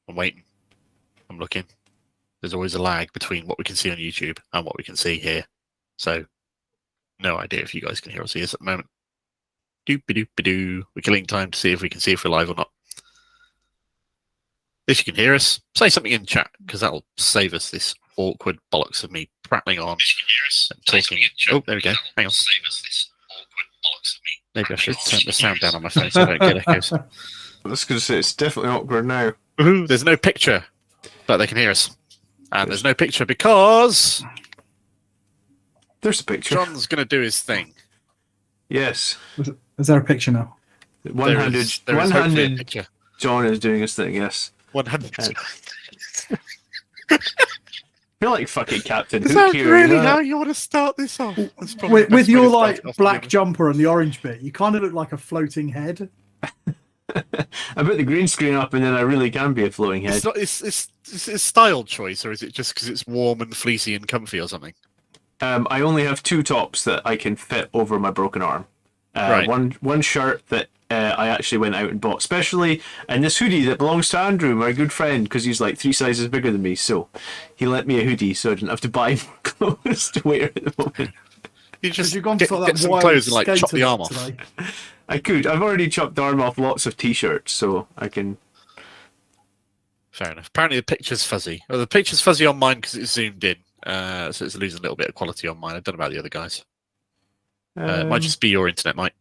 I'm waiting. I'm looking. There's always a lag between what we can see on YouTube and what we can see here. So, no idea if you guys can hear or see us at the moment. Doop-a-doop-a-doo. We're killing time to see if we can see if we're live or not. If you can hear us, say something in chat, because that'll save us this awkward bollocks of me prattling on and talking. Oh, there we go. Hang on. Maybe I should turn the sound down on my phone so I don't get echoes. I was going to say, it's definitely awkward now. Woohoo, there's no picture, but they can hear us. And there's no picture because... There's a picture. John's going to do his thing. Yes. Is there a picture now? One-handed picture. John is doing his thing, yes. 100. I feel like fucking Captain Is Hook that here. really you know? how you want to start this off? With your like black jumper and the orange bit, you kind of look like a floating head. I put the green screen up and then I really can be a floating head. It's not. It's a style choice, or is it just because it's warm and fleecy and comfy or something? I only have two tops that I can fit over my broken arm. Right. One shirt that I actually went out and bought specially, and this hoodie that belongs to Andrew, my good friend, because he's like 3 sizes bigger than me. So he lent me a hoodie, so I didn't have to buy more clothes to wear at the moment. You just You've gone get, for that get some wild clothes and like chop skater the arm look off. today. I could. I've already chopped the arm off lots of t-shirts, so I can. Fair enough. Apparently the picture's fuzzy. Well, the picture's fuzzy on mine because it's zoomed in, so it's losing a little bit of quality on mine. I don't know about the other guys. It might just be your internet, Mike.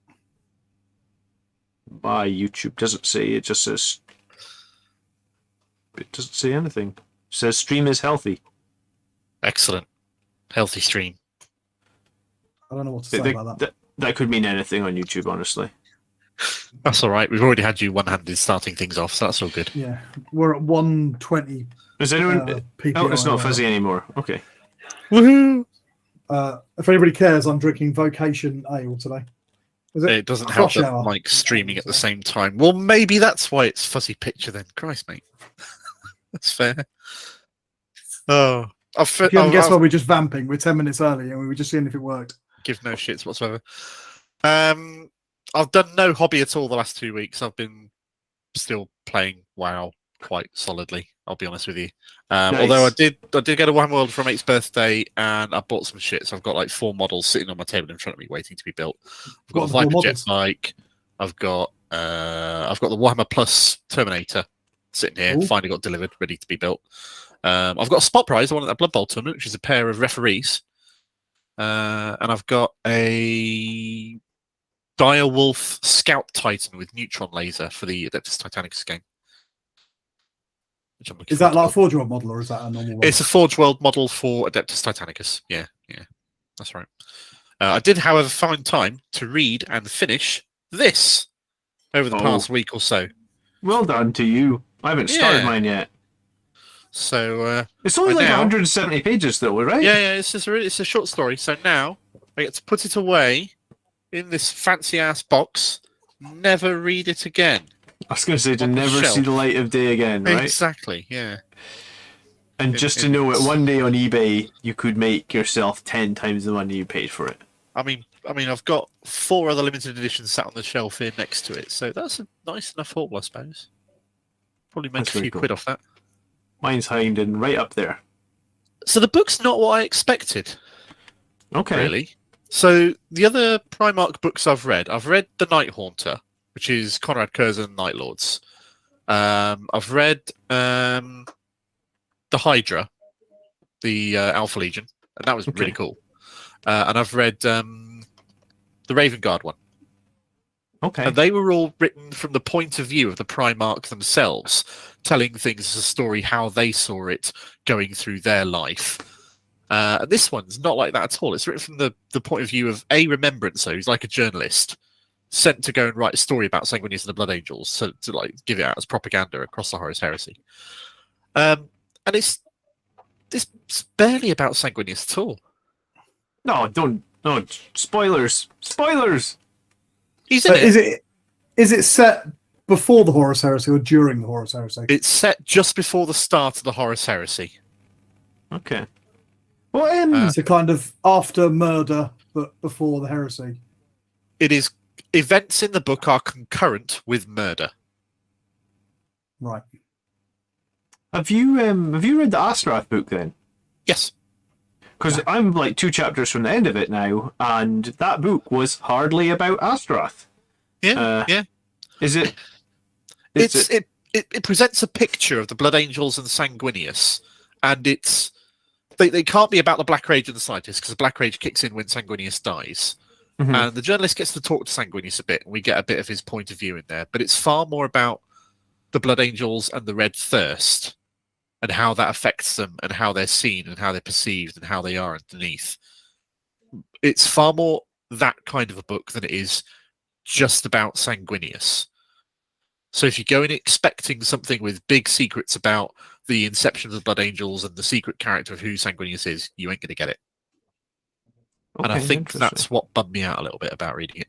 My YouTube doesn't say. It just says. It doesn't say anything. It says stream is healthy. Excellent. Healthy stream. I don't know what to say about that. That could mean anything on YouTube, honestly. That's all right. We've already had you one-handed starting things off, so that's all good. Yeah, we're at 120. Is anyone? PPI Oh, it's not now. fuzzy anymore. Okay. Woohoo! If anybody cares, I'm drinking Vocation Ale today. Is It doesn't help Crush that Hour? Mike's streaming at the same time. Well, maybe that's why it's fuzzy picture then. Christ, mate. That's fair. Oh, If you haven't guessed why we're just vamping, we're 10 minutes early and we were just seeing if it worked. give no shits whatsoever. I've done no hobby at all the last 2 weeks. I've been still playing WoW quite solidly. I'll be honest with you. Nice. Although I did get a One World for my mate's birthday, and I bought some shit. So I've got like 4 models sitting on my table in front of me, waiting to be built. I've got a What are the 4 Viper jet models? bike. I've got the Warhammer Plus Terminator sitting here. Ooh. Finally got delivered, ready to be built. I've got a spot prize. I won at that Blood Bowl tournament, which is a pair of referees. And I've got a Direwolf Scout Titan with neutron laser for the Adeptus Titanicus game. Which I'm looking Is that forward like a Forge World model or is that a normal one? It's a Forge World model for Adeptus Titanicus. Yeah, that's right. I did, however, find time to read and finish this over the past week or so. Well done to you. I haven't started Yeah. mine yet. So It's only like now- 170 pages, though, right? yeah, it's a short story. So now I get to put it away in this fancy ass box. Never read it again. I was going to say to On the never shelf. see the light of day again, right? Exactly. Yeah. And just to know it one day on eBay, you could make yourself 10 times the money you paid for it. I mean, I've got 4 other limited editions sat on the shelf here next to it, so that's a nice enough haul, I suppose. Probably make That's a few very cool. quid off that. Mine's hiding right up there. So the book's not what I expected, Okay. really. So the other Primarch books I've read The Night Haunter, which is Conrad Curzon Night Lords. I've read The Hydra, the Alpha Legion, and that was really cool. And I've read the Raven Guard one. Okay. And they were all written from the point of view of the Primarch themselves, telling things as a story, how they saw it going through their life. And this one's not like that at all. It's written from the point of view of a remembrancer, who's like a journalist, sent to go and write a story about Sanguinius and the Blood Angels, so to like give it out as propaganda across the Horus Heresy. And it's barely about Sanguinius at all. No, don't. No, spoilers. Spoilers! He's in it. Is it set before the Horus Heresy or during the Horus Heresy? It's set just before the start of the Horus Heresy. Okay. It's a kind of after murder, but before the heresy. It is events in the book are concurrent with murder. Right. Have you read the Astaroth book then? Yes. Because I'm like 2 chapters from the end of it now, and that book was hardly about Astaroth. Yeah, yeah. Is it? It presents a picture of the Blood Angels and Sanguinius, and they can't be about the Black Rage and the Scientists because the Black Rage kicks in when Sanguinius dies. Mhm. And the journalist gets to talk to Sanguinius a bit, and we get a bit of his point of view in there. But it's far more about the Blood Angels and the Red Thirst, and how that affects them, and how they're seen, and how they're perceived, and how they are underneath. It's far more that kind of a book than it is just about Sanguinius. So if you go in expecting something with big secrets about the inception of the Blood Angels and the secret character of who Sanguinius is, you ain't going to get it. And I Okay, think interesting. that's what bummed me out a little bit about reading it.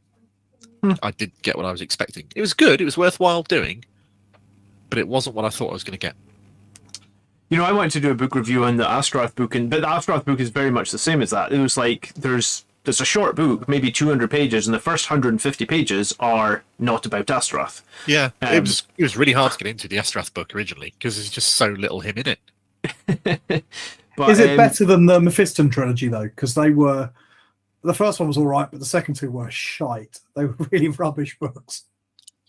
Hmm. I didn't get what I was expecting. It was good. It was worthwhile doing, but it wasn't what I thought I was going to get. You know, I wanted to do a book review on the Astaroth book, but the Astaroth book is very much the same as that. It was like there's a short book, maybe 200 pages, and the first 150 pages are not about Astaroth. Yeah, it was really hard to get into the Astrath book originally because there's just so little him in it. But, Is it better than the Mephiston trilogy though? Because the first one was all right, but the second 2 were shite. They were really rubbish books.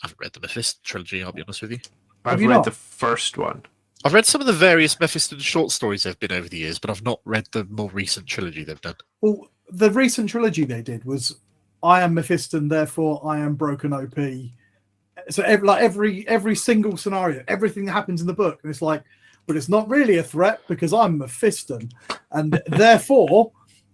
I haven't read the Mephiston trilogy, I'll be honest with you. I've you read not? the first one. I've read some of the various Mephiston short stories they've been over the years, but I've not read the more recent trilogy they've done. Well, the recent trilogy they did was I am Mephiston, therefore I am broken OP. So every single scenario, everything that happens in the book, and it's like, but it's not really a threat because I'm Mephiston, and therefore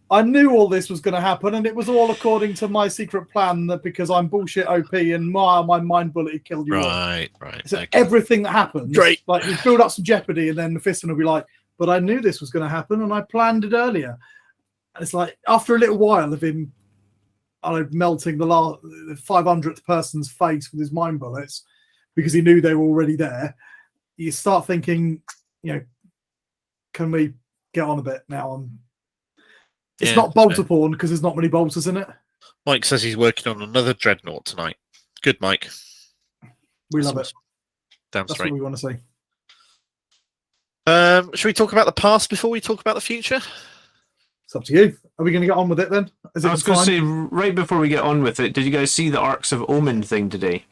I knew all this was going to happen, and it was all according to my secret plan. That because I'm bullshit OP and my mind bullet killed you all. Right. So Okay. everything that happens, Great. like you build up some jeopardy, and then Mephiston will be like, "But I knew this was going to happen, and I planned it earlier." And it's like after a little while of him, melting the 500th person's face with his mind bullets because he knew they were already there. You start thinking, can we get on a bit now? It's not bolter porn because there's not many bolters in it. Mike says he's working on another Dreadnought tonight. Good, Mike. We love it. Damn That's straight. what we want to see. Should we talk about the past before we talk about the future? It's up to you. Are we going to get on with it then? I was going to say, right before we get on with it, did you guys see the Arcs of Omen thing today?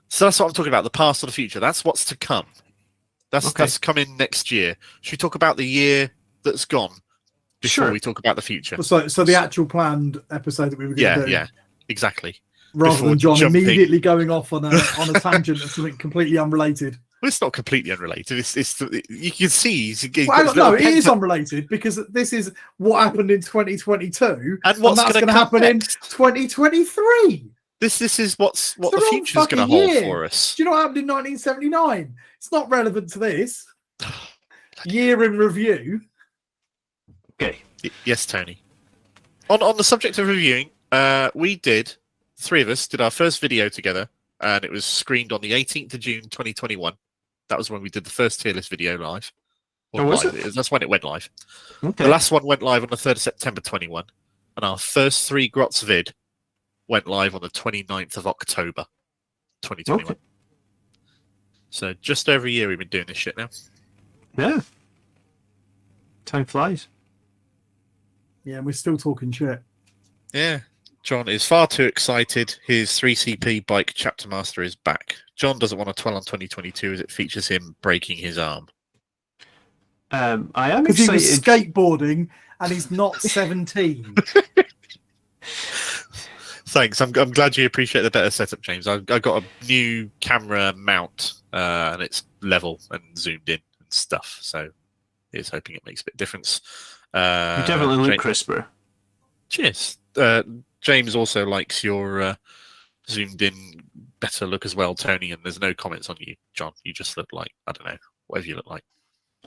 So that's what I'm talking about, the past or the future. That's what's to come. That's coming next year. Should we talk about the year that's gone before we talk about the future? So the actual planned episode that we were going to do. Yeah, exactly. Rather Before than John jumping. immediately going off on a tangent of something completely unrelated. Well, it's not completely unrelated. It's you can see. It is unrelated because this is what happened in 2022, and what's that's going to happen in 2023. This is what the future is going to hold for us. Do you know what happened in 1979? It's not relevant to this. Year in review. Okay. Yes, Tony. On the subject of reviewing, three of us did our first video together, and it was screened on the 18th of June 2021. That was when we did the first tier list video live. Was it? That's when it went live. Okay. The last one went live on the 3rd of September 21, and our first 3 Grots vid went live on the 29th of October 2021. Okay. So just over a year we've been doing this shit now. Yeah. Time flies. Yeah, and we're still talking shit. Yeah. John is far too excited. His 3CP bike chapter master is back. John doesn't want to dwell on 2022 as it features him breaking his arm. I am because he excited. was skateboarding and he's not 17. Thanks. I'm glad you appreciate the better setup, James. I got a new camera mount and it's level and zoomed in and stuff. So he's hoping it makes a bit of difference. You definitely look crisper. Cheers. James also likes your zoomed in better look as well, Tony, and there's no comments on you, John. You just look like, I don't know, whatever you look like.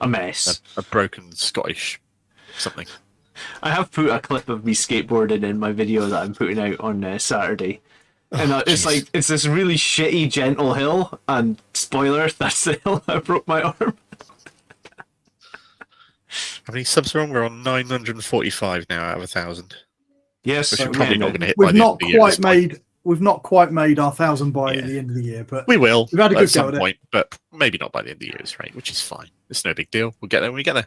A mess. A broken Scottish something. I have put a clip of me skateboarding in my video that I'm putting out on Saturday. And it's like, it's this really shitty, gentle hill, and spoiler, that's the hill I broke my arm. How many subs are on? We're on 945 now out of 1,000. Yes, Which we're probably not going to hit We've by the end not of the year. quite made we've not quite made our 1,000 by Yeah. the end of the year, but We will we've had a at good go some at it. point, but maybe not by the end of the year, right? Which is fine. It's no big deal. We'll get there when we get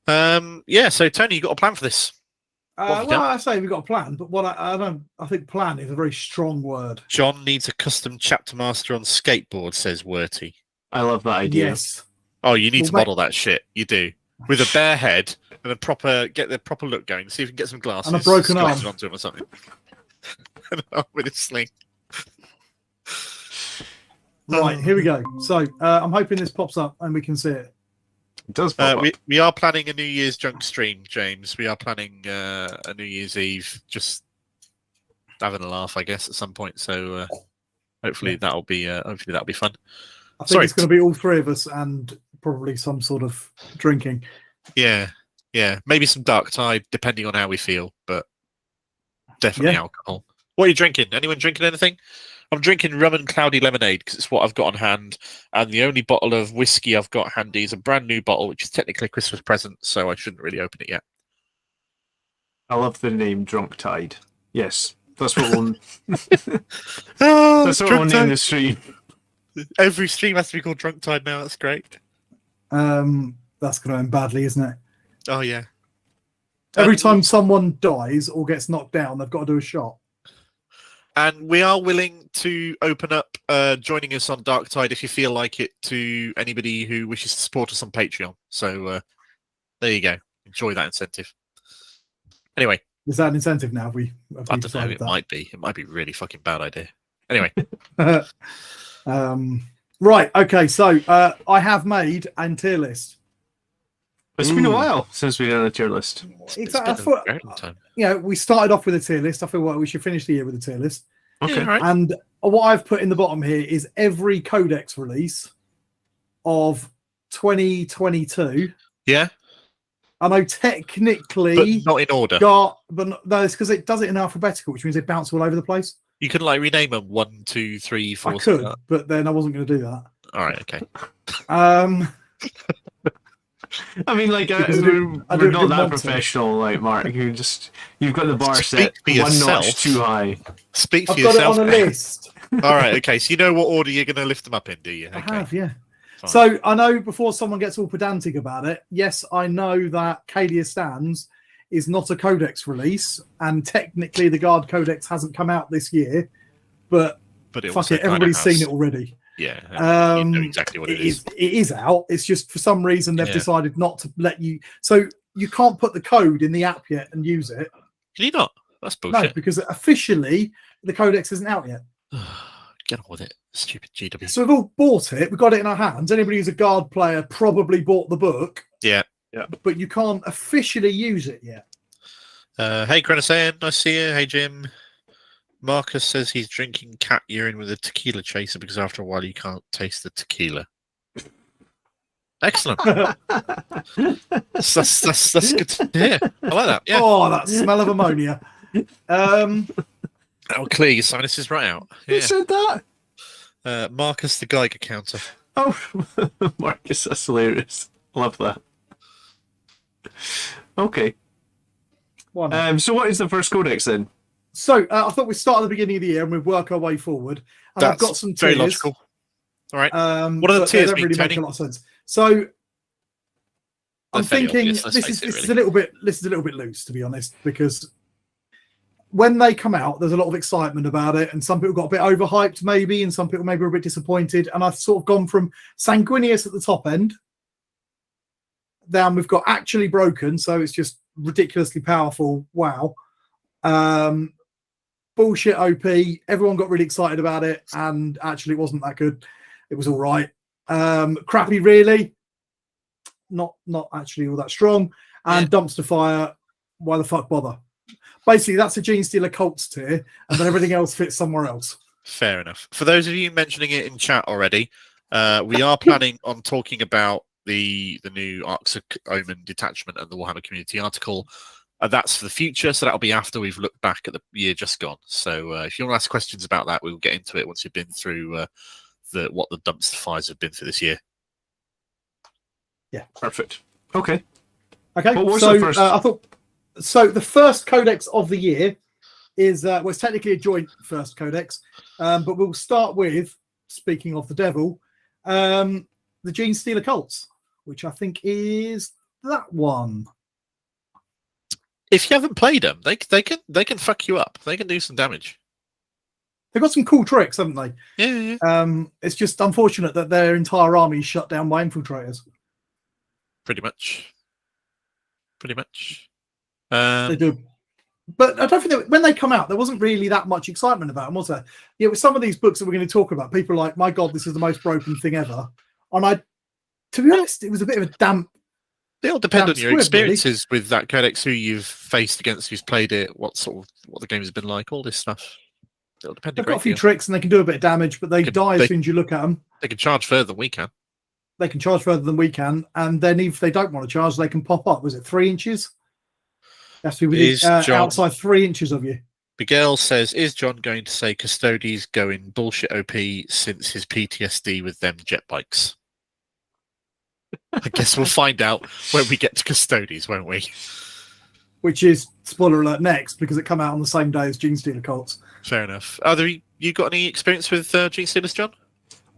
there. Yeah. So Tony, you got a plan for this? What have you Well, done? I say we've got a plan, but what I think plan is a very strong word. John needs a custom chapter master on skateboard, says Werty. I love that idea. Yes. Oh, you need Well, to model that shit. You do. With a bare head and get the proper look going. See if you can get some glasses. And a broken arm. Scratch it onto him or something. And an arm with a sling. Right, here we go. So I'm hoping this pops up and we can see it. It does pop up. We are planning a New Year's junk stream, James. We are planning a New Year's Eve, just having a laugh, I guess, at some point. So hopefully that'll be fun. I think Sorry. it's going to be all three of us and probably some sort of drinking. Yeah, maybe some Darktide, depending on how we feel, but definitely alcohol. What are you drinking? Anyone drinking anything? I'm drinking rum and cloudy lemonade because it's what I've got on hand, and the only bottle of whiskey I've got handy is a brand new bottle, which is technically a Christmas present, so I shouldn't really open it yet. I love the name Darktide. Yes, that's what we'll. Oh, That's what we'll name the stream. Every stream has to be called Darktide now. That's great. That's going to end badly, isn't it? Oh yeah. Every time someone dies or gets knocked down, they've got to do a shot. And we are willing to open up joining us on Darktide if you feel like it to anybody who wishes to support us on Patreon. So there you go. Enjoy that incentive. Anyway. Is that an incentive now? Have we I don't know. decided It that? might be. It might be a really fucking bad idea. Anyway. Right. Okay. So I have made a tier list. It's been a while since we've done a tier list. It's I been thought, a very long time. we started off with a tier list. I feel like we should finish the year with a tier list. Okay. Yeah, all right. And what I've put in the bottom here is every Codex release of 2022. Yeah, I know but technically not in order. no, it's because it does it in alphabetical, which means they bounce all over the place. You can like rename them 1, 2, 3, 4. I could, but then I wasn't going to do that. All right. Okay. I mean, like, Because we're I not didn't that want to. professional, like Mark. You've got the bar Speak set for one yourself. notch too high. Speak for I've got it yourself. on a list. All right. Okay. So you know what order you're going to lift them up in, do you? Okay. I have, yeah. Fine. So I know before someone gets all pedantic about it, yes, I know that Cadia Stands is not a Codex release, and technically the Guard Codex hasn't come out this year, but it fuck also it, kinda everybody's has. seen it already. Yeah. You know exactly what it is. It is out. It's just for some reason they've Yeah. decided not to let you. So you can't put the code in the app yet and use it. Can you not? That's No, bullshit. because officially the Codex isn't out yet. Get on with it, stupid GW. So we've all bought it. We've got it in our hands. Anybody who's a Guard player probably bought the book. Yeah. But you can't officially use it yet. Hey, Grenasayan, nice to see you. Hey, Jim. Marcus says he's drinking cat urine with a tequila chaser because after a while you can't taste the tequila. Excellent. that's good to hear. I like that. Yeah. Oh, that smell of ammonia. That'll clear your sinuses right out. Who Yeah. said that? Marcus the Geiger counter. Oh, Marcus, that's hilarious. Love that. Okay. One. So what is the first codex then? So I thought we'd start at the beginning of the year and we'd work our way forward. And I've got some very tiers. logical. All right. What are the They tiers don't mean, really make Tony? a lot of sense. So I'm They're fairly thinking obvious, let's this face it, is a little bit loose, to be honest, because when they come out, there's a lot of excitement about it, and some people got a bit overhyped, maybe, and some people maybe were a bit disappointed. And I've sort of gone from Sanguinius at the top end. Then we've got Actually Broken, so it's just ridiculously powerful. Wow. Bullshit OP. Everyone got really excited about it, and actually it wasn't that good. It was all right. Crappy, really. Not actually all that strong. And Dumpster Fire. Why the fuck bother? Basically, that's a Genestealer Cults tier, and then everything else fits somewhere else. Fair enough. For those of you mentioning it in chat already, we are planning on talking about the new Arcs of Omen detachment and the Warhammer community article. That's for the future, so that'll be after we've looked back at the year just gone. So if you want to ask questions about that, we'll get into it once we've been through what the dumpster fires have been for this year. Yeah, perfect. Okay. Okay. What was so the first? I thought so. The first Codex of the year is well, it's technically a joint first codex, but we'll start with, speaking of the devil, the Genestealer Cults, which I think is that one. If you haven't played them, they can fuck you up. They can do some damage. They've got some cool tricks, haven't they? Yeah. It's just unfortunate that their entire army is shut down by infiltrators. Pretty much. They do. But I don't think that when they come out, there wasn't really that much excitement about them, was there? Yeah, with some of these books that we're going to talk about, people are like, my God, this is the most broken thing ever. And to be honest, it was a bit of a damp. They all depend on your squib, experiences with that codex, who you've faced against, who's played it, what the game has been like, all this stuff. It'll depend. They've got a few tricks and they can do a bit of damage, but they die as soon as you look at them. They can charge further than we can. They can charge further than we can, and then if they don't want to charge, they can pop up. Was it 3 inches? That's to be outside 3 inches of you. Miguel says, is John going to say Custodes going bullshit OP since his PTSD with them jet bikes? I guess we'll find out when we get to Custodes, won't we? Which is, spoiler alert, next, because it come out on the same day as Genestealer Cults. Fair enough. You got any experience with Genestealers, John?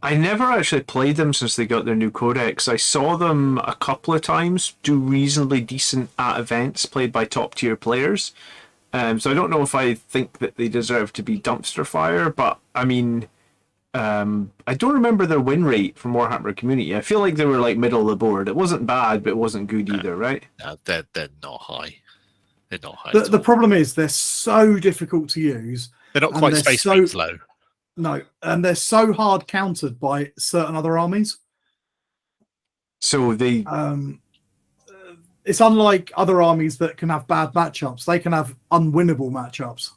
I never actually played them since they got their new codex. I saw them a couple of times do reasonably decent at events played by top tier players. So I don't know if I think that they deserve to be dumpster fire, but I mean, I don't remember their win rate from Warhammer Community. I feel like they were like middle of the board. It wasn't bad, but it wasn't good either, right? No, they're not high. They're not high. The problem is they're so difficult to use. They're not quite Space Marines low. No, and they're so hard countered by certain other armies. So they... it's unlike other armies that can have bad matchups. They can have unwinnable matchups.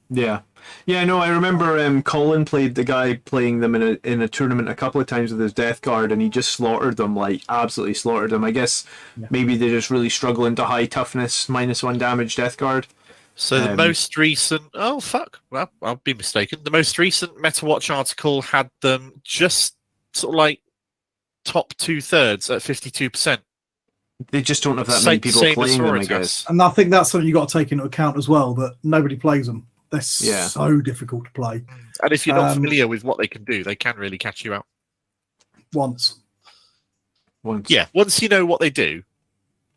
Yeah. Yeah, no, I remember Colin played the guy playing them in a tournament a couple of times with his Death Guard, and he just slaughtered them, like, absolutely slaughtered them. I guess maybe they're just really struggling to high toughness, -1 damage Death Guard. So the most recent... Oh, fuck. Well, I'll be mistaken. The most recent MetaWatch article had them just sort of like top 2/3 at 52%. They just don't have that many people playing them, I guess. And I think that's something you've got to take into account as well, that nobody plays them. They're so difficult to play. And if you're not familiar with what they can do, they can really catch you out. Once. Yeah, once you know what they do,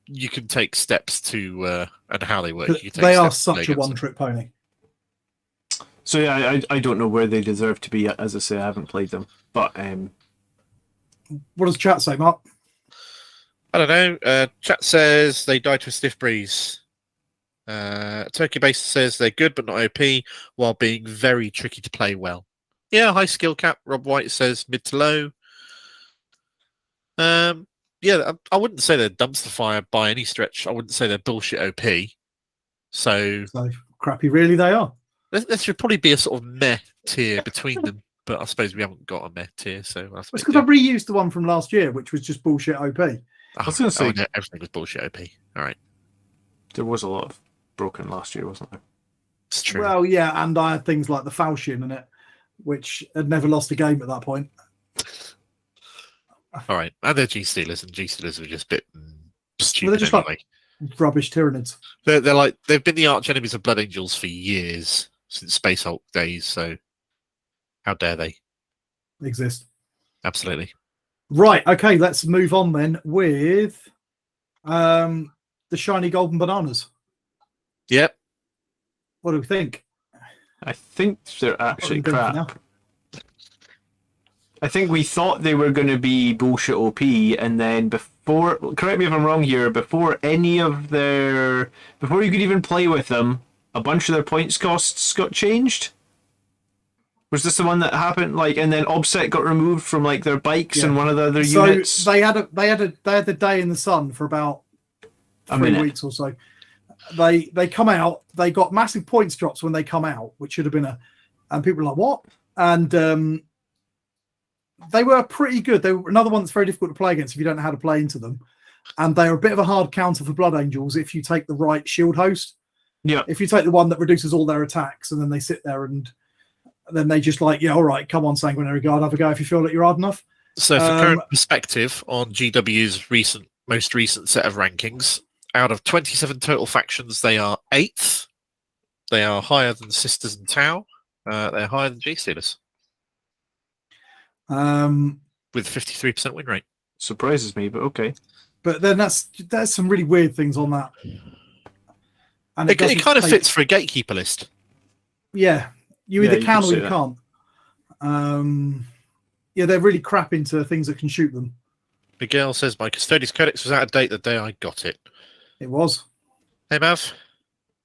you can take steps to and how they work. They are such a one-trick pony. So yeah, I don't know where they deserve to be. As I say, I haven't played them. But what does chat say, Mark? I don't know. Chat says they die to a stiff breeze. Turkey Base says they're good but not OP, while being very tricky to play well. Yeah, high skill cap. Rob White says mid to low. Yeah, I wouldn't say they're dumpster fire by any stretch. I wouldn't say they're bullshit OP. So crappy, really, they are. There should probably be a sort of meh tier between them, but I suppose we haven't got a meh tier. So it's because I reused the one from last year, which was just bullshit OP. I was going to say everything was bullshit OP. All right, there was a lot of broken last year, wasn't there? It's true. Well, yeah, and I had things like the Falchion in it, which had never lost a game at that point. All right, and they're Genestealers, and Genestealers are just a bit stupid. They're just anyway. Like rubbish Tyranids. They've been the arch enemies of Blood Angels for years, since Space Hulk days. So how dare they exist? Absolutely. Right. Okay. Let's move on then with the shiny golden bananas. Yep. What do we think? I think they're actually crap. I think we thought they were going to be bullshit OP, and then before, correct me if I'm wrong here, before you could even play with them, a bunch of their points costs got changed. Was this the one that happened? Like, and then Obset got removed from like their bikes and one of the other units. So they had the day in the sun for about 3 weeks or so. They come out. They got massive points drops when they come out, which should have been and people were like, what? And they were pretty good. They were another one that's very difficult to play against if you don't know how to play into them. And they are a bit of a hard counter for Blood Angels if you take the right shield host. Yeah. If you take the one that reduces all their attacks and then they sit there and then they just like, yeah, all right, come on, Sanguinary Guard, have a go if you feel that you're hard enough. So for current perspective on GW's most recent set of rankings, out of 27 total factions, they are 8th. They are higher than Sisters and Tau. They're higher than Genestealers with 53% win rate. Surprises me, but okay. But then there's some really weird things on that. And It kind of fits for a gatekeeper list. Yeah, you either can or you can't. Yeah, they're really crap into things that can shoot them. Miguel says my Custodes Codex was out of date the day I got it. It was. Hey, Mav.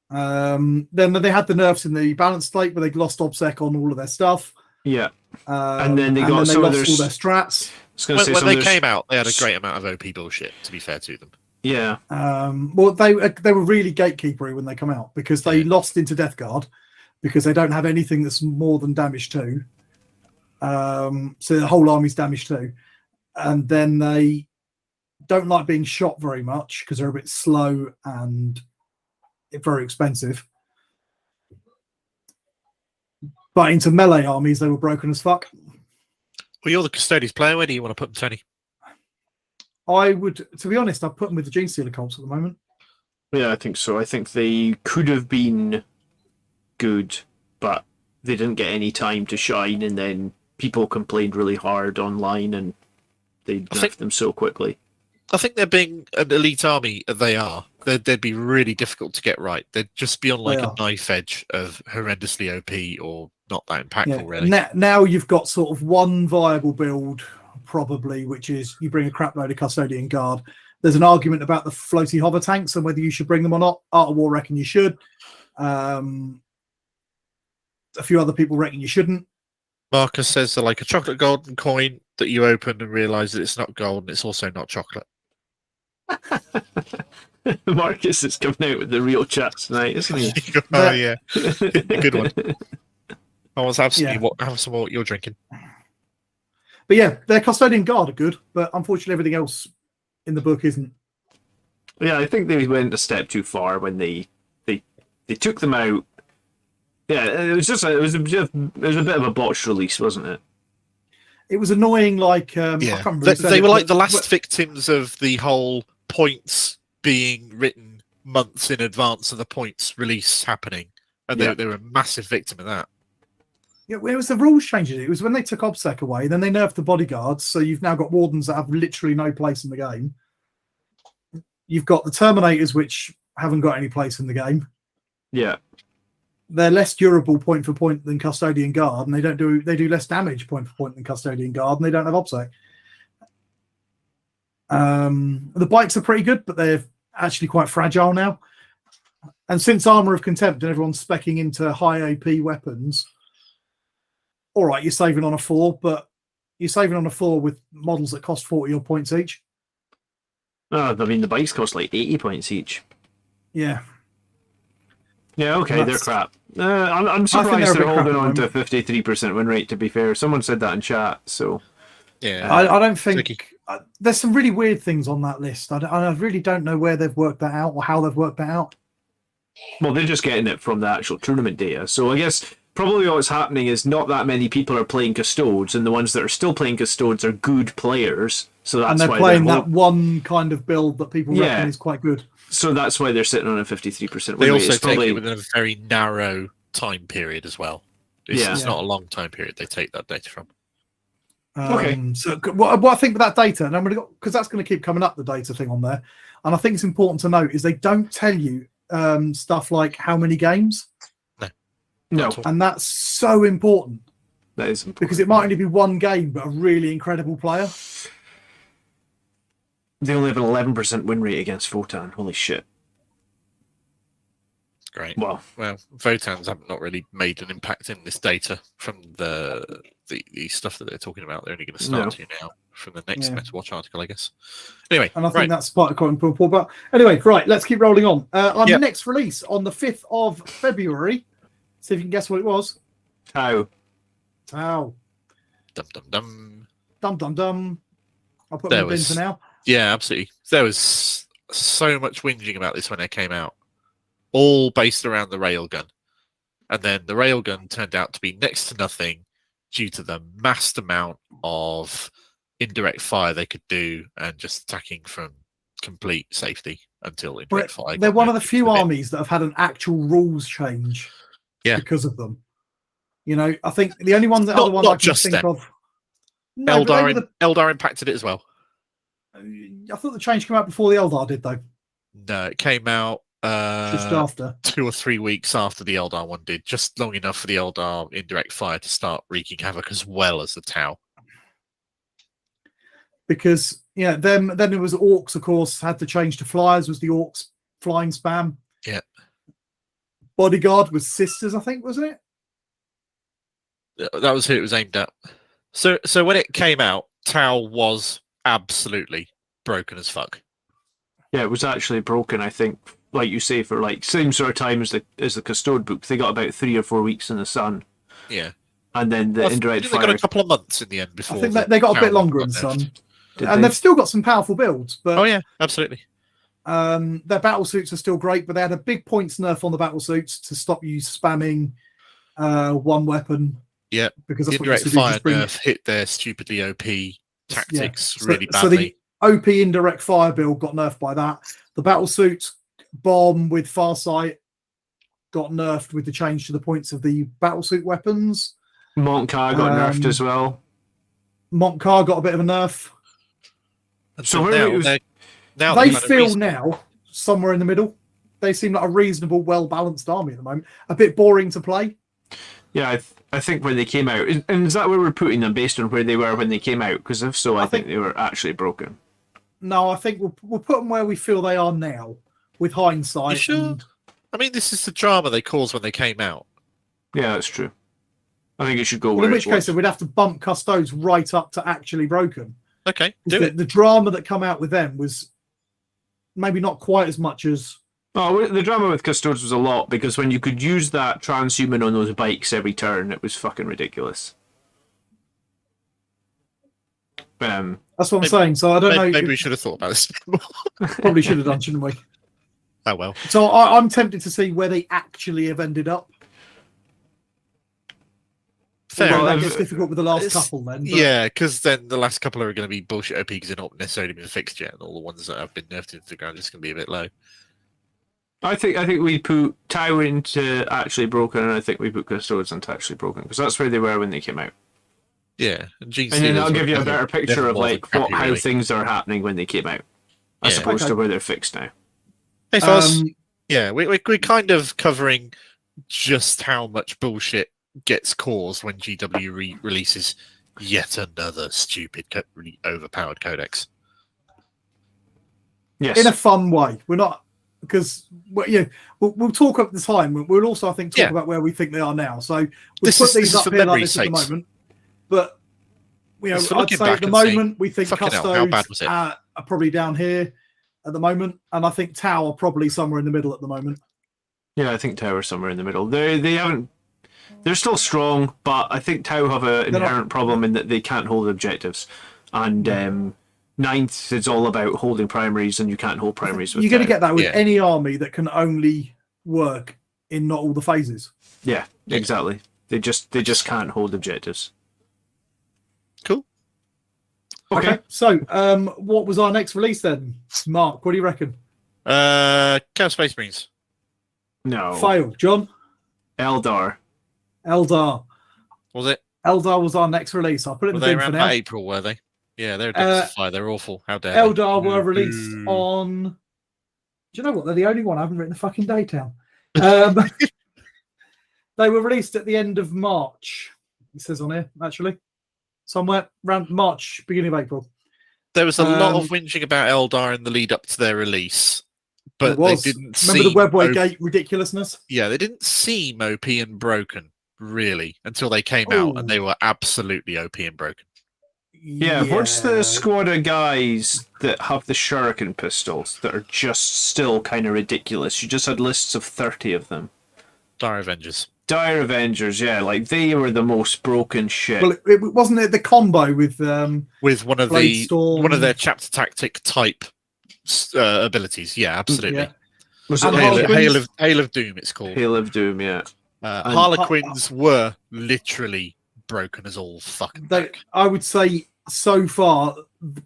Then they had the nerfs in the balanced state, where they lost OBSEC on all of their stuff. Yeah. And then they lost all their strats. When they came out, they had a great amount of OP bullshit, to be fair to them. Yeah. Well, they were really gatekeepery when they come out, because they lost into Death Guard, because they don't have anything that's more than damage 2. So the whole army's damage 2. And then they don't like being shot very much, because they're a bit slow and very expensive. But into melee armies, they were broken as fuck. Well, you're the Custodes player. Where do you want to put them, Tony? I would, to be honest, I'd put them with the Genestealer Cults at the moment. Yeah, I think so. I think they could have been good, but they didn't get any time to shine, and then people complained really hard online, and they nerfed them so quickly. I think they're being an elite army. They are. They'd be really difficult to get right. They'd just be on like a knife edge of horrendously OP or not that impactful, really. Now you've got sort of one viable build, probably, which is you bring a crap load of Custodian Guard. There's an argument about the floaty hover tanks and whether you should bring them or not. Art of War reckon you should. A few other people reckon you shouldn't. Marcus says they're like a chocolate golden coin that you open and realise that it's not gold and it's also not chocolate. Marcus is coming out with the real chats tonight, isn't he? Oh, yeah. Good one. I was absolutely have some more what you're drinking. But yeah, their Custodian Guard are good, but unfortunately everything else in the book isn't. Yeah, I think they went a step too far when they took them out. Yeah, it was a bit of a botched release, wasn't it? It was annoying. Like I can't remember they were like the last victims of the whole points being written months in advance of the points release happening, and they were a massive victim of that. Yeah, it was the rules changes. It was when they took OBSEC away, then they nerfed the bodyguards, so you've now got wardens that have literally no place in the game. You've got the Terminators, which haven't got any place in the game. Yeah. They're less durable point for point than Custodian Guard, and they do less damage point for point than Custodian Guard, and they don't have OBSEC. The bikes are pretty good, but they're actually quite fragile now. And since Armour of Contempt and everyone's specking into high AP weapons, all right, you're saving on a 4, but you're saving on a 4 with models that cost 40 odd points each. I mean, the bikes cost like 80 points each. Yeah. Yeah, okay, they're crap. I'm surprised they're holding on to a 53% win rate, to be fair. Someone said that in chat, so... Yeah, I don't think... there's some really weird things on that list. I really don't know where they've worked that out or how they've worked that out. Well, they're just getting it from the actual tournament data. So I guess probably what's happening is not that many people are playing Custodes, and the ones that are still playing Custodes are good players. So that's why they're playing that one kind of build that people reckon is quite good. So that's why they're sitting on a 53% win rate. They also take it within a very narrow time period as well. It's not a long time period they take that data from. Okay. So what I think with that data, and I'm going to because that's going to keep coming up, the data thing on there, and I think it's important to note is they don't tell you stuff like how many games. No. And that's so important. That is important. Because it might only be one game, but a really incredible player. They only have an 11% win rate against Votann. Holy shit. Great. Well, Votann's have not really made an impact in this data from the stuff that they're talking about. They're only going to start to now from the next MetaWatch article, I guess. Anyway, and I think that's quite important. But anyway, right, let's keep rolling on. The next release on the 5th of February. See if you can guess what it was. Tau. Dum dum dum. Dum dum dum. I'll put them in the bin for now. Yeah, absolutely. There was so much whinging about this when it came out, all based around the railgun. And then the railgun turned out to be next to nothing due to the massed amount of indirect fire they could do and just attacking from complete safety until But Indirect Fire. they're got one of the nerfed few a bit. armies that have had an actual rules change because of them. You know, I think the only one, the other one I can think of. No, Eldar impacted it as well. I thought the change came out before the Eldar did, though. No, it came out Just after 2 or 3 weeks after the Eldar one did, just long enough for the Eldar Indirect Fire to start wreaking havoc as well as the Tau. Because then it was Orcs, of course, had to change to Flyers. Was the Orcs flying spam? Yeah. Bodyguard was Sisters, I think, wasn't it? That was who it was aimed at. So when it came out, Tau was absolutely broken as fuck. Yeah, it was actually broken, I think, like you say, for like same sort of time as the Custode book. They got about 3 or 4 weeks in the sun. Yeah. And then the Indirect Fire. They got a couple of months in the end before. I think they got a bit longer in the sun. And they've still got some powerful builds. But oh, yeah, absolutely. Their battle suits are still great, but they had a big points nerf on the battle suits to stop you spamming one weapon. Yeah, because that's Indirect Fire nerf hit their stupidly OP tactics really badly. So the OP Indirect Fire build got nerfed by that. The battle suits bomb with Farsight got nerfed with the change to the points of the battle suit weapons. Montcar got nerfed as well. Montcar got a bit of a nerf. So now they feel now somewhere in the middle. They seem like a reasonable, well-balanced army at the moment. A bit boring to play. Yeah, I think when they came out, and is that where we're putting them based on where they were when they came out? Because if so, I think they were actually broken. No, I think we'll put them where we feel they are now, with hindsight. You sure? I mean, this is the drama they caused when they came out. Yeah, that's true. I think it should go where in which case, we'd have to bump Custodes right up to actually broken. Okay, do it. The drama that come out with them was maybe not quite as much as... Oh, the drama with Custodes was a lot, because when you could use that transhuman on those bikes every turn, it was fucking ridiculous. That's what I'm saying. So I don't know. Maybe we should have thought about this. Probably should have done, shouldn't we? Oh well. So I'm tempted to see where they actually have ended up. Fair well, enough. that gets difficult with the last couple then. But... Yeah, because then the last couple are going to be bullshit OP because they're not necessarily been fixed yet, and all the ones that have been nerfed into the ground are just going to be a bit low. I think we put Tau into actually broken, and I think we put Custodes into actually broken, because that's where they were when they came out. Yeah, and then that'll give you a better picture of like how things are happening when they came out, as opposed to where they're fixed now. Hey, Foss. Yeah, we're kind of covering just how much bullshit gets caused when GW releases yet another stupid, really overpowered codex. Yes, in a fun way. We're not, because we'll talk at the time. We'll also, I think, talk about where we think they are now. So we'll put these up here like this at the moment. But I'd say at the moment we think Custodes are probably down here at the moment, and I think Tau are probably somewhere in the middle at the moment. Yeah, I think Tau are somewhere in the middle. They haven't. They're still strong, but I think Tau have an inherent problem in that they can't hold objectives, and ninth is all about holding primaries, and you can't hold primaries with You're going to get that with any army that can only work in not all the phases. Yeah, exactly. They just can't hold objectives. Cool. Okay. So, what was our next release then? Mark, what do you reckon? Chaos Space Marines. No. Fail. John? Eldar. Was it? Eldar was our next release. I'll put it in the bin for now. April, were they? Yeah, they're Adeptus Fire. They're awful. How dare Eldar were released on... Do you know what? They're the only one I haven't written the fucking date down. They were released at the end of March. It says on here, actually. Somewhere around March, beginning of April. There was a lot of whinging about Eldar in the lead up to their release. But they didn't Remember the Webway Gate ridiculousness? Yeah, they didn't seem OP and broken, really, until they came out, and they were absolutely OP and broken. Yeah, what's the squad of guys that have the shuriken pistols that are just still kind of ridiculous? You just had lists of 30 of them. Dire Avengers. Dire Avengers, yeah, like they were the most broken shit. Well, it wasn't it the combo with one of their chapter tactic type abilities. Yeah, absolutely. Yeah. Was it Hail of Doom? It's called Hail of Doom. Yeah. Harlequins were literally broken as all fucking. I would say so far,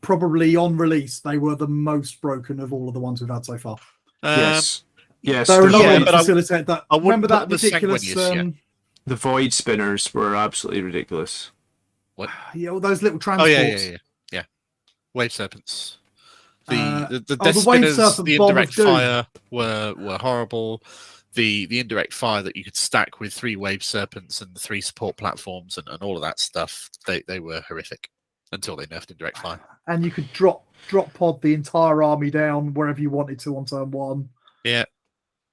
probably on release, they were the most broken of all of the ones we've had so far. Yes. There are another the, way void, to facilitate that. I wouldn't Remember that put them as ridiculous... Sanguinius yet. the void spinners were absolutely ridiculous. What? Yeah, all those little transports. Yeah. Wave serpents. The the death wave spinners, serpent the bomb of indirect doom. fire were horrible. The indirect fire that you could stack with 3 wave serpents and the 3 support platforms and all of that stuff, they were horrific until they nerfed indirect fire. And you could drop pod the entire army down wherever you wanted to on turn 1. Yeah.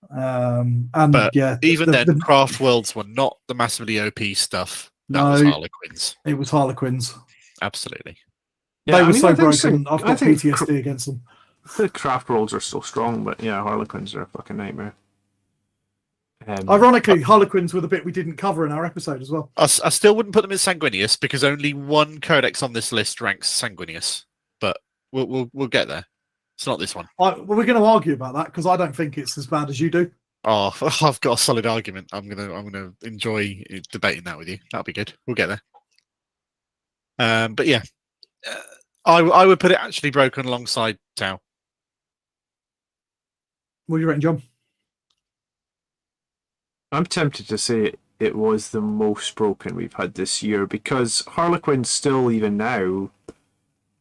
But yeah, even then, craft worlds were not the massively OP stuff. That was Harlequins. It was Harlequins. Absolutely. Yeah, they were so broken. I've got PTSD against them. The craft rolls are so strong, but yeah, Harlequins are a fucking nightmare. Ironically, Harlequins were the bit we didn't cover in our episode as well. I still wouldn't put them in Sanguinius because only one codex on this list ranks Sanguinius. But we'll get there. It's not this one. We're going to argue about that because I don't think it's as bad as you do. Oh, I've got a solid argument. I'm gonna enjoy debating that with you. That'll be good. We'll get there. But yeah, I would put it actually broken alongside Tau. What are you reckon, John? I'm tempted to say it was the most broken we've had this year because Harlequins still, even now,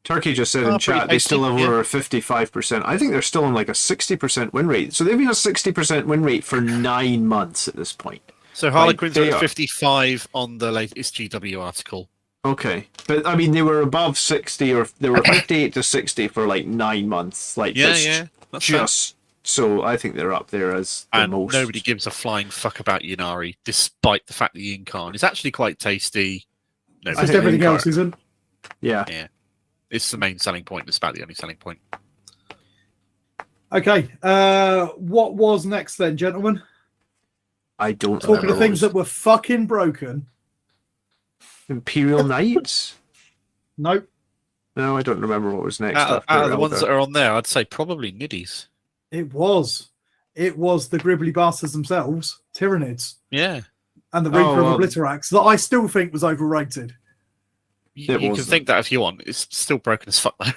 Turkey just said in chat, they still have over 55%. I think they're still on like a 60% win rate. So they've been a 60% win rate for 9 months at this point. So Harlequins are at 55 on the latest GW article. Okay. But I mean, they were above 60 or they were 58 to 60 for like 9 months. Like, yeah. That's just... So I think they're up there as the most. Nobody gives a flying fuck about Ynnari, despite the fact that the Incarn is actually quite tasty. It's just everything else isn't. Yeah. It's the main selling point. It's about the only selling point. Okay. What was next then, gentlemen? I don't Talking of things that were fucking broken. Imperial Knights? Nope. No, I don't remember what was next. Out of the ones that are on there, I'd say probably Niddies. It was the Gribbly Bastards themselves, Tyranids. Yeah. And the Reaper of Obliterax that I still think was overrated. You can think that if you want. It's still broken as fuck though.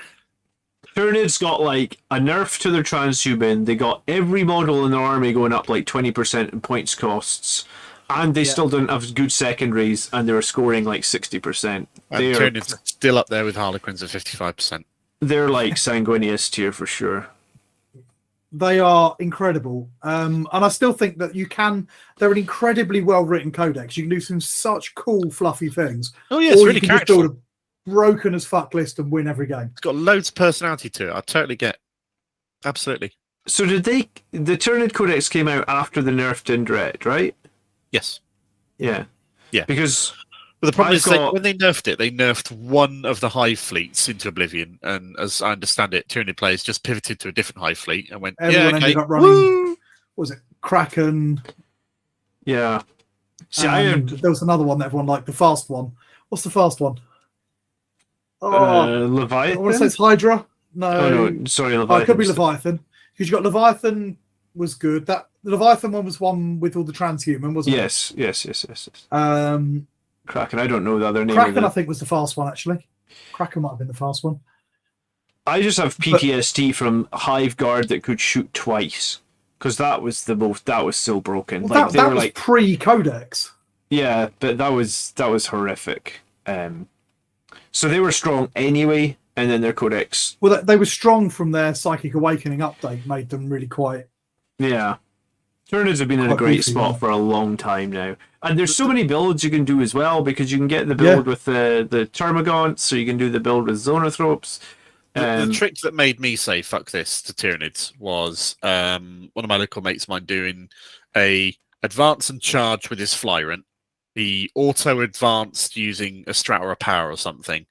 Tyranids got like a nerf to their transhuman. They got every model in their army going up like 20% in points costs. And they still didn't have good secondaries and they were scoring like 60%. Tyranids are still up there with Harlequins at 55%. They're like Sanguinius tier for sure. They are incredible. And I still think that they're an incredibly well-written codex. You can do some such cool, fluffy things. Oh, yeah, it's really characterful. Just build a broken as fuck list and win every game. It's got loads of personality to it. I totally get. Absolutely. So the Tyranid Codex came out after the nerf to Indirect, right? Yes. Yeah. Yeah. Because... But the problem is when they nerfed it, they nerfed one of the hive fleets into Oblivion, and as I understand it, Tyranid players just pivoted to a different hive fleet and went, Everyone ended up running, woo! What was it, Kraken? Yeah. See, there was another one that everyone liked, the fast one. What's the fast one? Leviathan? I want to say it's Hydra. No, sorry, Leviathan. It could be Leviathan. Because you got Leviathan was good. The Leviathan one was one with all the transhuman, wasn't it? Yes. Kraken, I don't know the other name. Kraken, I think, was the fast one, actually. Kraken might have been the fast one. I just have PTSD from Hive Guard that could shoot twice. Because that was so broken. Well, that was like pre-Codex. Yeah, but that was horrific. So they were strong anyway, and then their Codex... Well, they were strong from their Psychic Awakening update, made them really quite... Yeah. Tyranids have been in a great spot for a long time now. And there's so many builds you can do as well, because you can get the build with the Termagants, so you can do the build with Zonothropes. The trick that made me say fuck this to Tyranids was one of my local mates of mine doing a advance and charge with his Flyrant. He auto-advanced using a strat or a power or something.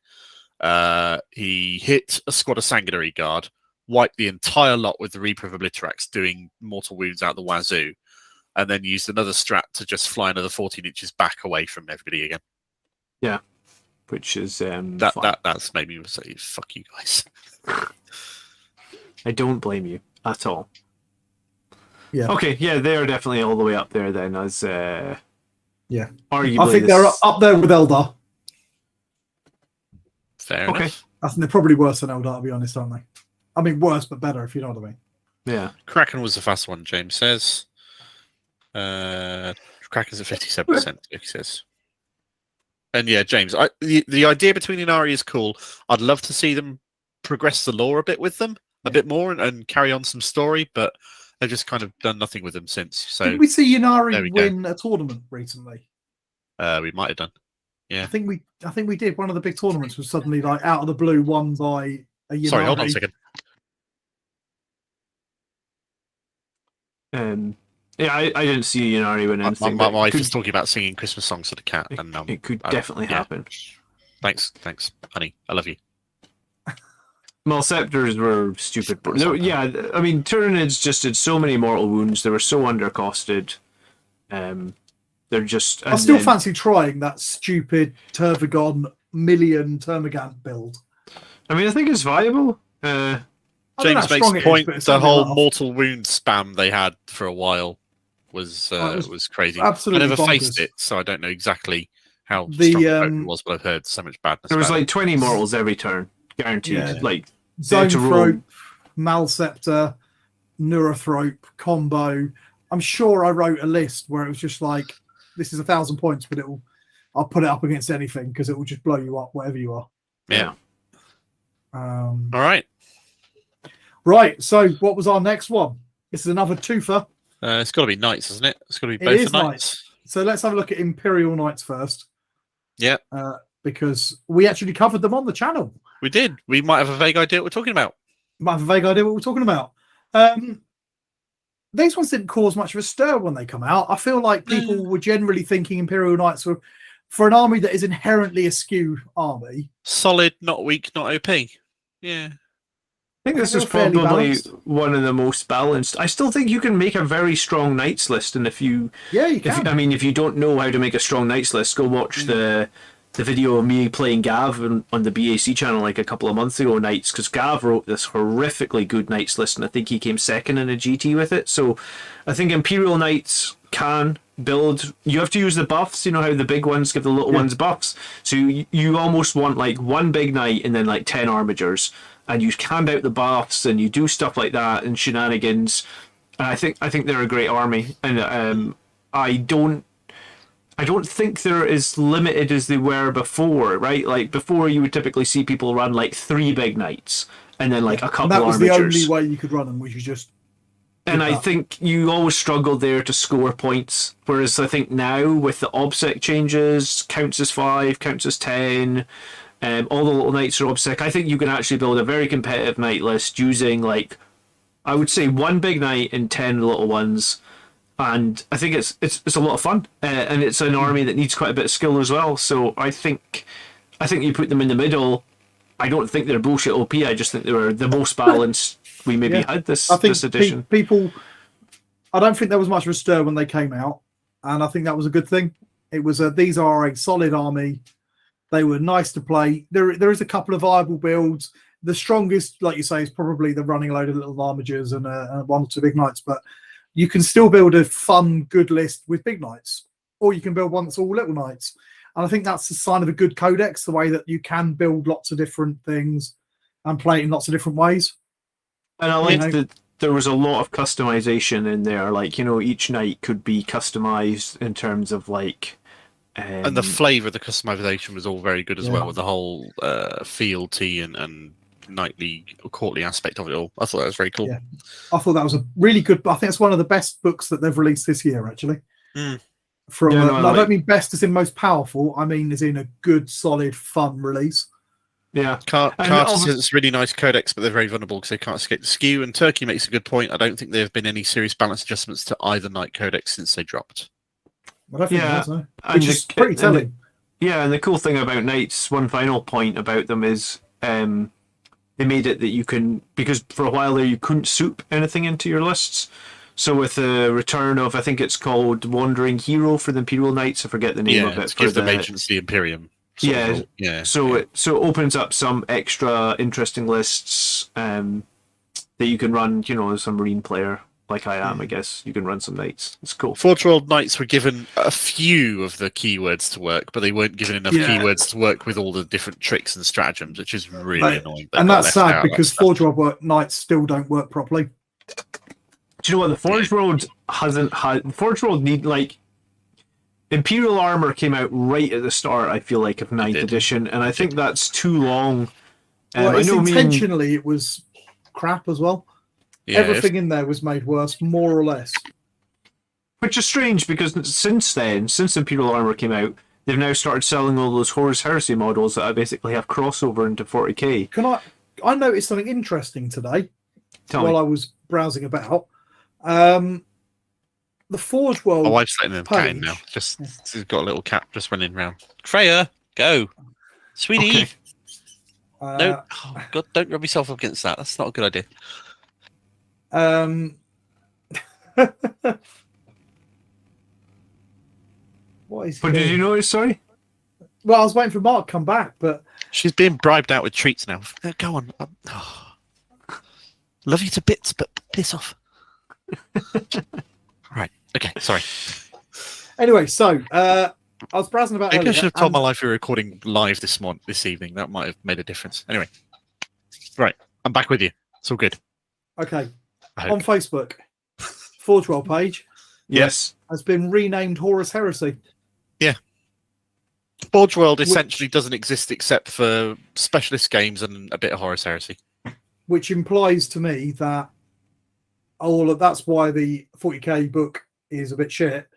He hit a squad of Sanguinary Guard, wiped the entire lot with the Reaper of Obliterax, doing mortal wounds out the wazoo, and then used another strat to just fly another 14 inches back away from everybody again. Yeah, which is that's made me say fuck you guys. I don't blame you at all. Yeah. Okay. Yeah, they are definitely all the way up there then. As arguably, arguably I think they're up there with Eldar. Fair Okay. enough. I think they're probably worse than Eldar, to be honest, aren't they? I mean, worse but better, if you know what I mean. Yeah. Kraken was the fast one, James says. Kraken's at 57%, he says. And yeah, James, the idea between Inari is cool. I'd love to see them progress the lore a bit with them, a bit more, and carry on some story, but they've just kind of done nothing with them since. So Did we see there Inari we go. win a tournament recently? We might have done. Yeah. I think we did. One of the big tournaments was suddenly like out of the blue won by a Inari. Sorry, hold on a second. Yeah, I didn't see Inari win anything. My wife is talking about singing Christmas songs to the cat, and it could definitely happen. Thanks, honey. I love you. Well, Scepters were stupid. Yeah, I mean, Tyranids just did so many mortal wounds. They were so undercosted. They're just. I still fancy trying that stupid Tervagon million Termagant build. I mean, I think it's viable. James makes the point. The whole mortal wound spam they had for a while was crazy. Absolutely, I never bonkers. faced it, so I don't know exactly how strong it was. But I've heard so much badness. There was about like 20 mortals every turn, guaranteed. Yeah. Like Zoanthrope, Malceptor, Neurothrope combo. I'm sure I wrote a list where it was just like, this is 1,000 points, but I'll put it up against anything because it will just blow you up, whatever you are. Yeah. All right. Right. So, what was our next one? This is another twofer. It's got to be Knights, isn't it? It's got to be It both is the Knights. So let's have a look at Imperial Knights first. Yeah. Because we actually covered them on the channel. We did. We might have a vague idea what we're talking about. Might have a vague idea what we're talking about. These ones didn't cause much of a stir when they come out. I feel like people were generally thinking Imperial Knights were, for an army that is inherently a skew army. Solid, not weak, not OP. Yeah. I think this is probably one of the most balanced. I still think you can make a very strong Knights list, and if you can. If you don't know how to make a strong Knights list, go watch the video of me playing Gav on the BAC channel like a couple of months ago, Knights, because Gav wrote this horrifically good Knights list, and I think he came second in a GT with it. So I think Imperial Knights can build. You have to use the buffs. You know how the big ones give the little ones buffs. So you almost want like one big knight and then like 10 armigers, and you camp out the buffs and you do stuff like that and shenanigans. And I think they're a great army, and I don't think they're as limited as they were before, right? Like before, you would typically see people run like 3 big knights and then like a couple. And that was armigers. the only way you could run them, was you just. And I think you always struggled there to score points. Whereas I think now with the OBSEC changes, counts as 5, counts as 10, all the little knights are OBSEC. I think you can actually build a very competitive knight list using, like, I would say 1 big knight and 10 little ones. And I think it's a lot of fun. And it's an army that needs quite a bit of skill as well. So I think you put them in the middle. I don't think they're bullshit OP. I just think they were the most balanced we maybe had this edition. People, I don't think there was much of a stir when they came out, and I think that was a good thing. It was these are a solid army. They were nice to play. There is a couple of viable builds. The strongest, like you say, is probably the running a load of little armigers and 1 or 2 big knights. But you can still build a fun, good list with big knights, or you can build one that's all little knights. And I think that's a sign of a good codex, the way that you can build lots of different things and play it in lots of different ways. And I like that there was a lot of customization in there. Like, each knight could be customized in terms of like... and the flavour of the customization was all very good as well, with the whole fealty and knightly, courtly aspect of it all. I thought that was very cool. Yeah. I thought that was a really good... I think it's one of the best books that they've released this year, actually. I don't mean best as in most powerful. I mean as in a good, solid, fun release. Yeah. Carter says it's a really nice codex, but they're very vulnerable because they can't escape the skew. And Turkey makes a good point. I don't think there have been any serious balance adjustments to either Knight codex since they dropped. I don't think there was, which is pretty telling. And the cool thing about Knights, one final point about them is they made it that you can, because for a while there you couldn't soup anything into your lists. So with the return of, I think it's called Wandering Hero for the Imperial Knights, I forget the name of it. To give them Agency Imperium. So it opens up some extra interesting lists that you can run, as a Marine player. like I am, I guess you can run some knights. It's cool. Forge World Knights were given a few of the keywords to work, but they weren't given enough keywords to work with all the different tricks and stratagems, which is really annoying. And that's sad because Forge World Knights still don't work properly. Do you know what the Forge World hasn't had? Forge World need like Imperial Armor came out right at the start. I feel like of 9th edition, and I think that's too long. Well, intentionally it was crap as well. Yeah, everything in there was made worse, more or less. Which is strange because since Imperial Armor came out, they've now started selling all those Horus Heresy models that I basically have crossover into 40k. I noticed something interesting today while I was browsing about. The Forge World. My wife's letting them cat in now. She's got a little cat just running around. Freya, go, sweetie. Okay. No, oh God, don't rub yourself up against that. That's not a good idea. What did you notice? Sorry. Well, I was waiting for Mark to come back, but she's being bribed out with treats now. Go on. Love you to bits, but piss off. Right. Okay. Sorry. Anyway, so I was browsing about. Maybe I should have told my wife we were recording live this evening. That might have made a difference. Anyway, right. I'm back with you. It's all good. Okay. On Facebook, Forge World page. Yes. Has been renamed Horus Heresy. Yeah. Forge World essentially doesn't exist except for specialist games and a bit of Horus Heresy. Which implies to me that that's why the 40k book is a bit shit.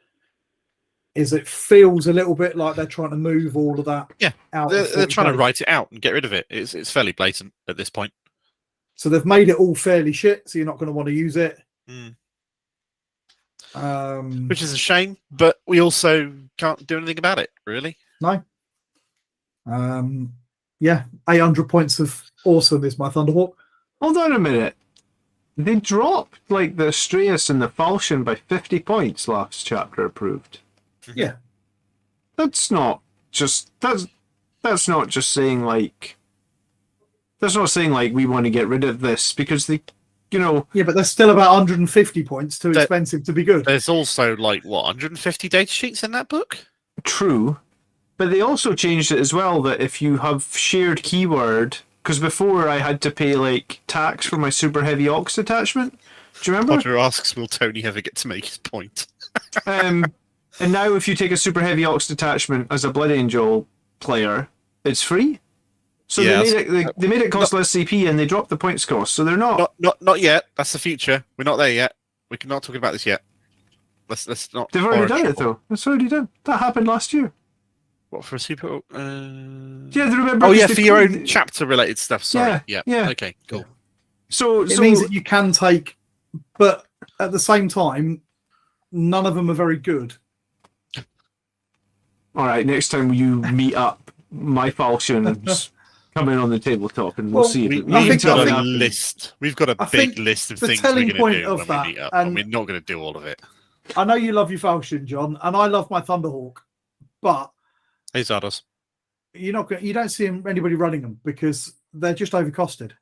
Is it feels a little bit like they're trying to move all of that out. They're trying to write it out and get rid of it. It's fairly blatant at this point. So they've made it all fairly shit, so you're not going to want to use it. Which is a shame, but we also can't do anything about it, really. No. 800 points of awesome is my Thunderhawk. Hold on a minute. They dropped like the Astraeus and the Falchion by 50 points last chapter approved. Yeah. That's not just saying like we want to get rid of this because Yeah, but there's still about 150 points too expensive to be good. There's also 150 data sheets in that book? True. But they also changed it as well that if you have shared keyword, because before I had to pay tax for my super heavy ox attachment. Do you remember? Roger asks, will Tony ever get to make his point? And now if you take a super heavy ox detachment as a Blood Angel player, it's free. So they made it cost less CP and they dropped the points cost. So they're not yet. That's the future. We're not there yet. We're not talking about this yet. Let's not. They've already done it though. It's already done. That happened last year. What for a super? Yeah, they remember. Oh yeah, for your own chapter related stuff. Sorry. Yeah. Okay. Cool. So it means that you can take, but at the same time, none of them are very good. All right. Next time you meet up, my Falchions come in on the tabletop, and we'll see. We've got a list. We've got a big list of things we're going to do when we meet up, and we're not going to do all of it. I know you love your Falchion, John, and I love my Thunderhawk, but hey, Zardos. You don't see anybody running them because they're just overcosted.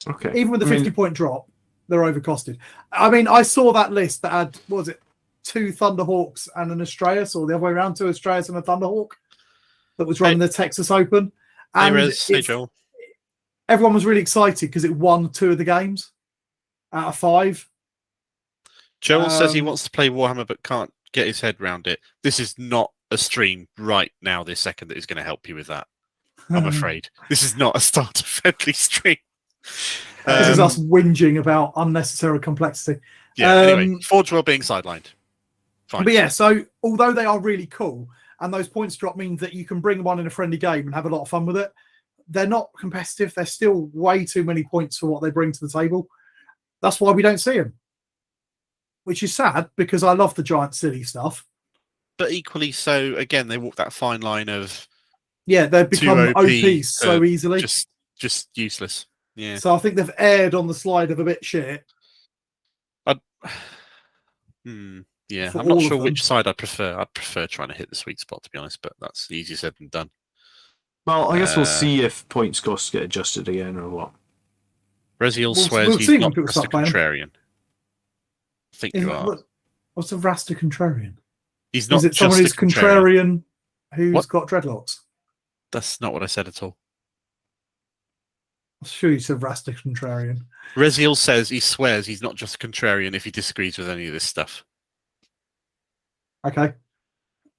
Okay. Even with the 50-point drop, they're overcosted. I mean, I saw that list that had, what was it, 2 Thunderhawks and an Astraeus, or the other way around, 2 Astraeus and a Thunderhawk that was running the Texas Open. And everyone was really excited because it won 2 of the games out of 5. Joel says he wants to play Warhammer but can't get his head around it. This is not a stream right now this second that is going to help you with that. I'm afraid. This is not a starter-friendly stream. This is us whinging about unnecessary complexity. Yeah, anyway, Forge World being sidelined. Fine. But yeah, so although they are really cool, and those points drop means that you can bring one in a friendly game and have a lot of fun with it, they're not competitive. They're still way too many points for what they bring to the table. That's why we don't see them. Which is sad, because I love the giant silly stuff. But equally so, again, they walk that fine line of... Yeah, they've become OP so easily. Just useless. Yeah. So I think they've erred on the slide of a bit shit. Yeah, I'm not sure which side I prefer. I'd prefer trying to hit the sweet spot, to be honest, but that's easier said than done. Well, I guess we'll see if points costs get adjusted again or what. Reziel swears he's not just a contrarian. think you are. What's a Rasta contrarian? He's not Is it just someone a who's contrarian who's What? got dreadlocks? That's not what I said at all. I'm sure you said Rasta contrarian. Reziel says he swears he's not just a contrarian if he disagrees with any of this stuff. Okay.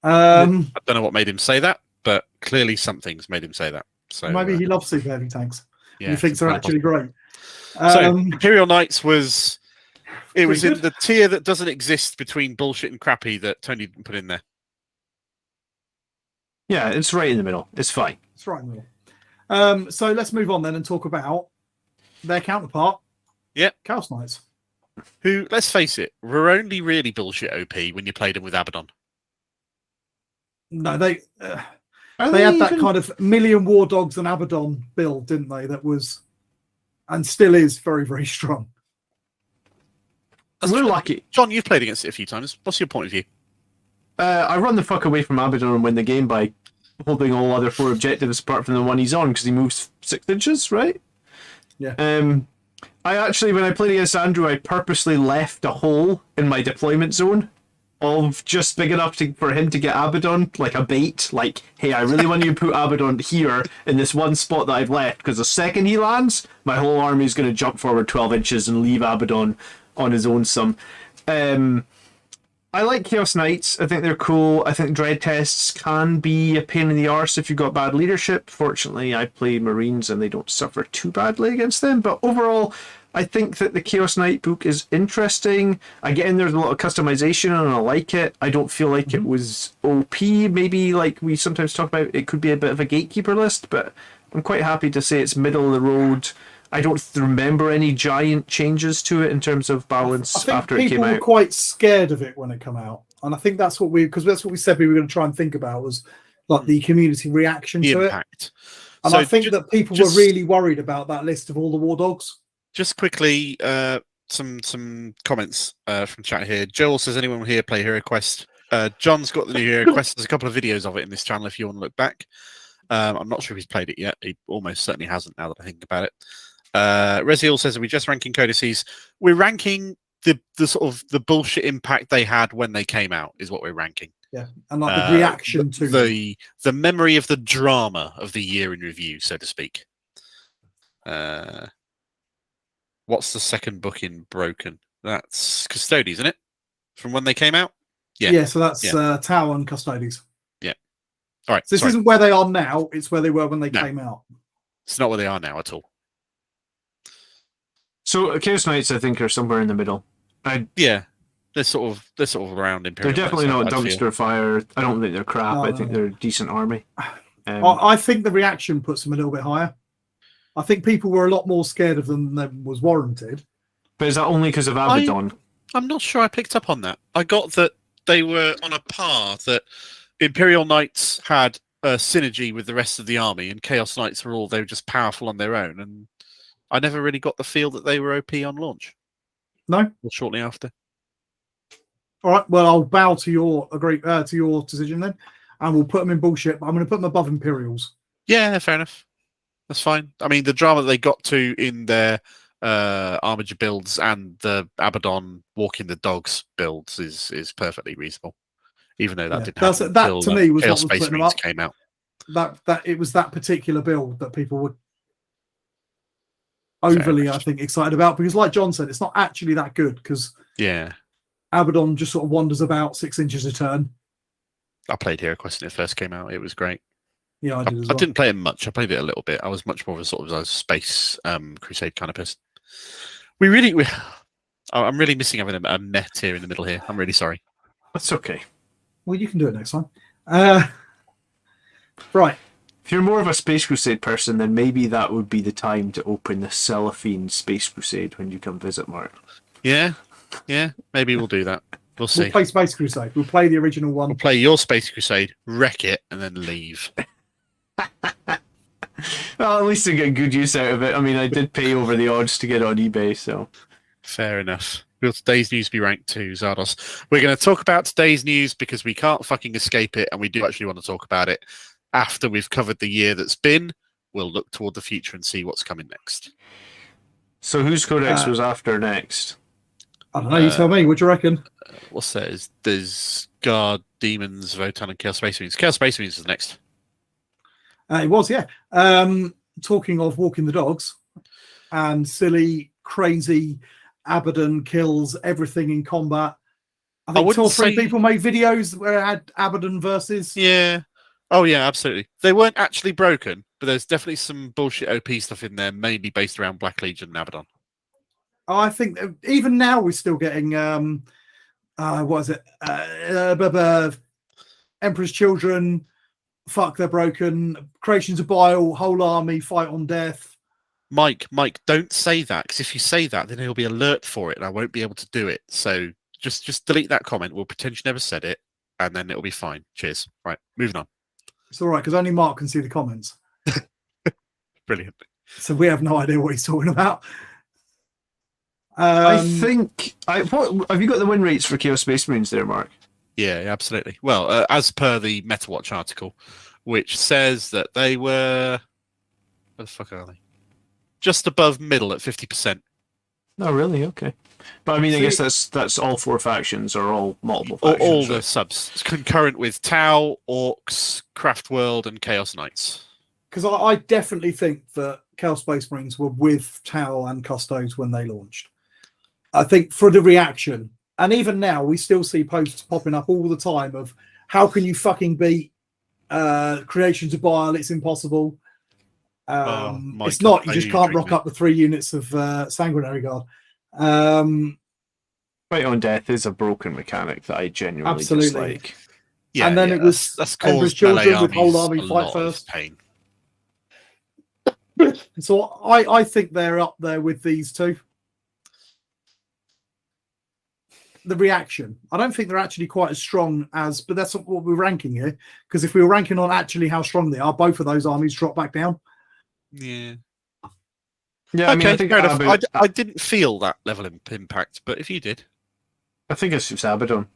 I don't know what made him say that, but clearly something's made him say that. So maybe he loves super heavy tanks. yeah, He thinks they're actually great. So Imperial Knights was in good. the tier that doesn't exist between bullshit and crappy that Tony didn't put in there. Yeah, it's right in the middle. It's fine. It's right in the middle. So let's move on then and talk about their counterpart. Yeah, Chaos Knights. Who, let's face it, were only really bullshit OP when you played them with Abaddon. No, they had that kind of million war dogs and Abaddon build, didn't they? That was and still is very, very strong. We're lucky. John, you've played against it a few times. What's your point of view? I run the fuck away from Abaddon and win the game by holding all other 4 objectives apart from the one he's on because he moves 6 inches, right? Yeah. I actually, when I played against Andrew, I purposely left a hole in my deployment zone of just big enough for him to get Abaddon, like a bait. Like, hey, I really want you to put Abaddon here in this one spot that I've left because the second he lands, my whole army is going to jump forward 12 inches and leave Abaddon on his own some. I like Chaos Knights. I think they're cool. I think Dread Tests can be a pain in the arse if you've got bad leadership. Fortunately, I play Marines and they don't suffer too badly against them. But overall, I think that the Chaos Knight book is interesting. Again, there's a lot of customization and I like it. I don't feel like it was OP. Maybe like we sometimes talk about, it could be a bit of a gatekeeper list, but I'm quite happy to say it's middle of the road. I don't remember any giant changes to it in terms of balance after it came out. People were quite scared of it when it came out, and I think that's what we said we were going to try and think about was like the community reaction to impact. it. And I think that people were really worried about that list of all the war dogs. Just quickly, some comments from chat here. Joel says, anyone here play Hero Quest? John's got the new Hero Quest. There's a couple of videos of it in this channel if you want to look back. I'm not sure if he's played it yet. He almost certainly hasn't now that I think about it. Reziel says, are we just ranking codices? We're ranking the sort of the bullshit impact they had when they came out is what we're ranking. Yeah, and like the reaction to the memory of the drama of the year in review, so to speak. What's the second book in Broken? That's Custodes, isn't it? From when they came out? Yeah. Yeah, so that's Tower and Custodes. Yeah. All right. So this isn't where they are now, it's where they were when they came out. It's not where they are now at all. So Chaos Knights, I think, are somewhere in the middle. Yeah, they're sort of around Imperial. They're definitely not dumpster fire. I don't think they're crap. I think they're a decent army. I think the reaction puts them a little bit higher. I think people were a lot more scared of them than was warranted. But is that only because of Abaddon? I'm not sure I picked up on that. I got that they were on a par, that Imperial Knights had a synergy with the rest of the army, and Chaos Knights they were just powerful on their own, and I never really got the feel that they were OP on launch. No? Or shortly after. All right, well, I'll bow to your decision then, and we'll put them in bullshit, but I'm going to put them above Imperials. Yeah, fair enough. That's fine. I mean, the drama they got to in their Armiger builds and the Abaddon Walking the Dogs builds is perfectly reasonable, even though that didn't happen until to me was Chaos what was Space putting them Marines up. came out. That it was that particular build that people were overly, I think, excited about, because like John said, it's not actually that good because Abaddon just sort of wanders about 6 inches a turn. I played Hero Quest when it first came out. It was great. Yeah, I did as well. I didn't play it much. I played it a little bit. I was much more of a sort of a space crusade kind of person. I'm really missing having a net here in the middle here. I'm really sorry. That's okay. Well, you can do it next time. Right. If you're more of a Space Crusade person, then maybe that would be the time to open the Cellophane Space Crusade when you come visit, Mark. Yeah, maybe we'll do that. We'll see. We'll play Space Crusade. We'll play the original one. We'll play your Space Crusade, wreck it, and then leave. Well, at least I get good use out of it. I mean, I did pay over the odds to get on eBay, so... Fair enough. Will today's news be ranked too, Zardos? We're going to talk about today's news because we can't fucking escape it, and we do actually want to talk about it. After we've covered the year that's been, we'll look toward the future and see what's coming next. So whose Codex was after next? I don't know. You tell me. What do you reckon? What's that? There's Guard, Demons, Votann, and Chaos Space Marines. Chaos Space Marines is next. It was, yeah. Talking of walking the dogs and silly, crazy Abaddon kills everything in combat. I think 2 or 3 people made videos where it had Abaddon versus. Yeah. Oh, yeah, absolutely. They weren't actually broken, but there's definitely some bullshit OP stuff in there, mainly based around Black Legion and Abaddon. I think even now we're still getting, what is it? Emperor's Children, fuck, they're broken. Creations of Bile, whole army, fight on death. Mike, don't say that, because if you say that, then he'll be alert for it, and I won't be able to do it. So just delete that comment. We'll pretend you never said it, and then it'll be fine. Cheers. Right, moving on. It's all right, because only Mark can see the comments. Brilliant. So we have no idea what he's talking about. I think... What have you got the win rates for Chaos Space Marines there, Mark? Yeah, absolutely. Well, as per the MetaWatch article, which says that they were... Where the fuck are they? Just above middle at 50%. Oh, really? Okay. But I mean, I guess that's all 4 factions or all multiple factions. All the subs. It's concurrent with Tau, Orcs, Craftworld, and Chaos Knights. Because I definitely think that Chaos Space Marines were with Tau and Custodes when they launched. I think for the reaction, and even now we still see posts popping up all the time of how can you fucking beat Creations of Bile? It's impossible. It's not. You just can't rock up the 3 units of Sanguinary Guard. Fight on Death is a broken mechanic that I genuinely dislike. Yeah, and then it was that's Emperor's Children with whole army fight first. Pain. So I think they're up there with these two. The reaction. I don't think they're actually quite as strong as, but that's what we're ranking here. Because if we were ranking on actually how strong they are, both of those armies drop back down. Yeah. Yeah, okay, I think fair enough. I didn't feel that level of impact, but if you did, I think it's just Abaddon.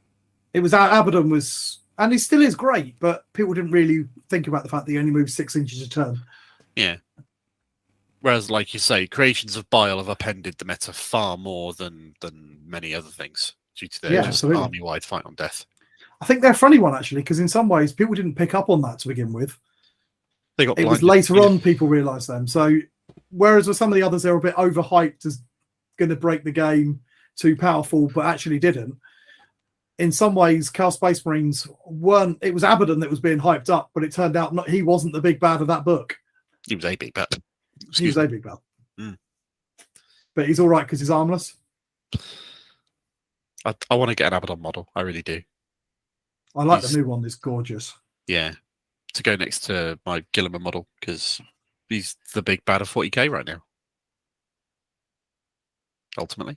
It was Abaddon was, and he still is great, but people didn't really think about the fact that he only moves 6 inches a turn. Yeah. Whereas, like you say, Creations of Bile have upended the meta far more than many other things due to their just army-wide fight on death. I think they're a funny one actually, because in some ways people didn't pick up on that to begin with. They got it was later on people realised them. So whereas with some of the others they're a bit overhyped as going to break the game, too powerful, but actually didn't. In some ways, Chaos Space Marines weren't. It was Abaddon that was being hyped up, but it turned out he wasn't the big bad of that book. He was a big bad. He was a big bad. But he's all right because he's armless. I want to get an Abaddon model. I really do. I like the new one. It's gorgeous. Yeah. To go next to my Gilliman model because he's the big bad of 40k right now. Ultimately.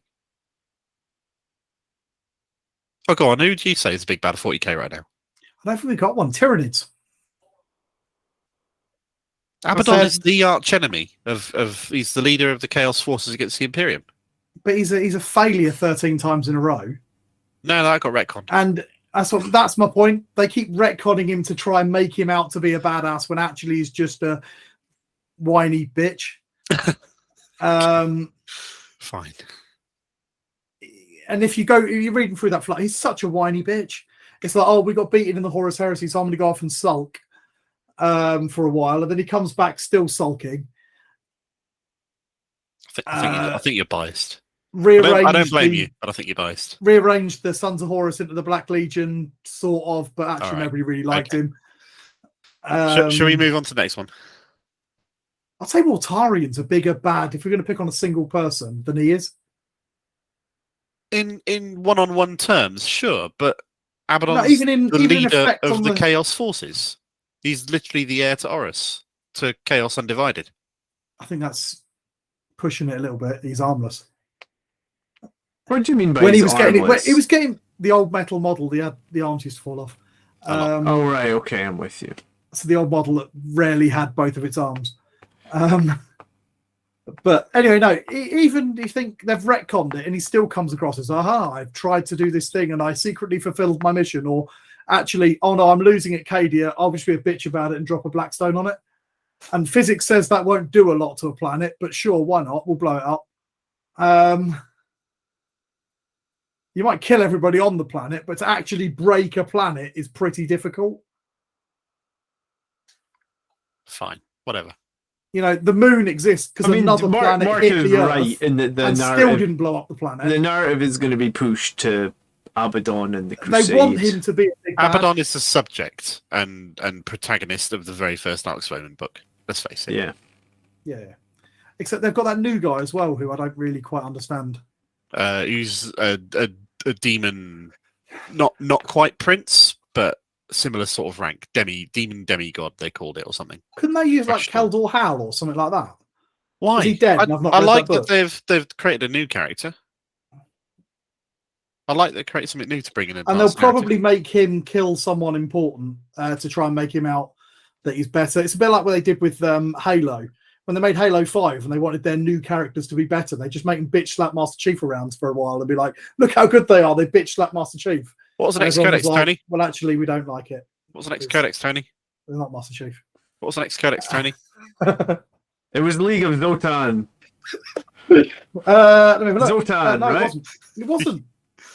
Oh, go on. Who do you say is the big bad of 40k right now? I don't think we got one. Tyranids. Abaddon is the arch enemy of. He's the leader of the Chaos Forces against the Imperium. But he's a failure 13 times in a row. No, that got retconned. And that's my point. They keep retconning him to try and make him out to be a badass when actually he's just a whiny bitch. Fine. And if you're reading through that flight, he's such a whiny bitch. It's like, oh, we got beaten in the Horus Heresy, so I'm going to go off and sulk for a while, and then he comes back still sulking. I think you're biased. I don't blame you, but I think you're biased. Rearranged the Sons of Horus into the Black Legion, sort of, but actually nobody really liked him. Shall we move on to the next one? I'd say Mortarian's a bigger bad if we're going to pick on a single person than he is. In one-on-one terms, sure, but Abaddon's the leader of the Chaos Forces. He's literally the heir to Horus, to Chaos Undivided. I think that's pushing it a little bit. He's armless. What do you mean by when he was getting the old metal model? The arms used to fall off. Oh right, okay, I'm with you. So the old model that rarely had both of its arms. But anyway, no. Even you think they've retconned it, and he still comes across as, "Aha! I've tried to do this thing, and I secretly fulfilled my mission." Or actually, "Oh no, I'm losing at Cadia. I'll just be a bitch about it and drop a Blackstone on it." And physics says that won't do a lot to a planet, but sure, why not? We'll blow it up. You might kill everybody on the planet, but to actually break a planet is pretty difficult. Fine, whatever. You know, the moon exists because another planet Mark hit is the Earth right in the and narrative. still didn't blow up the planet. The narrative is going to be pushed to Abaddon and the Crusades. They want him to be a big bad. Abaddon is the subject and protagonist of the very first Arx Omen book. Let's face it. Yeah. Yeah. Except they've got that new guy as well, who I don't really quite understand. Who's a demon, not quite prince, but similar sort of rank. Demon demigod, they called it, or something. Couldn't they use like Rational. Keldor Hal or something like that? Why? Is he dead? And I've not I read like that that they've created a new character. I like they created something new to bring in. And they'll probably make him kill someone important to try and make him out that he's better. It's a bit like what they did with Halo. When they made Halo 5 and they wanted their new characters to be better, they just make them bitch slap Master Chief around for a while and be like, look how good they are. They bitch slap Master Chief. What was the And next everyone codex, was like, Tony? well, actually, we don't like it. What was the next codex, Tony? They're not Master Chief. What was the next codex, Tony? It was League of Votann. Let me have a look. Votann, No, right? it wasn't.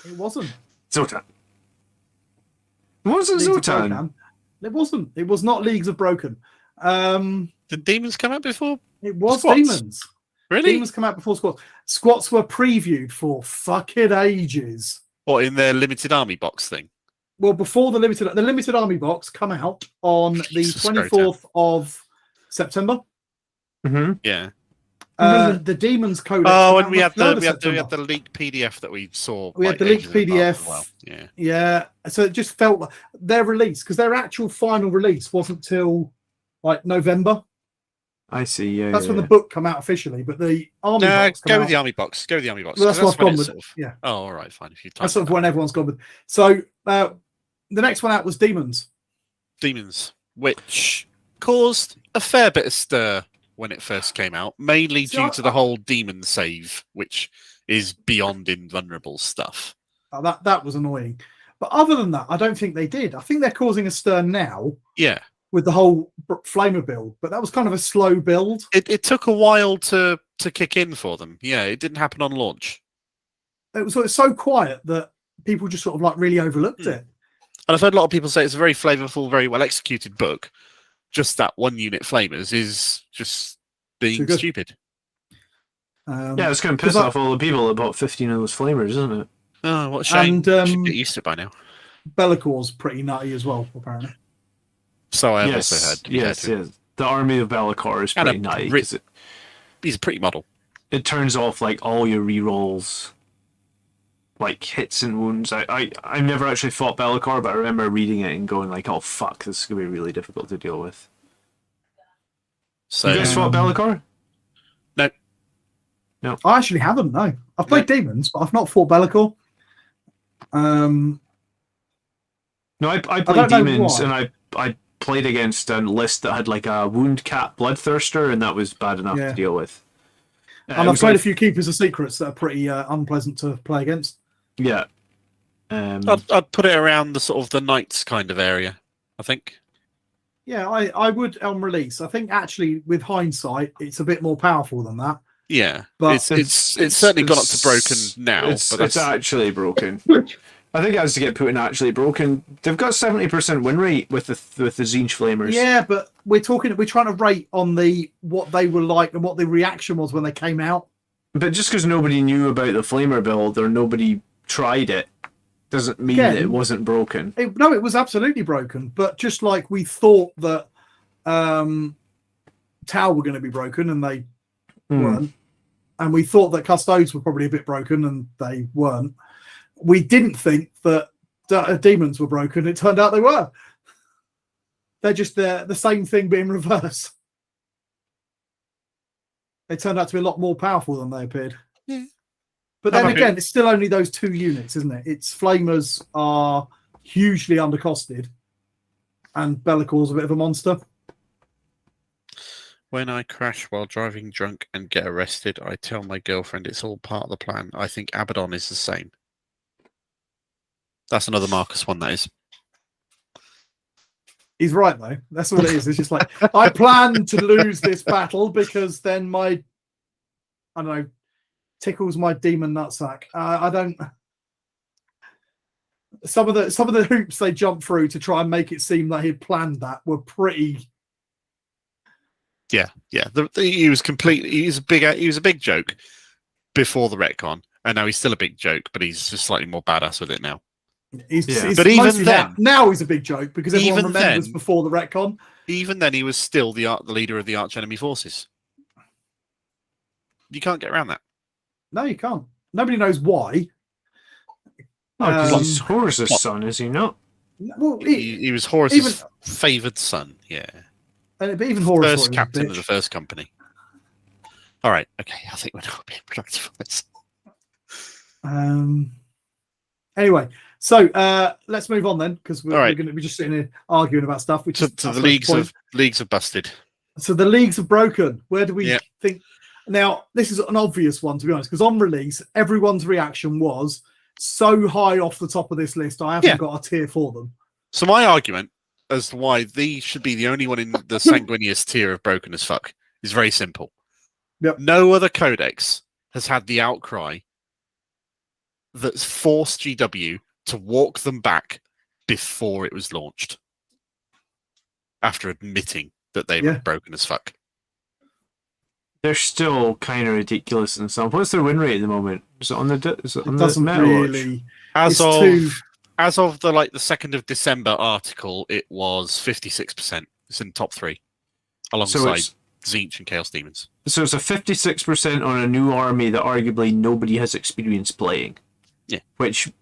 It wasn't. Votann. Was it Leagues of Votann? Broken. It wasn't. It was not Leagues of Broken. Did Demons come out before? It was Squats? Demons. Really? Demons come out before Squats. Squats were previewed for fucking ages. What, in their limited army box thing? Well, before the limited army box come out on the Jesus 24th of September. Mm-hmm. Yeah. The Demons Codex. Oh, came and we out had on the September. we had the leaked PDF that we saw. We had like, the leaked ages in advance PDF. as well. Yeah. Yeah, so it just felt like their release, because their actual final release wasn't till like November. I see. Yeah. That's yeah, when the yeah. book come out officially, but the army No, box come go out. with the army box. Go with the army box. Well, that's 'cause what I've when gone it's with. sort of- Yeah, Oh, all right, fine. If you that's sort of when everyone's gone with. So the next one out was Demons. Demons, which caused a fair bit of stir when it first came out, mainly See, due I- to the whole demon save, which is beyond invulnerable stuff. That was annoying. But other than that, I don't think they did. I think they're causing a stir now Yeah, with the whole Flamer build, but that was kind of a slow build. it took a while to kick in for them. Yeah, it didn't happen on launch. It was so quiet that people just sort of like really overlooked it. And I've heard a lot of people say it's a very flavourful, very well executed book. Just that one unit Flamers is just being Too good. stupid. Yeah, it's going to piss 'cause off all the people that bought 15 of those flamers, isn't it? Oh, what a shame. And Should get used to it by now. Bellacor's pretty nutty as well, apparently. So I have Yes, also heard. to be fair yes, to him. yes. The army of Be'lakor is And pretty a nutty Brit- 'cause He's a pretty model. it turns off like all your rerolls, like hits and wounds. I never actually fought Be'lakor, but I remember reading it and going like, "Oh fuck, this is gonna be really difficult to deal with." So You guys fought Be'lakor? I actually haven't, no. I've played Demons, but I've not fought Be'lakor. No, I don't played know Demons, why. and I played against a list that had like a wound cat bloodthirster, and that was bad enough Yeah. to deal with. And It I've was played like- a few Keepers of Secrets that are pretty unpleasant to play against. Yeah. I'd put it around the sort of the Knights kind of area, I think. Yeah, I would on release. I think actually, with hindsight, it's a bit more powerful than that. Yeah, But it's certainly gone up to broken now. It's, but it's that's, actually broken. I think it has to get put in actually broken. They've got 70% win rate with the Zinch Flamers. Yeah, but we're trying to rate on what they were like and what the reaction was when they came out. But just because nobody knew about the Flamer build or nobody tried it, doesn't mean that Again, it wasn't broken. No, it was absolutely broken. But just like we thought that Tau were going to be broken and they weren't, and we thought that Custodes were probably a bit broken and they weren't. We didn't think that Demons were broken. It turned out they were. They're just the same thing but in reverse. They turned out to be a lot more powerful than they appeared. Yeah. But then again, it's still only those two units, isn't it? Its Flamers are hugely undercosted, and Bellacor's a bit of a monster. when I crash while driving drunk and get arrested, I tell my girlfriend it's all part of the plan. I think Abaddon is the same. That's another Marcus one, that is. He's right, though. That's all it is. It's just like, I plan to lose this battle because then I don't know, tickles my demon nutsack. I don't some of the hoops they jumped through to try and make it seem like he'd planned that were pretty. Yeah. He was a big joke before the retcon, and now he's still a big joke, but he's just slightly more badass with it now. But even then, now he's a big joke because everyone remembers before the retcon. Even then, he was still the leader of the arch enemy forces. You can't get around that. No, you can't. Nobody knows why. No, because he's Horus's son, is he not? Well, he was Horus's favoured son. Yeah. But even Horus first captain of the first company. All right. Okay. I think we're not being productive on this. Anyway, so let's move on then, because we're going to be just sitting here arguing about stuff. Which is the leagues have busted. So the leagues have broken. Where do we think? Now, this is an obvious one, to be honest, because on release, everyone's reaction was so high off the top of this list, I haven't got a tier for them. So my argument as to why these should be the only one in the Sanguinius tier of broken as fuck is very simple. Yep. No other codex has had the outcry that's forced GW to walk them back before it was launched, after admitting that they were broken as fuck. They're still kind of ridiculous and stuff. What's their win rate at the moment? Is it on the? It doesn't really. As of the 2nd of December article, it was 56%. It's in the top 3, alongside Tzeentch and Chaos Demons. So it's a 56% on a new army that arguably nobody has experience playing. Yeah. If you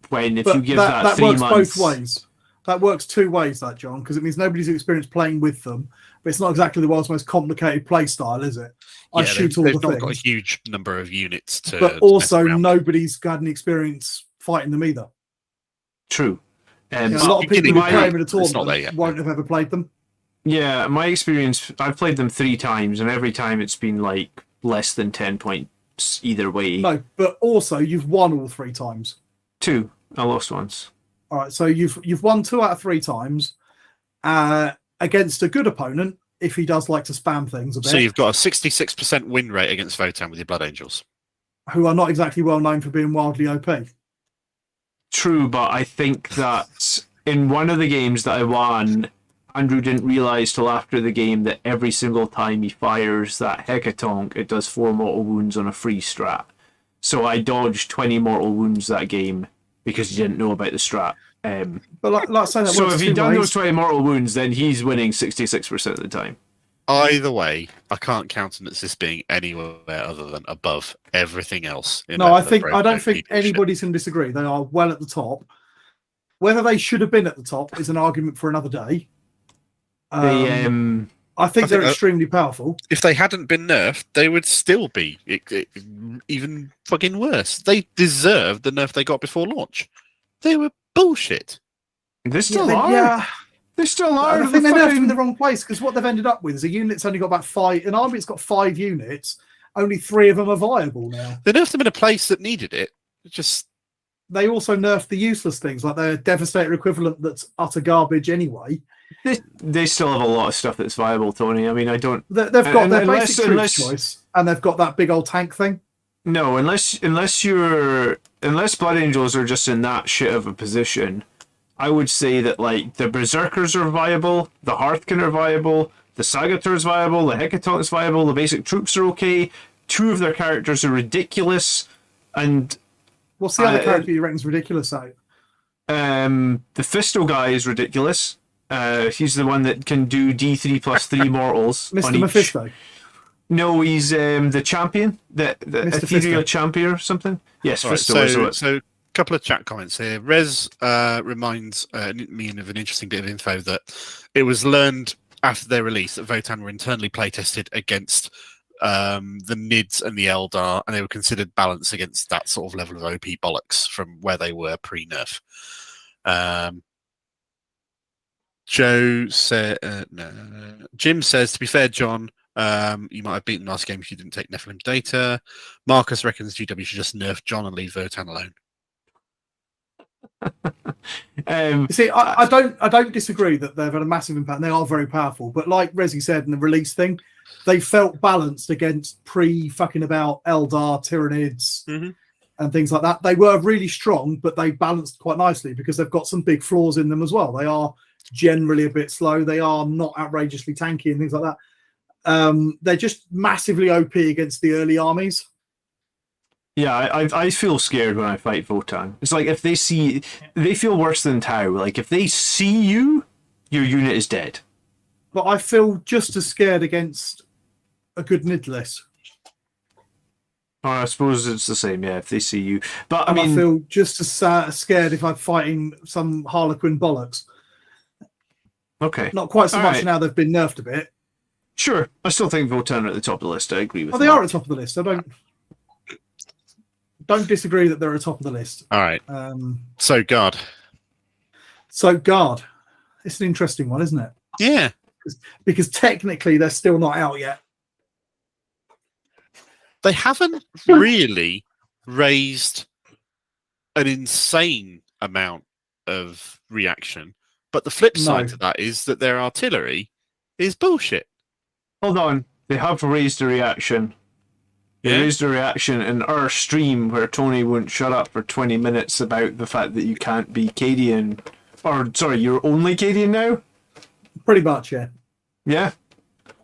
give that 3 works months, both ways. That works 2 ways, that John, because it means nobody's experienced playing with them, but it's not exactly the world's most complicated play style, is it? I shoot all the things. They've got a huge number of units to. But also, nobody's had any experience fighting them either. True. A lot of people who play them in a tournament won't have ever played them. Yeah, my experience, I've played them 3 times, and every time it's been like less than 10 points either way. No, but also you've won all 3 times. 2. I lost once. All right, so you've won 2 out of 3 times against a good opponent if he does like to spam things a bit. So you've got a 66% win rate against Votann with your Blood Angels, who are not exactly well known for being wildly OP. True, but I think that in one of the games that I won, Andrew didn't realise till after the game that every single time he fires that Hecatonk, it does 4 mortal wounds on a free strat. So I dodged 20 mortal wounds that game because he didn't know about the strat. But like I say, so if he'd done those 20 mortal wounds, then he's winning 66% of the time. Either way, I can't countenance this being anywhere other than above everything else. I don't think anybody's going to disagree. They are well at the top. Whether they should have been at the top is an argument for another day. I think they're extremely powerful. If they hadn't been nerfed, they would still be even fucking worse. They deserved the nerf they got before launch. They were bullshit. They still are. Yeah. They still are. I think they nerfed them in the wrong place, because what they've ended up with is a unit that's only got about 5. An army that's got 5 units. Only 3 of them are viable now. They nerfed them in a place that needed it. They also nerfed the useless things, like their Devastator equivalent that's utter garbage anyway. They still have a lot of stuff that's viable, Tony. I mean, I don't. They've got their basic troop choice, and they've got that big old tank thing. No, unless Blood Angels are just in that shit of a position, I would say that like the Berserkers are viable, the Hearthkin are viable, the Sagitar is viable, the Hecatonk is viable, the basic troops are okay. 2 of their characters are ridiculous, and what's the other character you reckon's ridiculous out? The Fisto guy is ridiculous. He's the one that can do D3 plus 3 mortals. Mr. Mephisto. No, he's the champion, the ethereal champion or something. Yes, right, Fisto. So a couple of chat comments here. Rez reminds me of an interesting bit of info that it was learned after their release that Votann were internally playtested against the Nids and the Eldar, and they were considered balanced against that sort of level of OP bollocks from where they were pre-nerf. Joe said, no. Jim says, to be fair, John, you might have beaten last game if you didn't take Nephilim data. Marcus reckons GW should just nerf John and leave Votann alone. See, I don't disagree that they've had a massive impact. They are very powerful, but like Rezi said in the release thing, they felt balanced against pre-fucking about Eldar, Tyranids. Mm-hmm. and things like that. They were really strong, but they balanced quite nicely because they've got some big flaws in them as well. They are generally a bit slow. They are not outrageously tanky and things like that. They're just massively OP against the early armies. Yeah, I feel scared when I fight Votann. It's like if they feel worse than Tau. Like if they see you, your unit is dead. But I feel just as scared against a good Nidless. Oh, I suppose it's the same, yeah, if they see you. But I And mean, I feel just as scared if I'm fighting some Harlequin bollocks. okay. Not quite so All much right. now they've been nerfed a bit. Sure, I still think Votann are at the top of the list. I agree with Oh, they that. are at the top of the list. I don't disagree that they're at the top of the list. All right. So guard. So guard, it's an interesting one, isn't it? Yeah. Because technically they're still not out yet. They haven't really raised an insane amount of reaction, but the flip side to that is that their artillery is bullshit. Hold on, they have raised a reaction. They raised a reaction in our stream where Tony wouldn't shut up for 20 minutes about the fact that you can't be Cadian. Or, sorry, you're only Cadian now? Pretty much, yeah. Yeah?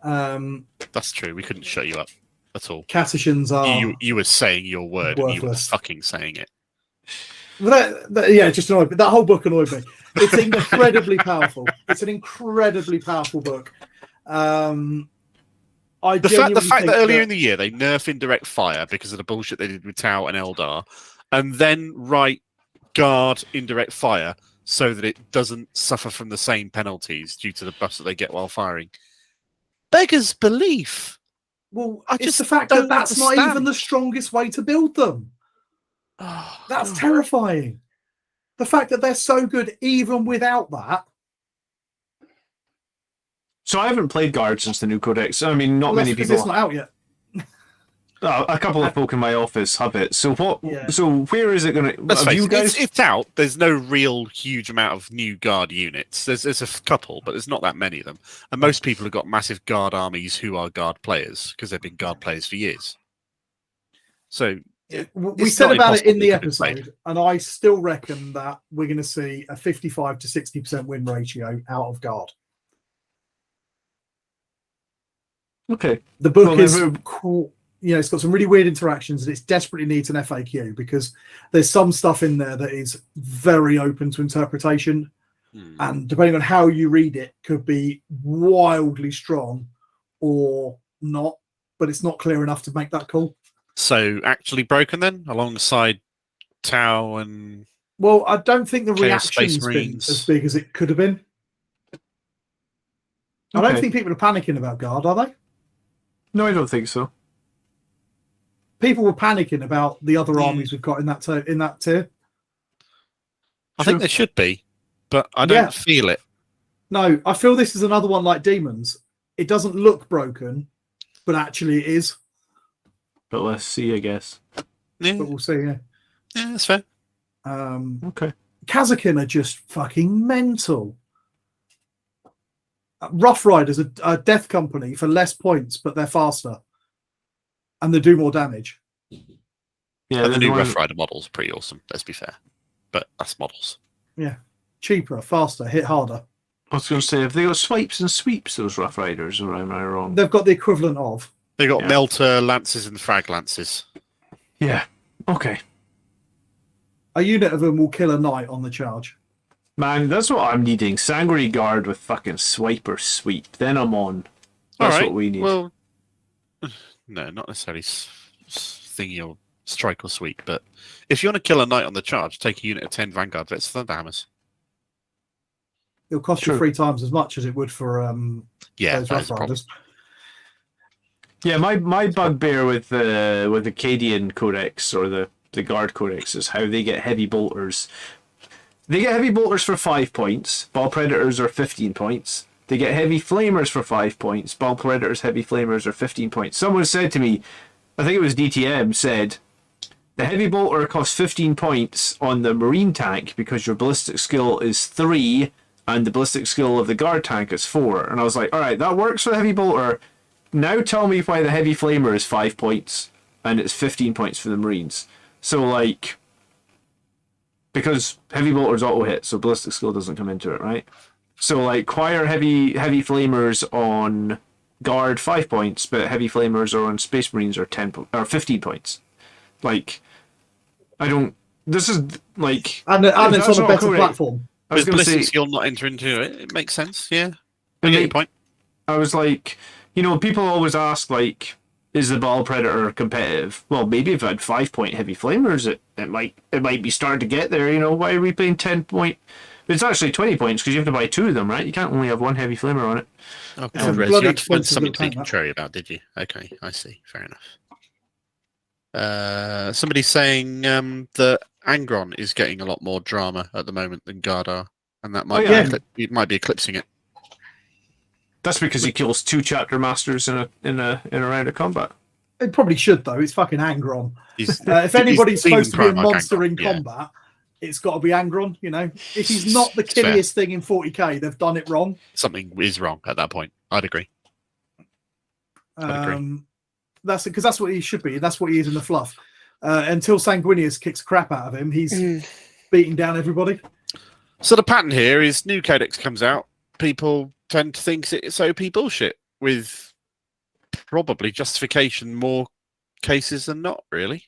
That's true. We couldn't shut you up at all. Catechins are You were saying your word and you were worthless. fucking saying it. Yeah, just annoyed me. That whole book annoyed me. It's incredibly powerful. It's an incredibly powerful book. The fact that earlier in the year they nerf indirect fire because of the bullshit they did with Tau and Eldar, and then write guard indirect fire so that it doesn't suffer from the same penalties due to the buffs that they get while firing, beggars belief. Well, I it's just the fact don't that that's not understand. even the strongest way to build them. That's terrifying. The fact that they're so good even without that. So I haven't played Guard since the new Codex. I mean, not many people. It's not out yet. A couple of folk in my office have it. So what? Yeah. So where is it going to? Let's face you it, guys? it's out. There's no real huge amount of new guard units. There's a couple, but there's not that many of them. And most people have got massive guard armies who are guard players because they've been guard players for years. So we it's said not about it in impossible the they could have played. episode, and I still reckon that we're going to see a 55 to 60% win ratio out of guard. Okay. The book is cool. It's got some really weird interactions, and it desperately needs an FAQ because there's some stuff in there that is very open to interpretation, and depending on how you read it, could be wildly strong or not. But it's not clear enough to make that call. So actually broken then, alongside Tau and. Well, I don't think the Chaos Space reaction's been Marines. as big as it could have been. I don't think people are panicking about guard, are they? No, I don't think so. People were panicking about the other armies we've got in that tier. I think they should be, but I don't feel it. No, I feel this is another one like Demons. It doesn't look broken, but actually it is. But let's see, I guess. Yeah, But we'll see. Yeah, that's fair. Okay. Kazakin are just fucking mental. Rough Riders are a death company for less points, but they're faster. And they do more damage. Yeah, And the new Rough Rider models are pretty awesome, let's be fair. But that's models. Yeah. Cheaper, faster, hit harder. I was going to say, have they got swipes and sweeps, those Rough Riders, or am I wrong? They've got the equivalent of. They got Melter Lances and Frag Lances. Yeah. Okay. A unit of them will kill a knight on the charge. Man, that's what I'm needing. Sanguinary Guard with fucking swipe or sweep. Then I'm on. That's what we need. Well, no, not necessarily thingy or strike or sweep, but if you want to kill a knight on the charge, take a unit of 10 Vanguard Vets Thunderhammers. It'll cost you 3 times as much as it would for those Rough Riders. Yeah, my bugbear with the Acadian Codex or the Guard Codex is how they get heavy bolters. They get heavy bolters for 5 points. Ball Predators are 15 points. They get heavy flamers for 5 points. Ball Predators, heavy flamers are 15 points. Someone said to me, I think it was DTM, said, the heavy bolter costs 15 points on the marine tank because your ballistic skill is 3 and the ballistic skill of the guard tank is 4. And I was like, alright, that works for the heavy bolter. Now tell me why the heavy flamer is 5 points and it's 15 points for the marines. So like, because heavy bolter's auto hit, so ballistic skill doesn't come into it, right? So like, why are heavy flamers on guard 5 points, but heavy flamers are on Space Marines are 15 points? Like, I don't. This is like, and if it's that's on a not better correct- platform. I was With going to ballistic say, skill not enter into it, it makes sense. Yeah, I And get they- your point. I was like, you know, people always ask like, is the Battle Predator competitive? Well, maybe if I had 5 point heavy flamers, it might be starting to get there. You know, why are we playing 10 point? It's actually 20 points because you have to buy 2 of them, right? You can't only have one heavy flamer on it. Oh, It's God, a Rez, bloody you had to find expensive something to be little tank, that. contrary about, did you? Okay, I see. Fair enough. Somebody's saying that Angron is getting a lot more drama at the moment than Gardar, and that might yeah. it might be eclipsing it. That's because he kills 2 chapter masters in a round of combat. It probably should though. It's fucking Angron. He's, If anybody's he's supposed to be a Primarch monster Angron, in yeah. combat, it's got to be Angron. You know, if he's not the It's fair. killiest thing in 40k, they've done it wrong. Something is wrong at that point. I'd agree. I'd agree. That's because that's what he should be. That's what he is in the fluff. Until Sanguinius kicks crap out of him, he's beating down everybody. So the pattern here is new Codex comes out. People tend to think it's OP bullshit with probably justification more cases than not, really.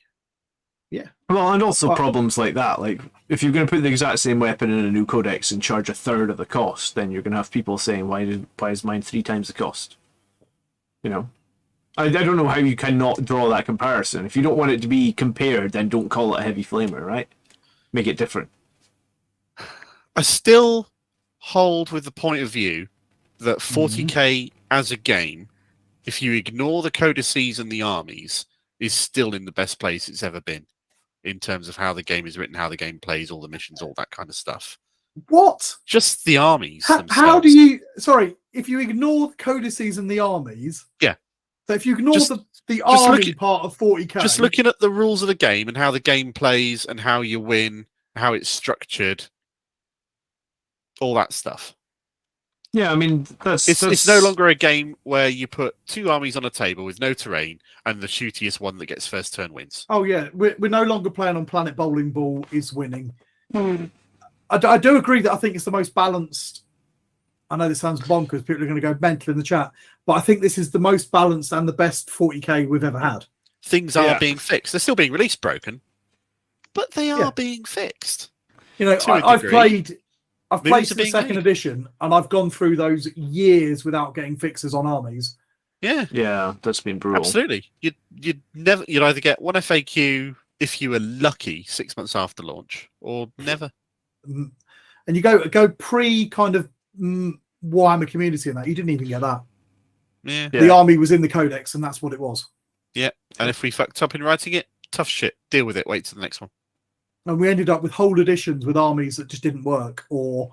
Well, and also Well- problems like that. Like, if you're going to put the exact same weapon in a new codex and charge a third of the cost, then you're going to have people saying, why is mine 3 times the cost? You know? I don't know how you cannot draw that comparison. If you don't want it to be compared, then don't call it a heavy flamer, right? Make it different. I still hold with the point of view that 40k as a game, if you ignore the codices and the armies, is still in the best place it's ever been in terms of how the game is written, how the game plays, all the missions, all that kind of stuff. What? Just the armies How themselves. do you? Sorry, if you ignore the codices and the armies. Yeah. So if you ignore Just- the just army look at- part of 40k, Just looking at the rules of the game and how the game plays and how you win, how it's structured, all that stuff. Yeah, I mean, It's no longer a game where you put 2 armies on a table with no terrain and the shootiest one that gets first turn wins. Oh yeah, we're no longer playing on Planet Bowling Ball is winning. I do agree that I think it's the most balanced. I know this sounds bonkers. People are going to go mental in the chat, but I think this is the most balanced and the best 40k we've ever had. Things are Yeah. being fixed. They're still being release broken, but they are Yeah. being fixed. You know, To a I've degree, played movies are the being second made. edition, and I've gone through those years without getting fixes on armies. Yeah, Yeah, that's been brutal. absolutely. You'd either get one FAQ if you were lucky 6 months after launch, or never. And you go pre kind of Warhammer community and that, you didn't even get that. Yeah. Yeah. The army was in the codex, and that's what it was. And if we fucked up in writing it, tough shit. Deal with it. Wait till the next one. And we ended up with whole editions with armies that just didn't work or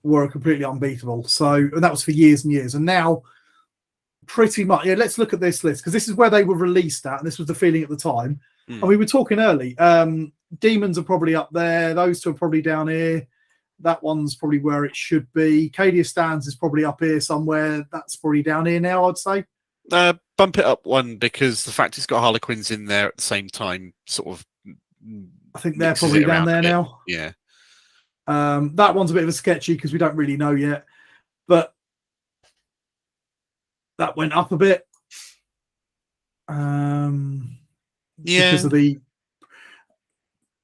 were completely unbeatable. So, and that was for years and years. And now, pretty much, let's look at this list because this is where they were released at, and this was the feeling at the time. And we were talking early. Demons are probably up there. Those 2 are probably down here. That one's probably where it should be. Cadia Stands is probably up here somewhere. That's probably down here now, I'd say. Bump it up one because the fact it's got Harlequins in there at the same time sort of. I think they're mixes probably it down around a there bit. now. Yeah. That one's a bit of a sketchy because we don't really know yet. But that went up a bit. Because of the.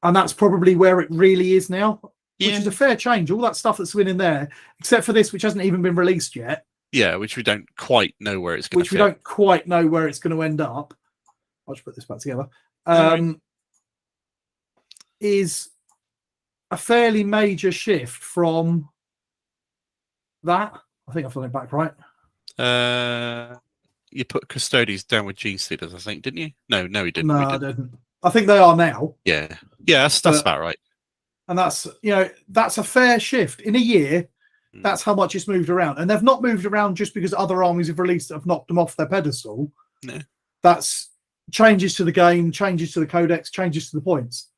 And that's probably where it really is now, which is a fair change. All that stuff that's been in there, except for this, which hasn't even been released yet. Yeah, which we don't quite know where it's going to Which we don't quite know where it's going to end up. I'll just put this back together. Is a fairly major shift from that. I think I've done it back right. You put Custodes down with Genestealers, I think, didn't you? No, he didn't. No, We I didn't. didn't. I think they are now. Yeah, that's about right. And that's that's a fair shift in a year. That's how much it's moved around, and they've not moved around just because other armies have released that have knocked them off their pedestal. No, that's changes to the game, changes to the codex, changes to the points.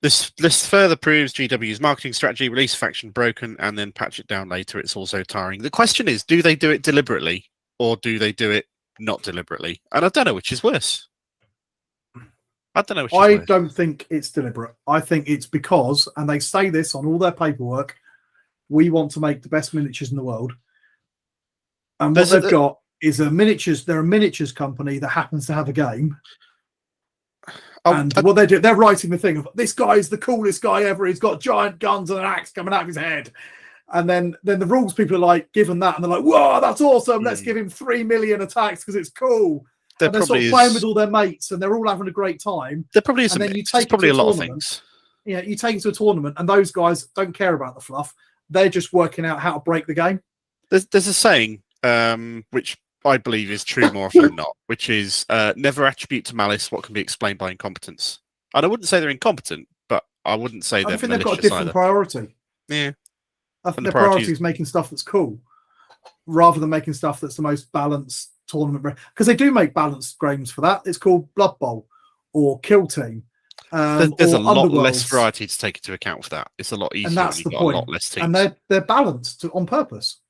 This list further proves GW's marketing strategy: release faction broken and then patch it down later. It's also tiring. The question is, do they do it deliberately or do they do it not deliberately? And I don't know which is worse. I don't know. Which I is don't think it's deliberate. I think it's because, and they say this on all their paperwork, we want to make the best miniatures in the world. And what they've got is a miniatures. They're a miniatures company that happens to have a game. And what they do, they're writing the thing of this guy is the coolest guy ever. He's got giant guns and an axe coming out of his head. And then the rules people are like, given that, and they're like, whoa, that's awesome. Let's give him 3 million attacks because it's cool. And they're sort of playing with all their mates, and they're all having a great time. There probably is. And then you take probably a lot of things. Yeah, you take it to a tournament, and those guys don't care about the fluff. They're just working out how to break the game. There's a saying, which I believe is true more often than not, which is never attribute to malice what can be explained by incompetence. And I wouldn't say they're incompetent, but I wouldn't say they're malicious. I think they've got a different priority. Yeah. I think their priority is making stuff that's cool, rather than making stuff that's the most balanced tournament. Because they do make balanced games for that. It's called Blood Bowl or Kill Team. There's a lot less variety to take into account for that. It's a lot easier. And that's the A point. lot less teams. And they're balanced on purpose.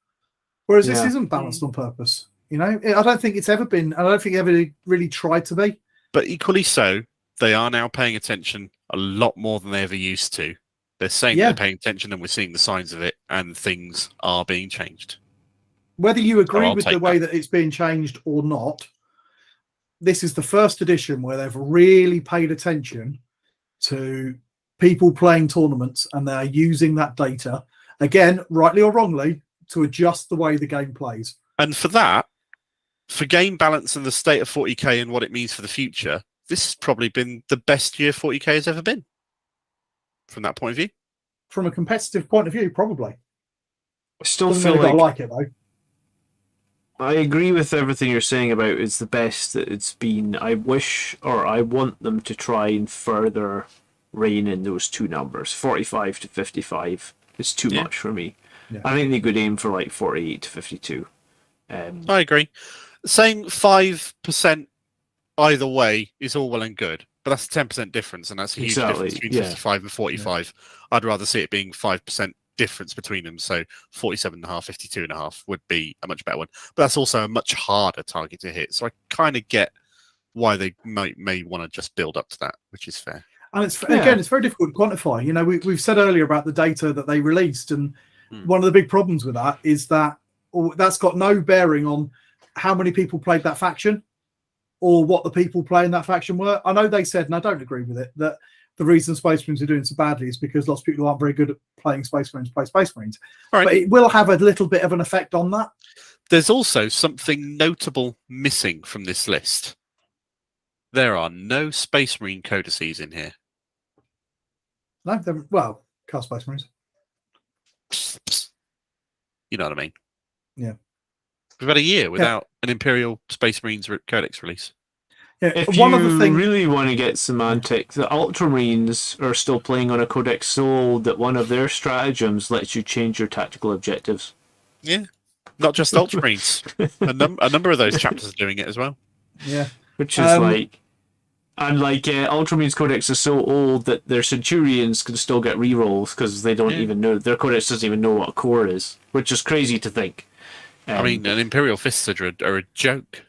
Whereas this isn't balanced on purpose. You know, I don't think it's ever been. I don't think it ever really tried to be. But equally so, they are now paying attention a lot more than they ever used to. They're saying they're paying attention, and we're seeing the signs of it, and things are being changed. Whether you agree with the way that it's being changed or not, this is the first edition where they've really paid attention to people playing tournaments, and they're using that data, again, rightly or wrongly, to adjust the way the game plays. And for that, for game balance and the state of 40k and what it means for the future, this has probably been the best year 40k has ever been. From that point of view, from a competitive point of view, probably. I still feel like I like it though. I agree with everything you're saying about it's the best that it's been. I wish, or I want them to try and further rein in those two numbers. 45 to 55 is too much for me. Yeah. I think they could aim for like 48 to 52. I agree. Saying 5% either way is all well and good. But that's a 10% difference, and that's a huge difference between 55 and 45. Yeah. I'd rather see it being 5% difference between them. So 47.5, 52.5 would be a much better one. But that's also a much harder target to hit. So I kind of get why they may want to just build up to that, which is fair. And it's again, it's very difficult to quantify. You know, we've said earlier about the data that they released, and one of the big problems with that is that that's got no bearing on how many people played that faction, or what the people playing that faction were. I know they said, and I don't agree with it, that the reason Space Marines are doing so badly is because lots of people aren't very good at playing Space Marines play Space Marines. Right. But it will have a little bit of an effect on that. There's also something notable missing from this list. There are no Space Marine codices in here. No, well, car Space Marines. You know what I mean? Yeah. We've had a year without an Imperial Space Marines Codex release. Yeah, if one you really want to get semantic, the Ultramarines are still playing on a Codex so old that one of their stratagems lets you change your tactical objectives. Yeah. Not just Ultramarines. a number of those chapters are doing it as well. Yeah. Which is like... And like Ultramarines Codex is so old that their Centurions can still get rerolls because they don't even know... Their Codex doesn't even know what a core is, which is crazy to think. I mean, an Imperial Fists are a joke.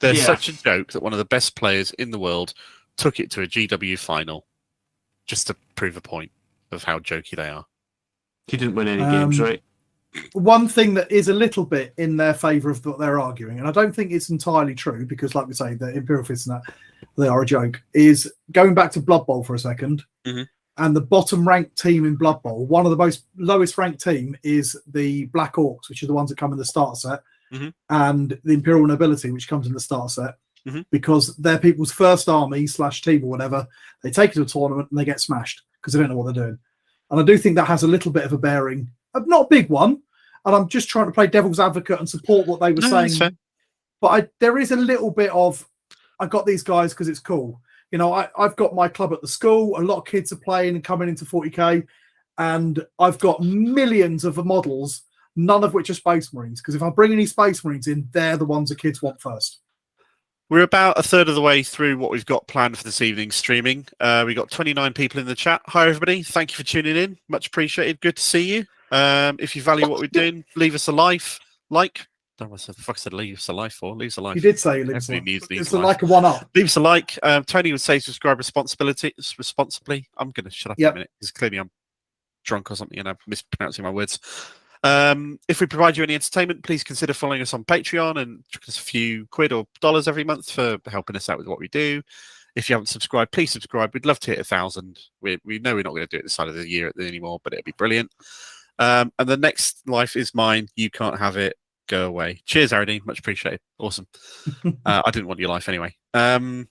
They're such a joke that one of the best players in the world took it to a GW final just to prove a point of how jokey they are. He didn't win any games, right? One thing that is a little bit in their favour of what they're arguing, and I don't think it's entirely true because, like we say, the Imperial Fists and that, they are a joke, is going back to Blood Bowl for a second. Mm-hmm. And the bottom ranked team in Blood Bowl, one of the most lowest ranked team is the Black Orcs, which are the ones that come in the starter set, and the Imperial Nobility, which comes in the starter set, because they're people's first army / team or whatever. They take it to a tournament and they get smashed because they don't know what they're doing. And I do think that has a little bit of a bearing, not a big one. And I'm just trying to play devil's advocate and support what they were saying. But there is a little bit of, I got these guys because it's cool. You know, I've got my club at the school. A lot of kids are playing and coming into 40k. And I've got millions of models, none of which are Space Marines. Because if I bring any Space Marines in, they're the ones the kids want first. We're about a third of the way through what we've got planned for this evening's streaming. We've got 29 people in the chat. Hi, everybody. Thank you for tuning in. Much appreciated. Good to see you. If you value what we're doing, leave us a like. don't know what the fuck I said leaves a life for. Leaves a life. You did say leaves Everybody needs it's a life. like a one-up. Leaves a like. Tony would say subscribe responsibly. I'm going to shut up in a minute because clearly I'm drunk or something and I'm mispronouncing my words. If we provide you any entertainment, please consider following us on Patreon and chuck us a few quid or dollars every month for helping us out with what we do. If you haven't subscribed, please subscribe. We'd love to hit 1,000. We know we're not going to do it this side of the year anymore, but it'd be brilliant. And the next life is mine. You can't have it. Go away. Cheers, Aradine. Much appreciated. Awesome. I didn't want your life anyway. And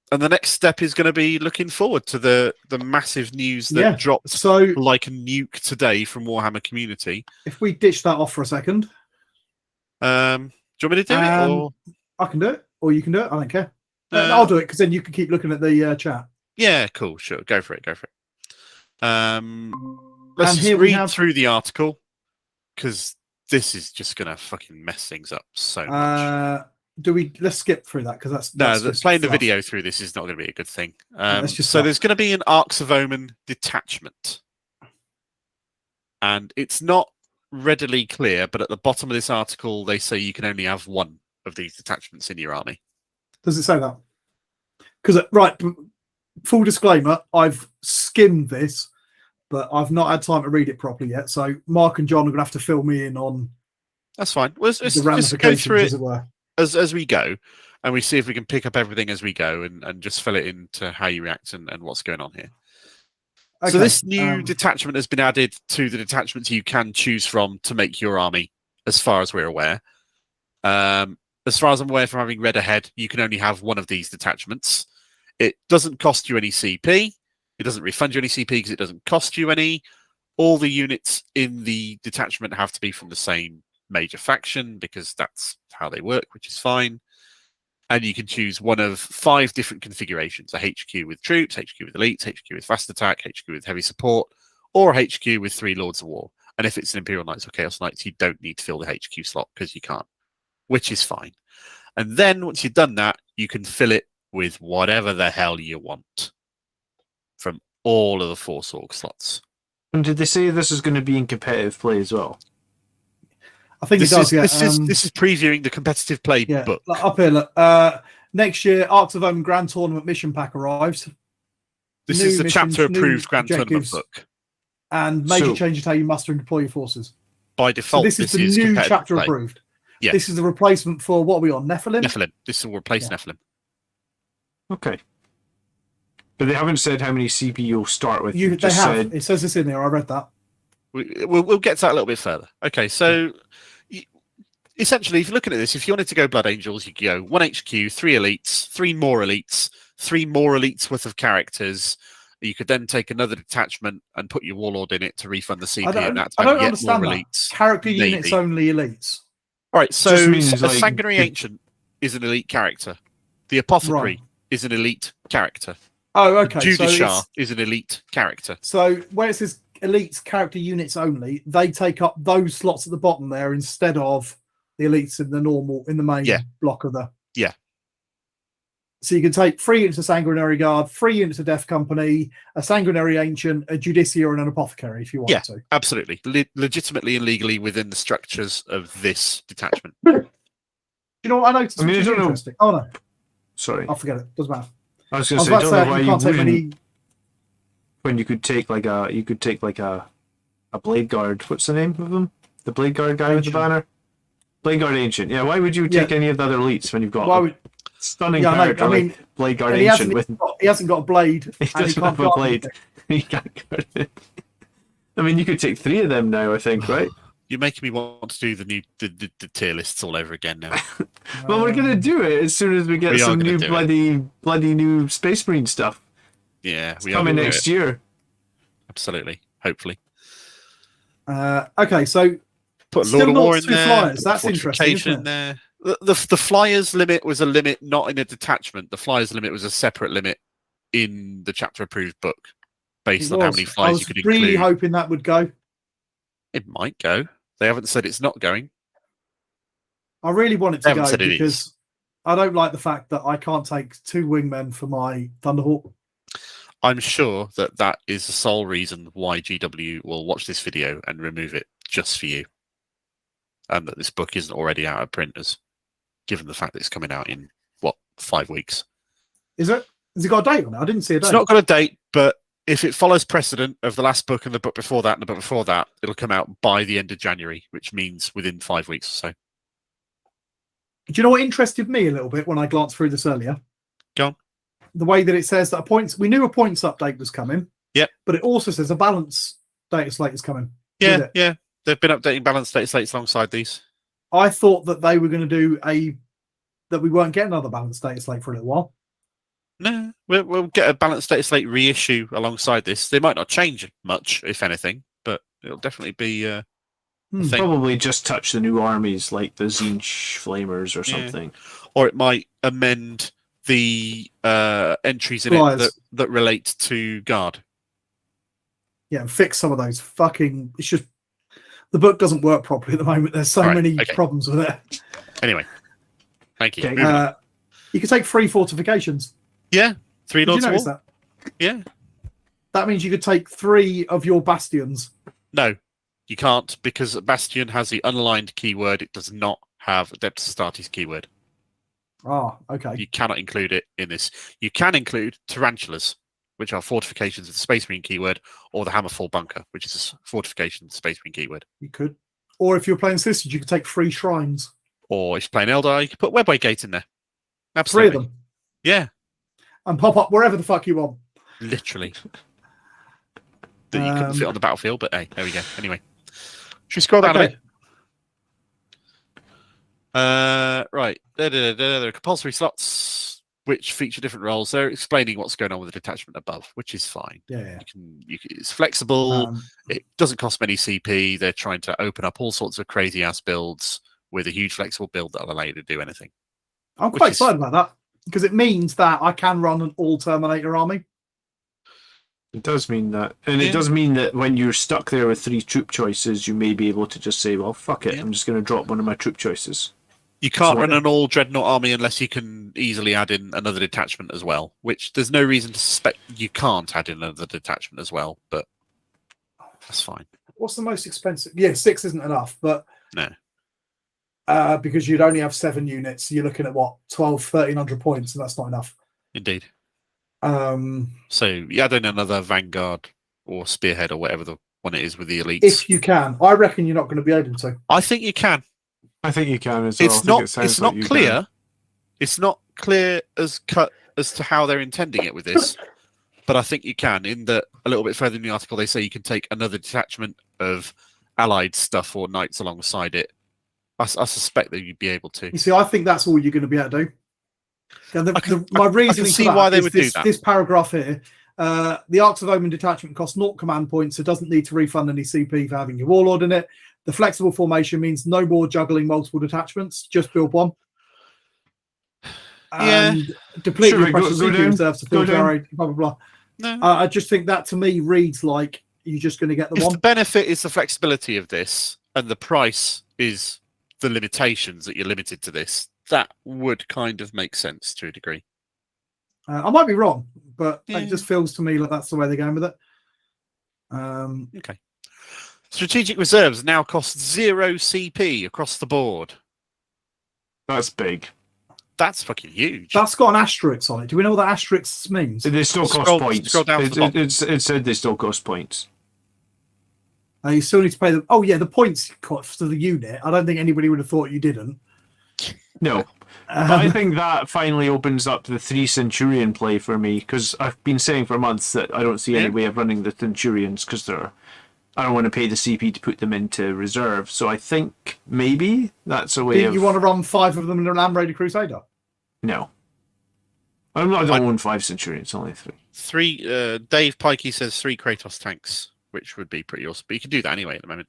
the next step is going to be looking forward to the massive news that dropped like a nuke today from Warhammer Community. If we ditch that off for a second. Do you want me to do it? Or? I can do it. Or you can do it. I don't care. I'll do it because then you can keep looking at the chat. Yeah, cool. Sure. Go for it. Let's just read through the article because this is just going to fucking mess things up so much. Let's skip through that because that's playing the video through this is not going to be a good thing. So there's going to be an Arcs of Omen detachment, and it's not readily clear, but at the bottom of this article they say you can only have one of these detachments in your army. Does it say that? Because full disclaimer, I've skimmed this, but I've not had time to read it properly yet. So Mark and John are going to have to fill me in on. That's fine. Let's just go through it as it were. As we go, and we see if we can pick up everything as we go and just fill it into how you react and what's going on here. Okay. So this new detachment has been added to the detachments you can choose from to make your army, as far as we're aware. As far as I'm aware from having read ahead, you can only have one of these detachments. It doesn't cost you any CP. It doesn't refund you any CP because it doesn't cost you any. All the units in the detachment have to be from the same major faction because that's how they work, which is fine. And you can choose one of 5 different configurations: a HQ with troops, HQ with elites, HQ with fast attack, HQ with heavy support, or a HQ with 3 Lords of War. And if it's an Imperial Knights or Chaos Knights, you don't need to fill the HQ slot because you can't, which is fine. And then once you've done that, you can fill it with whatever the hell you want from all of the Force Org slots. And did they say this is going to be in competitive play as well? I think this is previewing the competitive play book. Up here, look. Next year, Arcs of Omen Grand Tournament mission pack arrives. This is the chapter-approved Grand Tournament book. And major changes how you muster and deploy your forces. By default, this is the new chapter-approved. Yeah. This is the replacement for, what are we on, Nephilim? Nephilim. This will replace Nephilim. Okay. But they haven't said how many CP you'll start with. They have. It says this in there. I read that. We'll get to that a little bit further. Okay, so essentially, if you're looking at this, if you wanted to go Blood Angels, you could go 1 HQ, 3 elites, 3 more elites worth of characters. You could then take another detachment and put your Warlord in it to refund the CP. I don't understand that. Elites. Character units only elites. All right, so a Sanguinary Ancient is an elite character. The Apothecary is an elite character. Oh, okay. Judiciar is an elite character. So where it says elites character units only, they take up those slots at the bottom there instead of the elites in the main block of the. Yeah. So you can take 3 units of Sanguinary Guard, 3 units of Death Company, a Sanguinary Ancient, a Justiciar, and an Apothecary if you want to. Absolutely. Legitimately and legally within the structures of this detachment. You know what I noticed? Interesting. Oh, no. Sorry. I'll forget it. Doesn't matter. I was going to say, I don't know why you wouldn't. When you could take like a Blade Guard. What's the name of them? The Blade Guard guy with the banner? Blade Guard Ancient. Yeah, why would you take any of the other elites when you've got stunning character like Blade Guard Ancient? He hasn't got a blade. He doesn't have a blade. He can't guard it. I mean, you could take 3 of them now, I think, right? You're making me want to do the tier lists all over again now. Well, we're going to do it as soon as we get some new bloody new Space Marine stuff. Yeah, it's coming next year. Absolutely, hopefully. Okay, so put Lord of War in there. Flyers. That's interesting. Isn't it? There. The Flyers limit was a limit not in a detachment. The Flyers limit was a separate limit in the chapter approved book based on how many flyers you could include. I was really hoping that would go. It might go. They haven't said it's not going. I really want it to go because I don't like the fact that I can't take 2 wingmen for my Thunderhawk. I'm sure that is the sole reason why GW will watch this video and remove it just for you. and that this book isn't already out of printers, given the fact that it's coming out in, 5 weeks. Is it? Has it got a date on it? I didn't see a date. It's not got a date, but if it follows precedent of the last book and the book before that and the book before that, it'll come out by the end of January, which means within 5 weeks or so. Do you know what interested me a little bit when I glanced through this earlier? Go on. The way that it says that we knew a points update was coming. Yep. But it also says a balance data slate is coming. Yeah, yeah. They've been updating balance data slates alongside these. I thought that they were going to do that we weren't getting another balance data slate for a little while. No, we'll get a balanced data slate reissue alongside this. They might not change much, if anything, but it'll definitely be a thing. Probably just touch the new armies like the Zinch Flamers or something. Or it might amend the entries in it that relate to Guard. Yeah, and fix some of those fucking... It's just... The book doesn't work properly at the moment. There's so many problems with it. Anyway, thank you. Okay. You can take 3 fortifications. Yeah, 3 Lords of War. That? Yeah. That means you could take 3 of your bastions. No, you can't, because Bastion has the unaligned keyword. It does not have Adeptus Custodes keyword. Ah, okay. You cannot include it in this. You can include Tarantulas, which are fortifications with the Space Marine keyword, or the Hammerfall Bunker, which is a fortification with the Space Marine keyword. You could. Or if you're playing Sisters, you could take 3 shrines. Or if you're playing Eldar, you could put Webway Gate in there. Absolutely. 3 of them. Yeah. And pop up wherever the fuck you want. Literally. That you couldn't fit on the battlefield, but hey, there we go. Anyway. Should we scroll down a bit? Right. There are compulsory slots which feature different roles. They're explaining what's going on with the detachment above, which is fine. Yeah. It's flexible. It doesn't cost many CP. They're trying to open up all sorts of crazy ass builds with a huge flexible build that'll allow you to do anything. I'm quite excited about that because it means that I can run an all Terminator army. It does mean that. And it does mean that when you're stuck there with 3 troop choices, you may be able to just say, well, fuck it, I'm just going to drop one of my troop choices. You can't run an all Dreadnought army unless you can easily add in another detachment as well, which there's no reason to suspect you can't add in another detachment as well, but that's fine. What's the most expensive? Yeah, 6 isn't enough, but... No. Because you'd only have 7 units. You're looking at, 1,300 points, and that's not enough. Indeed. So you add in another Vanguard or Spearhead or whatever the one it is with the elites. If you can. I reckon you're not going to be able to. I think you can. I think you can as well. It's not clear. It's not clear as to how they're intending it with this, but I think you can. In that a little bit further in the article, they say you can take another detachment of allied stuff or knights alongside it. I suspect that you'd be able to. You see, I think that's all you're going to be able to do. My reasoning see why they would do that. This paragraph here. The Arcs of Omen detachment costs 0 command points, so doesn't need to refund any CP for having your Warlord in it. The flexible formation means no more juggling multiple detachments, just build one. And deplete your precious CP reserves to build blah, blah, blah. No. I just think that to me reads like you're just going to get the one. The benefit is the flexibility of this, and the price is the limitations that you're limited to this, that would kind of make sense to a degree. I might be wrong, but it just feels to me like that's the way they're going with it. Okay. Strategic reserves now cost 0 CP across the board. That's big. That's fucking huge. That's got an asterisk on it. Do we know what that asterisk means? They still cost points. Scroll down to the bottom. It said they still cost points. You still need to pay them. Oh, yeah, the points cost to the unit. I don't think anybody would have thought you didn't. No. But I think that finally opens up the 3 Centurion play for me, because I've been saying for months that I don't see any way of running the Centurions, because I don't want to pay the CP to put them into reserve. So I think maybe that's a way You want to run 5 of them in a Land Raider Crusader? No. I don't own 5 Centurions, only 3. Dave Pikey says 3 Kratos tanks, which would be pretty awesome. But you can do that anyway at the moment.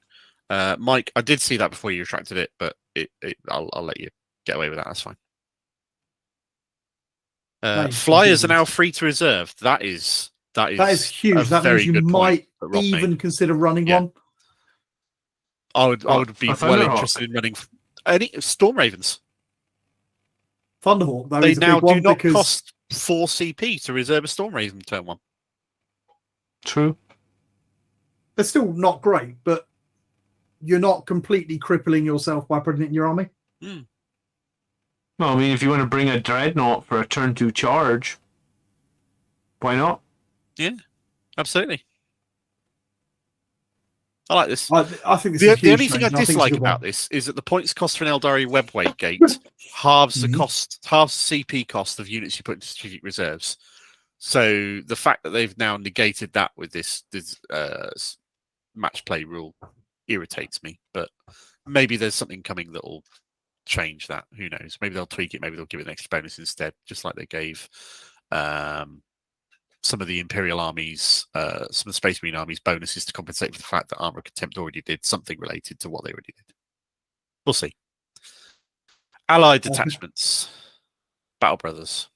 Mike, I did see that before you retracted it, but I'll let you get away with that. That's fine. Flyers are now free to reserve. That is huge. That means you might even consider running one. I would be well interested in running any Storm Ravens. Thunderhawk. They now do not cost 4 CP to reserve a Storm Raven turn 1. True. They're still not great, but you're not completely crippling yourself by putting it in your army. Mm. Well, I mean, if you want to bring a dreadnought for a turn 2 charge, why not? Yeah, absolutely. I like this. I think this The, is the huge only thing change, I and think it's a dislike good one. about this is that the points cost for an Eldari webway gate halves the Mhm. cost, halves CP cost of units you put into strategic reserves. So the fact that they've now negated that with this match play rule irritates me. But maybe there's something coming that will change that. Who knows? Maybe they'll tweak it. Maybe they'll give it an extra bonus instead, just like they gave some of the Imperial armies, some of the Space Marine armies bonuses to compensate for the fact that Armor of Contempt already did something related to what they already did. We'll see. Allied detachments. Battle Brothers.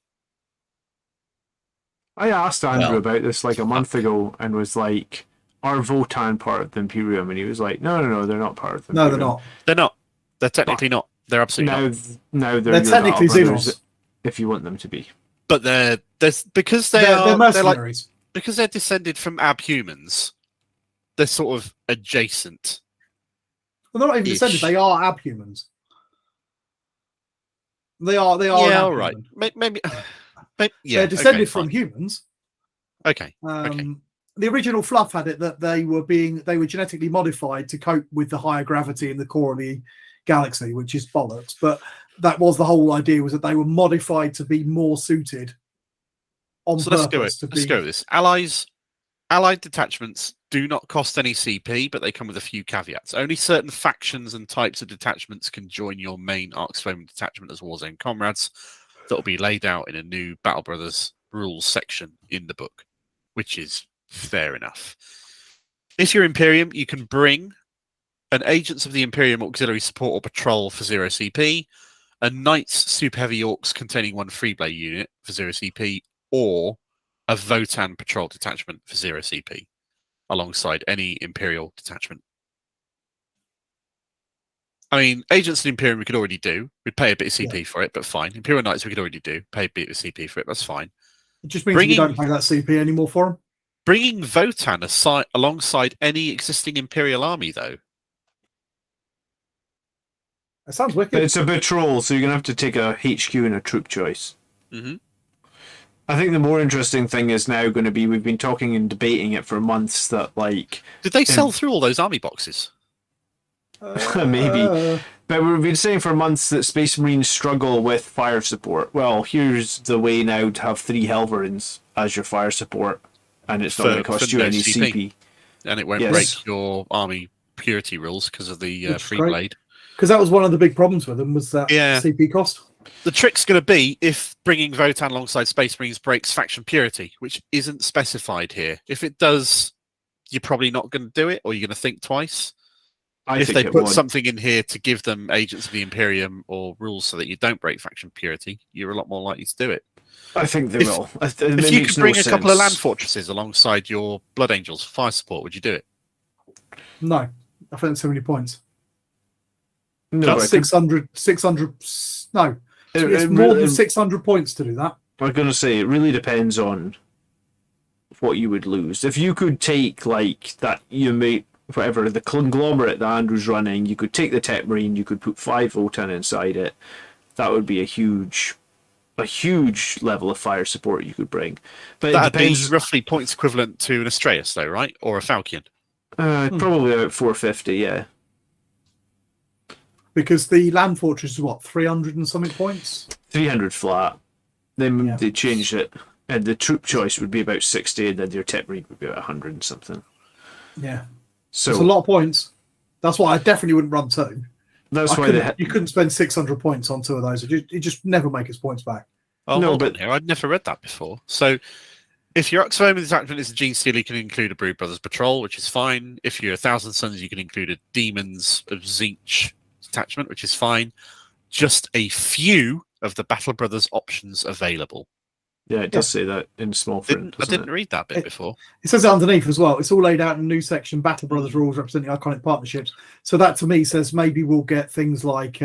I asked Andrew Well, about this like a month ago and was like, are Votann part of the Imperium? And he was like, no, they're not part of the No, Imperium. they're not. They're not. They're technically not. They're absolutely not. Now They're your technically Battle Brothers Xenos. if you want them to be. But they're because They're they're like, mercenaries. because they're descended from abhumans, they're sort of adjacent. Well, they're not even descended. They are abhumans. They are. Yeah, an all right. abhuman. Maybe yeah, They're descended okay, from fine. humans. Okay. Okay. The original fluff had it that they were genetically modified to cope with the higher gravity in the core of the galaxy, which is bollocks. But that was the whole idea, was that they were modified to be more suited on So purpose. let's go with this. Allied detachments do not cost any CP, but they come with a few caveats. Only certain factions and types of detachments can join your main Arc-Foam detachment as Warzone comrades. That will be laid out in a new Battle Brothers rules section in the book, which is fair enough. If you're Imperium, you can bring an Agents of the Imperium Auxiliary Support or Patrol for 0 CP, a Knights Super Heavy Orcs containing 1 Freeblade unit for 0 CP, or a Votann Patrol detachment for 0 CP, alongside any Imperial detachment. I mean, Agents of the Imperium we could already do. We'd pay a bit of CP for it, but fine. Imperial Knights we could already do. Pay a bit of CP for it, that's fine. It just means we don't pay that CP anymore for them. Bringing Votann alongside any existing Imperial army, though. That sounds wicked. But it's a patrol, so you're going to have to take a HQ and a troop choice. Mm-hmm. I think the more interesting thing is now going to be, we've been talking and debating it for months, that like... Did they sell through all those army boxes? Maybe. But we've been saying for months that Space Marines struggle with fire support. Well, here's the way now to have 3 Helverins as your fire support, and it's not going to cost you no any CP. And it won't break your army purity rules because of the free blade. Because that was one of the big problems with them, was that Yeah. CP cost. The trick's going to be if bringing Votann alongside Space Marines breaks faction purity, which isn't specified here. If it does, you're probably not going to do it, or you're going to think twice. If they put something in here to give them Agents of the Imperium or rules so that you don't break faction purity, you're a lot more likely to do it. I think they will. If you could bring a couple of land fortresses alongside your Blood Angels for fire support, would you do it? No. I think that's so many points. No, that's 600. No. It's more than 600 points to do that. I'm going to say it really depends on what you would lose. If you could take, like, that you may... whatever, the conglomerate that Andrew's running, you could take the Tech Marine, you could put 5 Votann inside it. That would be a huge level of fire support you could bring. But that'd be roughly points equivalent to an Astraeus, though, right? Or a Falcon? Probably about 450, yeah. Because the land fortress is what, 300 and something points? 300 flat. Then they changed it, and the troop choice would be about 60, and then your Tech Marine would be about 100 and something. Yeah. So it's a lot of points. That's why I definitely wouldn't run 2. That's why you couldn't spend 600 points on 2 of those. It just never make its points back. Oh, no, but here, I'd never read that before. So, if your Oxfam detachment is a Genestealer, you can include a Brood Brothers Patrol, which is fine. If you're 1,000 Suns, you can include a Demons of Tzeentch detachment, which is fine. Just a few of the Battle Brothers options available. Yeah, it does say that in small print. I didn't read that bit before. It says it underneath as well. It's all laid out in a new section, Battle Brothers rules representing iconic partnerships. So that to me says maybe we'll get things like,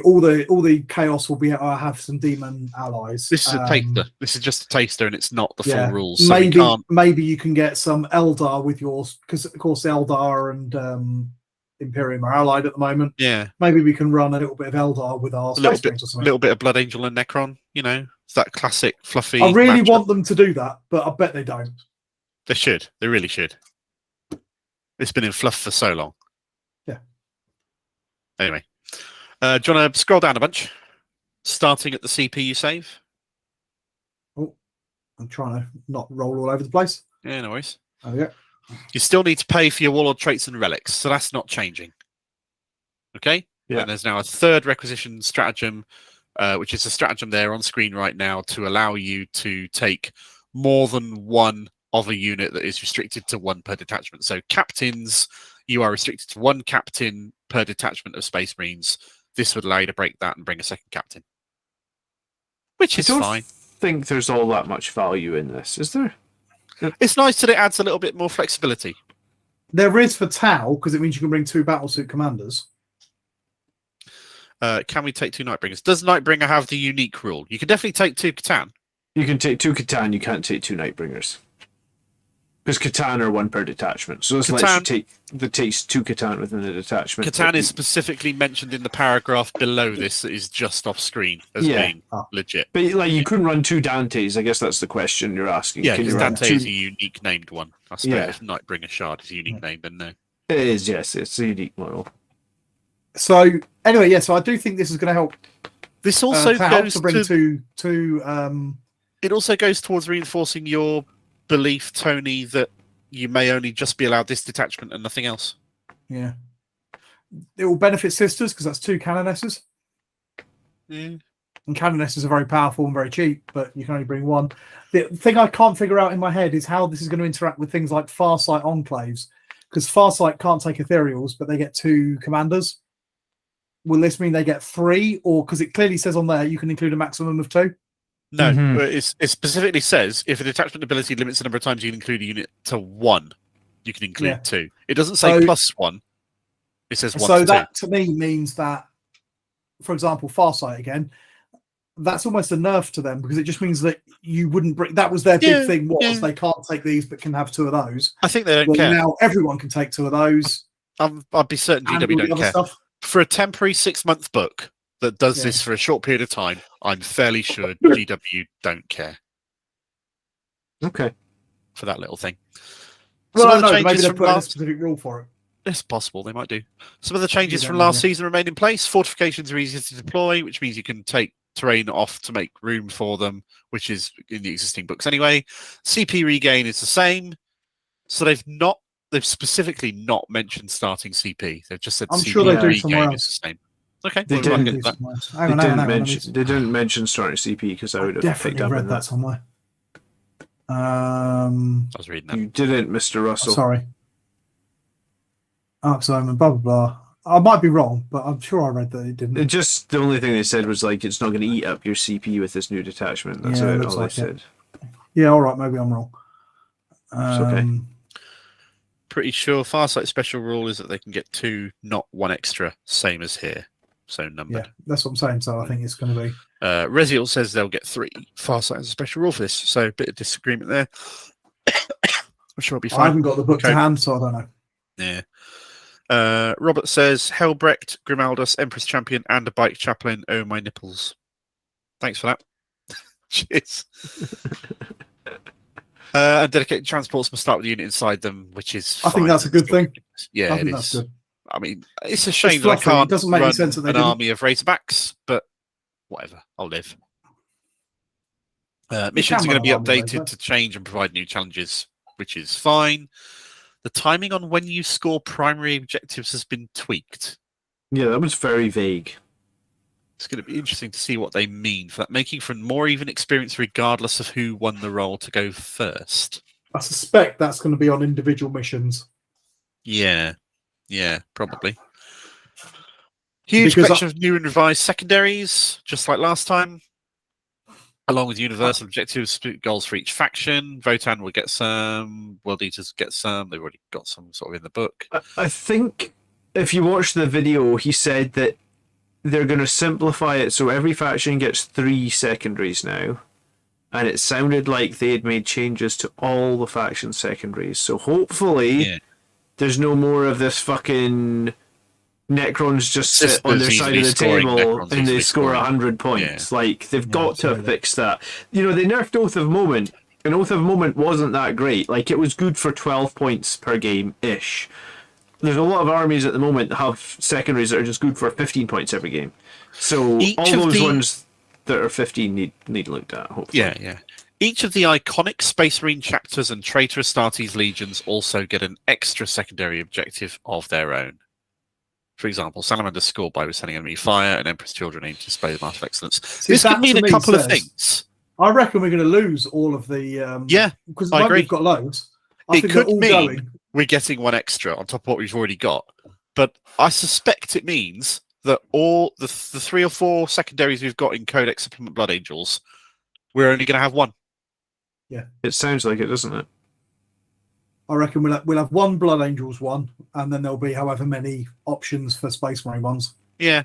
all the chaos will be. I have some demon allies. This is a taster. This is just a taster, and it's not the full Yeah, rules. So we can't. maybe you can get some Eldar with yours, because of course Eldar and Imperium are allied at the moment. Yeah, maybe we can run a little bit of Eldar with our Space Marines or something. A little bit of Blood Angel and Necron. You know, it's that classic fluffy. I really matchup. want them to do that, but I bet they don't. They should. They really should. It's been in fluff for so long. Yeah. Anyway, do you want to scroll down a bunch, starting at the CP you save? Oh, I'm trying to not roll all over the place. Yeah, no worries. Oh yeah. You still need to pay for your warlord traits and relics, so that's not changing. Okay? Yeah. And there's now a third requisition stratagem, which is a stratagem there on screen right now to allow you to take more than one of a unit that is restricted to one per detachment. So captains, you are restricted to one captain per detachment of Space Marines. This would allow you to break that and bring a second captain. Which is fine. I don't think there's all that much value in this, is there? It's nice that it adds a little bit more flexibility. There is for Tau, because it means you can bring 2 battlesuit commanders. Can we take 2 Nightbringers? Does Nightbringer have the unique rule? You can definitely take 2 Catan. You can take 2 Catan, you can't take 2 Nightbringers. Because Catan are 1 per detachment. So this lets you take the takes 2 Catan within a detachment. Catan is specifically mentioned in the paragraph below this that is just off screen as being legit. But like you couldn't run 2 Dantes, I guess that's the question you're asking. Yeah, because Dante 2... is a unique named one. I suppose if Nightbringer Shard is a unique name, then no. It is, yes, it's a unique model. So anyway, yeah, so I do think this is going to help. This also goes to bring it also goes towards reinforcing your belief, Tony, that you may only just be allowed this detachment and nothing else. Yeah. It will benefit sisters because that's 2 canonesses. Yeah. And canonesses are very powerful and very cheap, but you can only bring 1. The thing I can't figure out in my head is how this is going to interact with things like Farsight enclaves, because Farsight can't take ethereals, but they get 2 commanders. Will this mean they get 3, or because it clearly says on there you can include a maximum of 2? No, it specifically says if a detachment ability limits the number of times you can include a unit to 1, you can include 2. It doesn't say +1. It says 1 so to that 2. To me means that, for example, Farsight again, that's almost a nerf to them, because it just means that you wouldn't bring. That was their big thing, they can't take these but can have 2 of those. I think they don't care. Now everyone can take 2 of those. I'd be certain GW don't care. Stuff. For a temporary 6-month book that does this for a short period of time, I'm fairly sure GW don't care. Okay. For that little thing. Well, maybe they're putting a specific rule for it. It's possible they might do. Some of the changes from last season remain in place. Fortifications are easier to deploy, which means you can take terrain off to make room for them, which is in the existing books anyway. CP regain is the same. So they've specifically not mentioned starting CP. They've just said I'm CP sure they do regain somewhere is the same. Okay, they didn't mention starting CP because I would have definitely read that somewhere. I was reading that. You didn't, Mr. Russell. Sorry. Omen, blah blah blah. I might be wrong, but I'm sure I read that it didn't. The only thing they said was like it's not going to eat up your CP with this new detachment. That's all they said. Yeah, all right, maybe I'm wrong. It's okay. Pretty sure Farsight special rule is that they can get 2, not 1 extra, same as here. So numbered. Yeah, that's what I'm saying. So I think it's going to be. Reziel says they'll get 3. Farsight has a special rule for this, so a bit of disagreement there. I'm sure it'll be fine. I haven't got the book to hand, so I don't know. Yeah. Robert says Helbrecht, Grimaldus, Empress Champion, and a bike chaplain. Oh my nipples! Thanks for that. Cheers. And dedicated transports must start with the unit inside them, which is. I think that's a good thing. Yeah, it is. Good. I mean, it's a shame that I can't doesn't make run sense that an army of Razorbacks, but whatever, I'll live. Missions are going to be updated to change and provide new challenges, which is fine. The timing on when you score primary objectives has been tweaked. Yeah, that was very vague. It's going to be interesting to see what they mean for that, making for more even experience regardless of who won the role to go first. I suspect that's going to be on individual missions. Yeah, probably. Huge collection of new and revised secondaries, just like last time. Along with universal objectives, goals for each faction. Votann will get some. World Eaters get some. They've already got some sort of in the book. I think if you watch the video, he said that they're going to simplify it so every faction gets 3 secondaries now. And it sounded like they had made changes to all the faction secondaries. So hopefully there's no more of this fucking Necrons just sit on their side of the table and they score 100 points. Yeah. Like, they've got to fix that. You know, they nerfed Oath of Moment, and Oath of Moment wasn't that great. Like, it was good for 12 points per game-ish. There's a lot of armies at the moment that have secondaries that are just good for 15 points every game. So all those ones that are 15 need looked at, hopefully. Yeah. Each of the iconic Space Marine chapters and Traitor Astartes legions also get an extra secondary objective of their own. For example, Salamander's scored by withstanding enemy fire, and Emperor's Children aim to display the Mark of Excellence. This could mean a couple of things. I reckon we're going to lose all of the... because I agree. We've got loads. It could mean we're getting one extra on top of what we've already got. But I suspect it means that all the 3 or 4 secondaries we've got in Codex Supplement Blood Angels, we're only going to have one. Yeah. It sounds like it, doesn't it? I reckon we'll have one Blood Angels one, and then there'll be however many options for Space Marine ones. Yeah.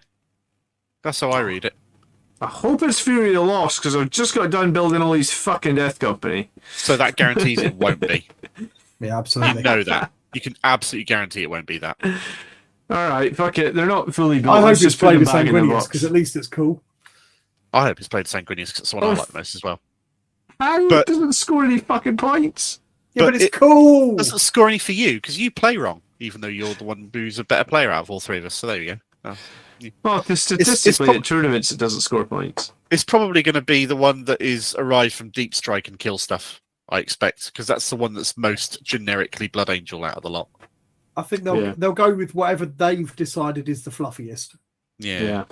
That's how I read it. I hope it's Fury of the Lost, because I've just got done building all these fucking Death Company. So that guarantees it won't be. Yeah, absolutely. You know that. You can absolutely guarantee it won't be that. Alright, fuck it. They're not fully built. I hope it's played with Sanguinius, because at least it's cool. I hope it's played Sanguinius, because it's the one I like the most as well. How? It doesn't score any fucking points. Yeah, but it's cool. It doesn't score any for you, because you play wrong, even though you're the one who's a better player out of all 3 of us. So there you go. Well, statistically, at tournaments, it doesn't score points. It's probably going to be the one that is arrived from Deep Strike and kill stuff, I expect, because that's the one that's most generically Blood Angel out of the lot. I think they'll go with whatever they've decided is the fluffiest. Yeah.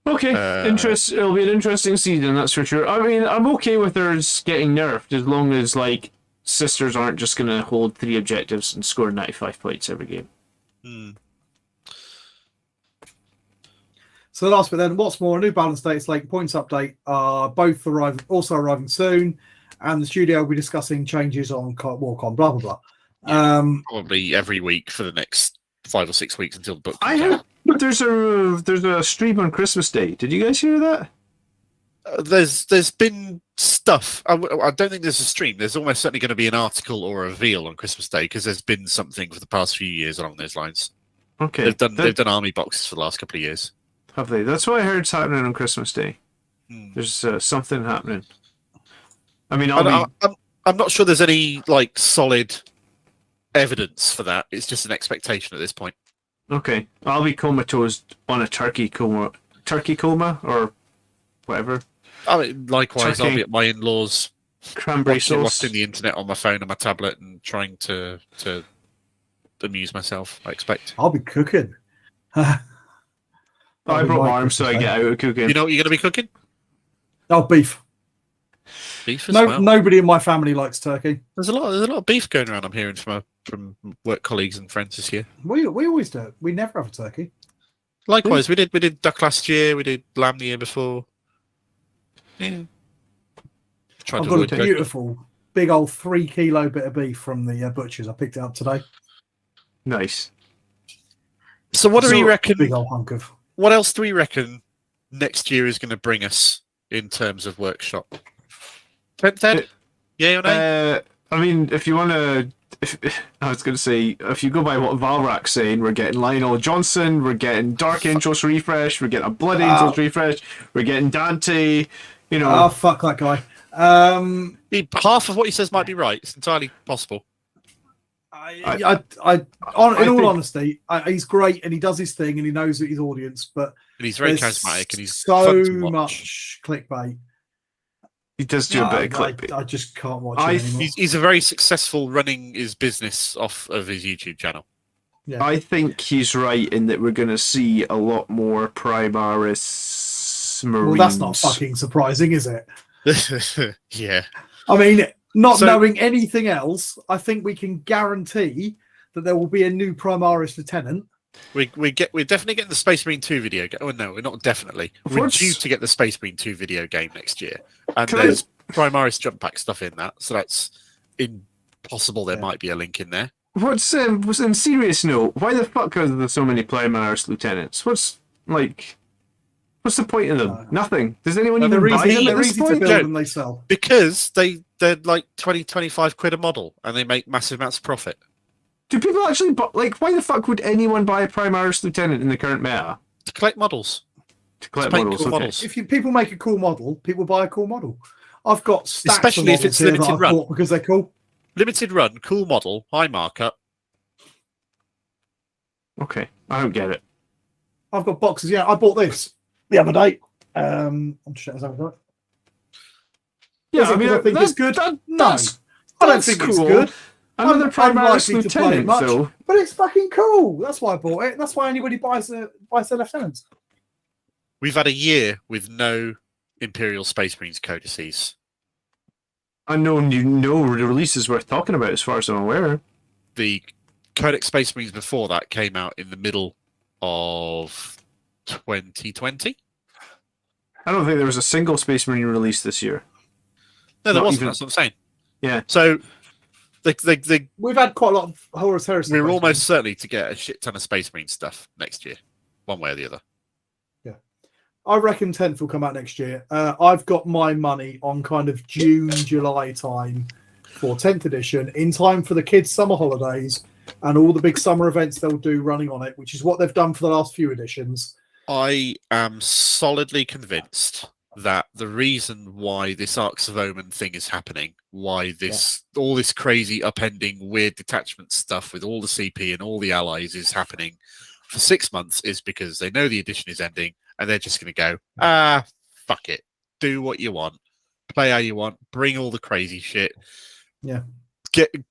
Okay, it'll be an interesting season, that's for sure. I mean, I'm okay with theirs getting nerfed as long as, like, sisters aren't just going to hold 3 objectives and score 95 points every game. So the last bit then, what's more, a new balance date, like points update are both arriving soon, and the studio will be discussing changes on Warcon, blah blah blah. Probably every week for the next 5 or 6 weeks until the book comes out. There's a stream on Christmas Day. Did you guys hear that? There's been stuff. I don't think there's a stream. There's almost certainly going to be an article or a reveal on Christmas Day, because there's been something for the past few years along those lines. Okay, they've done army boxes for the last couple of years. Have they? That's what I heard's happening on Christmas Day. There's something happening. I mean, I'm not sure there's any like solid evidence for that. It's just an expectation at this point. Okay, I'll be comatose on a turkey coma or whatever. I mean, likewise, I'll be at my in-laws, cranberry sauce, watching the internet on my phone and my tablet, and trying to amuse myself. I expect I'll be cooking. I brought my arms so I get out of cooking. You know what you're going to be cooking? Oh, beef. Beef as well. Nobody in my family likes turkey. There's a lot of beef going around. I'm hearing from work colleagues and friends this year. We always do it. We never have a turkey. Likewise, we did duck last year. We did lamb the year before. Yeah. I've got a beautiful big old 3 kilo bit of beef from the butchers. I picked it up today. Nice. So what do we reckon? Big old hunk of. What else do we reckon next year is going to bring us in terms of workshop? Ted? Yeah or no? I mean, if you want to... I was going to say, if you go by what Valrak's saying, we're getting Lionel Johnson, we're getting Dark Angels refresh, we're getting a Blood Angels refresh, we're getting Dante, you know... Oh, fuck that guy. Half of what he says might be right. It's entirely possible. In all honesty, he's great and he does his thing and he knows his audience, but he's very charismatic and he's so much clickbait. He does do a bit of clickbait. I just can't watch it anymore. He's a very successful running his business off of his YouTube channel. Yeah. I think he's right in that we're going to see a lot more Primaris Marines. Well, that's not fucking surprising, is it? Yeah. I mean, knowing anything else, I think we can guarantee that there will be a new Primaris Lieutenant. We're definitely getting the Space Marine 2 video game. Oh no, we're not definitely. We're due to get the Space Marine 2 video game next year. And there's Primaris jump pack stuff in that, so that's impossible. There might be a link in there. what's in serious note? Why the fuck are there so many Primaris lieutenants? What's the point of them? Nothing. Does anyone even buy them at they're this easy to point? build and they sell. Because they're like 20-25 quid a model, and they make massive amounts of profit. Do people actually buy? Like, why the fuck would anyone buy a Primaris lieutenant in the current meta? To collect models. To collect make models. cool Okay. models. If people make a cool model, people buy a cool model. I've got stacks Especially of if it's models here that limited I've run. bought because they're cool. Limited run, cool model, high markup. Okay, I don't get it. I've got boxes. Yeah, I bought this the other day. I'm just showing that. Yeah, I mean, I think it's good. No, I don't think it's cool. good. Another I'm Primaris unlikely to play it lieutenant, much, though. but it's fucking cool. That's why I bought it. That's why anybody buys their lieutenants. We've had a year with no Imperial Space Marines codices. I know no release is worth talking about, as far as I'm aware. The Codex Space Marines before that came out in the middle of 2020. I don't think there was a single Space Marine release this year. No, there Not wasn't. even- That's what I'm saying. Yeah. So, We've had quite a lot of Horus Heresy. we're questions. almost certainly to get a shit ton of Space Marine stuff next year, one way or the other. I reckon 10th will come out next year. I've got my money on kind of June, July time for 10th edition, in time for the kids' summer holidays and all the big summer events they'll do running on it, which is what they've done for the last few editions. I am solidly convinced that the reason why this Arcs of Omen thing is happening, why all this crazy upending weird detachment stuff with all the CP and all the allies is happening for 6 months is because they know the edition is ending and they're just going to go, fuck it, do what you want, play how you want, bring all the crazy shit,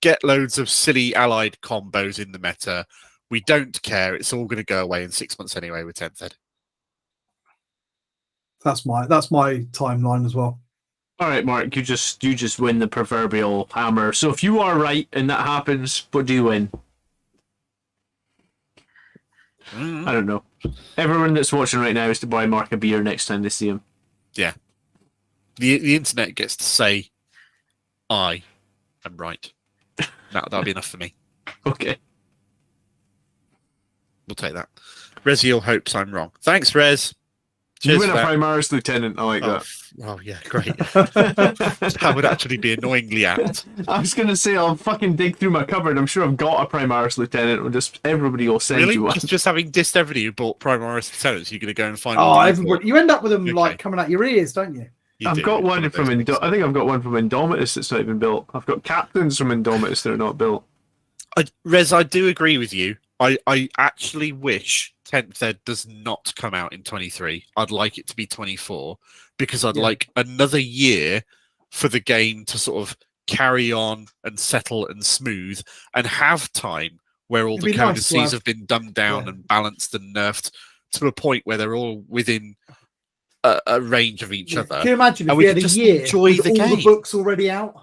get loads of silly allied combos in the meta. We don't care. It's all going to go away in 6 months anyway with 10th Ed. That's my timeline as well. All right, Mark, you just win the proverbial hammer. So if you are right and that happens, what do you win? I don't know. Everyone that's watching right now is to buy Mark a beer next time they see him. Yeah. The internet gets to say, I am right. That'll be enough for me. Okay. We'll take that. Reziel hopes I'm wrong. Thanks, Rez. You Cheers win a for that. Primaris lieutenant. I like that. Oh, yeah, great. That would actually be annoyingly apt. I was going to say, I'll fucking dig through my cupboard. I'm sure I've got a Primaris lieutenant. Or just everybody will send Really? you one. Just having dissed everybody who bought Primaris Lieutenants, you're going to go and find Oh, one? everybody! You end up with them Okay. like coming out your ears, don't you? You I've do. got one of from those things. I think I've got one from Indomitus that's not even built. I've got captains from Indomitus that are not built. Rez, I do agree with you. I actually wish 10th Ed does not come out in 23. I'd like it to be 24 because I'd like another year for the game to sort of carry on and settle and smooth and have time where all It'd the be nice to codices have- have been dumbed down Yeah. and balanced and nerfed to a point where they're all within a range of each other. Can you imagine if And we we had could a just year enjoy with the all the game. books already out?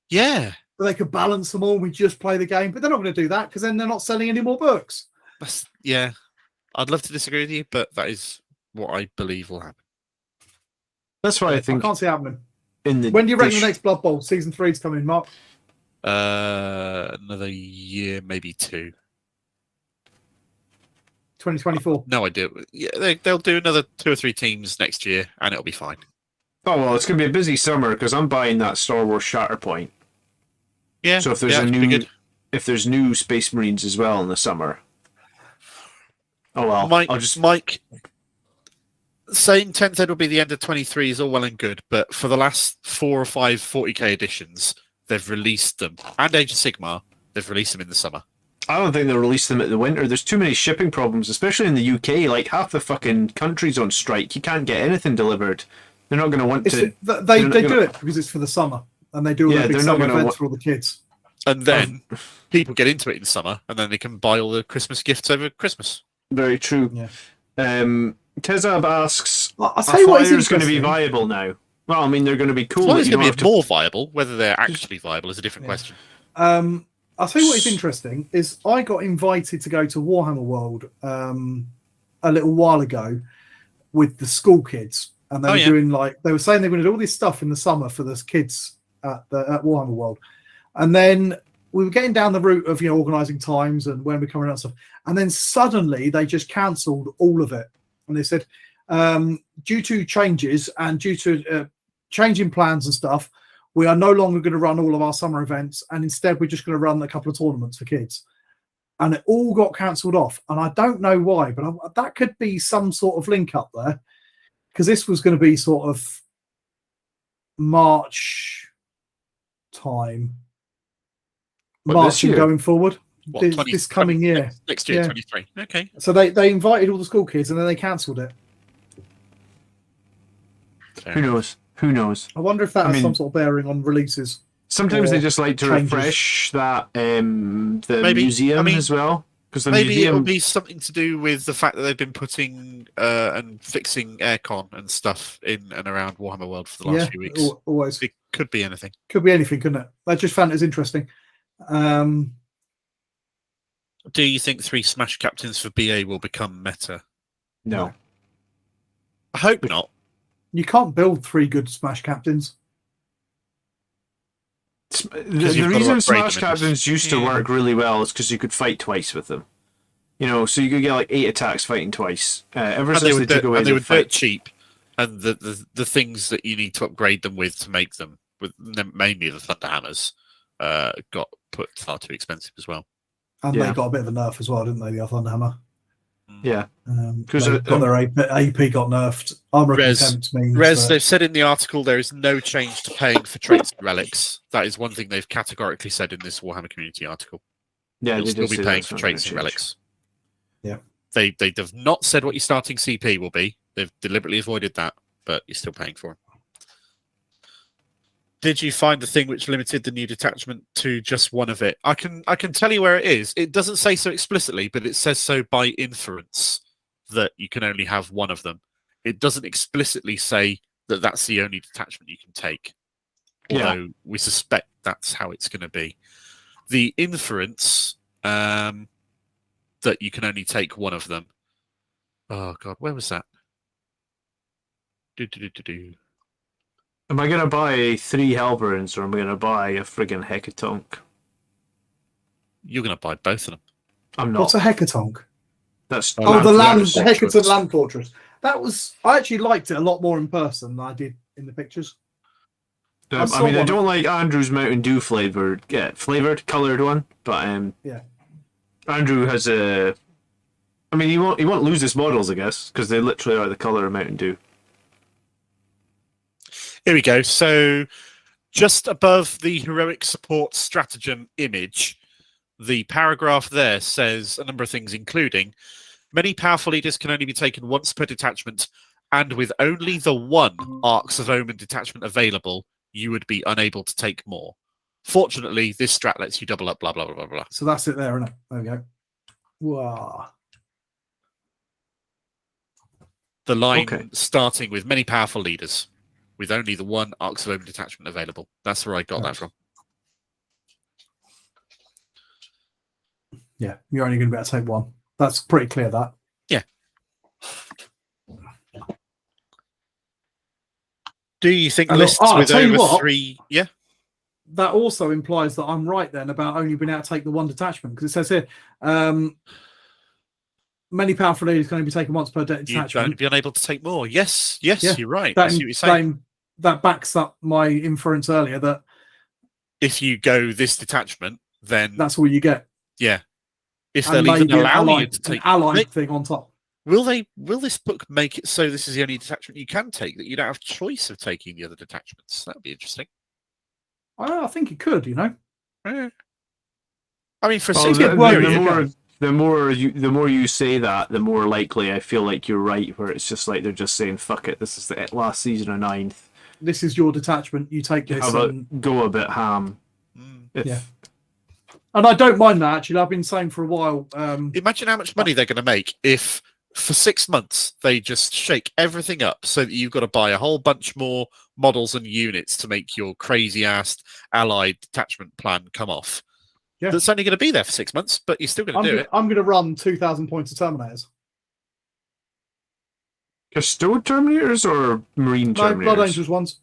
Yeah. So they could balance them all and we just play the game, but they're not going to do that because then they're not selling any more books. Yeah. I'd love to disagree with you, but that is what I believe will happen. That's why I I think can't see it happening. in the When do you reckon dish- the next Blood Bowl season 3 is coming, Mark? Another year, maybe 2. 2024. No idea. Yeah, they'll do another 2 or 3 teams next year, and it'll be fine. Oh well, it's going to be a busy summer because I'm buying that Star Wars Shatterpoint. Yeah. So if there's yeah, it'll be good. if there's new Space Marines as well in the summer. Oh well, Mike, saying 10th Ed will be the end of 23 is all well and good, but for the last 4 or 5 40k editions, they've released them, and Age of Sigmar, they've released them in the summer. I don't think they'll release them at the winter. There's too many shipping problems, especially in the UK. Like half the fucking country's on strike. You can't get anything delivered. They're not going to want to. They do it because it's for the summer, and they do all the big they're not summer gonna events for all the kids. And then people get into it in summer, and then they can buy all the Christmas gifts over Christmas. Very true. Yeah. Tezab asks, I'll tell you what is Flyers going to be interesting. viable now? Well, I mean, they're going to be cool. Well, but it's you going don't to be have more viable. Whether they're actually viable is a different question. I'll tell you what is interesting is I got invited to go to Warhammer World a little while ago with the school kids, and they were doing they were saying they were going to do all this stuff in the summer for the kids at Warhammer World, and then we were getting down the route of organising times and when we're coming out and stuff, and then suddenly they just cancelled all of it, and they said due to changes and due to changing plans and stuff, we are no longer going to run all of our summer events, and instead we're just going to run a couple of tournaments for kids. And it all got cancelled off, and I don't know why, but that could be some sort of link up there, because this was going to be sort of March time. March and going forward. This coming year. Next year, 23. Okay. So they invited all the school kids and then they cancelled it. Who knows? Who knows? I wonder if that has some sort of bearing on releases. Sometimes they just like to refresh that museum as well. Because maybe it'll be something to do with the fact that they've been putting and fixing aircon and stuff in and around Warhammer World for the last few weeks. Always. It could be anything. Could be anything, couldn't it? I just found it as interesting. Do you think 3 Smash Captains for BA will become meta? No. I hope not. You can't build 3 good Smash Captains. The reason Smash Captains used to work really well is because you could fight twice with them. You know, so you could get like 8 attacks fighting twice. Ever since they took away they were dirt cheap, and the things that you need to upgrade them with to make them, with mainly the Thunder Hammers, got put far too expensive as well. And they got a bit of a nerf as well, didn't they, the Thunder Hammer? Yeah. Because their AP got nerfed. Armor Contempt means they've said in the article there is no change to paying for traits and relics. That is one thing they've categorically said in this Warhammer community article. Yeah, you'll still be paying for traits and relics. Yeah. They have not said what your starting CP will be. They've deliberately avoided that, but you're still paying for it. Did you find the thing which limited the new detachment to just one of it? I can tell you where it is. It doesn't say so explicitly, but it says so by inference that you can only have one of them. It doesn't explicitly say that that's the only detachment you can take. Although we suspect that's how it's going to be. The inference that you can only take one of them. Oh, God, where was that? Am I going to buy 3 Halberds or am I going to buy a friggin' Hecatonk? You're going to buy both of them. I'm not. What's a Hecatonk? That's the Hecaton Land Fortress. I actually liked it a lot more in person than I did in the pictures. I don't like Andrew's Mountain Dew flavored coloured one, but Andrew has a. I mean, he won't lose his models, I guess, because they literally are the colour of Mountain Dew. Here we go. So just above the heroic support stratagem image, the paragraph there says a number of things, including many powerful leaders can only be taken once per detachment, and with only the 1 Arcs of Omen detachment available, you would be unable to take more. Fortunately, this strat lets you double up, blah, blah, blah, blah, blah. So that's it there, isn't it? There we go. Wow. The line starting with many powerful leaders, with only the 1 Arcs of Omen detachment available. That's where I got that from. Yeah, you're only going to be able to take 1. That's pretty clear, that. Yeah. Do you think lists with over 3... Yeah? That also implies that I'm right then about only being able to take the 1 detachment, because it says here, many powerful leaders can only be taken once per detachment. You'd only be unable to take more. Yes, you're right. That, I see what you're saying. That backs up my inference earlier that if you go this detachment, then that's all you get. Yeah. If they'll even allow you to take an allied thing on top. Will this book make it so this is the only detachment you can take, that you don't have choice of taking the other detachments? That would be interesting. I think it could, you know. I mean, for the more you say that, the more likely I feel like you're right, where it's just like they're just saying, fuck it, this is the last season of 9th. This is your detachment, you take this. Go a bit ham. Yeah. And I don't mind that, actually. I've been saying for a while. Imagine how much money they're going to make if, for 6 months, they just shake everything up so that you've got to buy a whole bunch more models and units to make your crazy-ass allied detachment plan come off. Yeah. That's only going to be there for 6 months, but you're still going to do it. I'm going to run 2,000 points of Terminators. Custode Terminators or Marine Terminators? No, Blood Angels ones.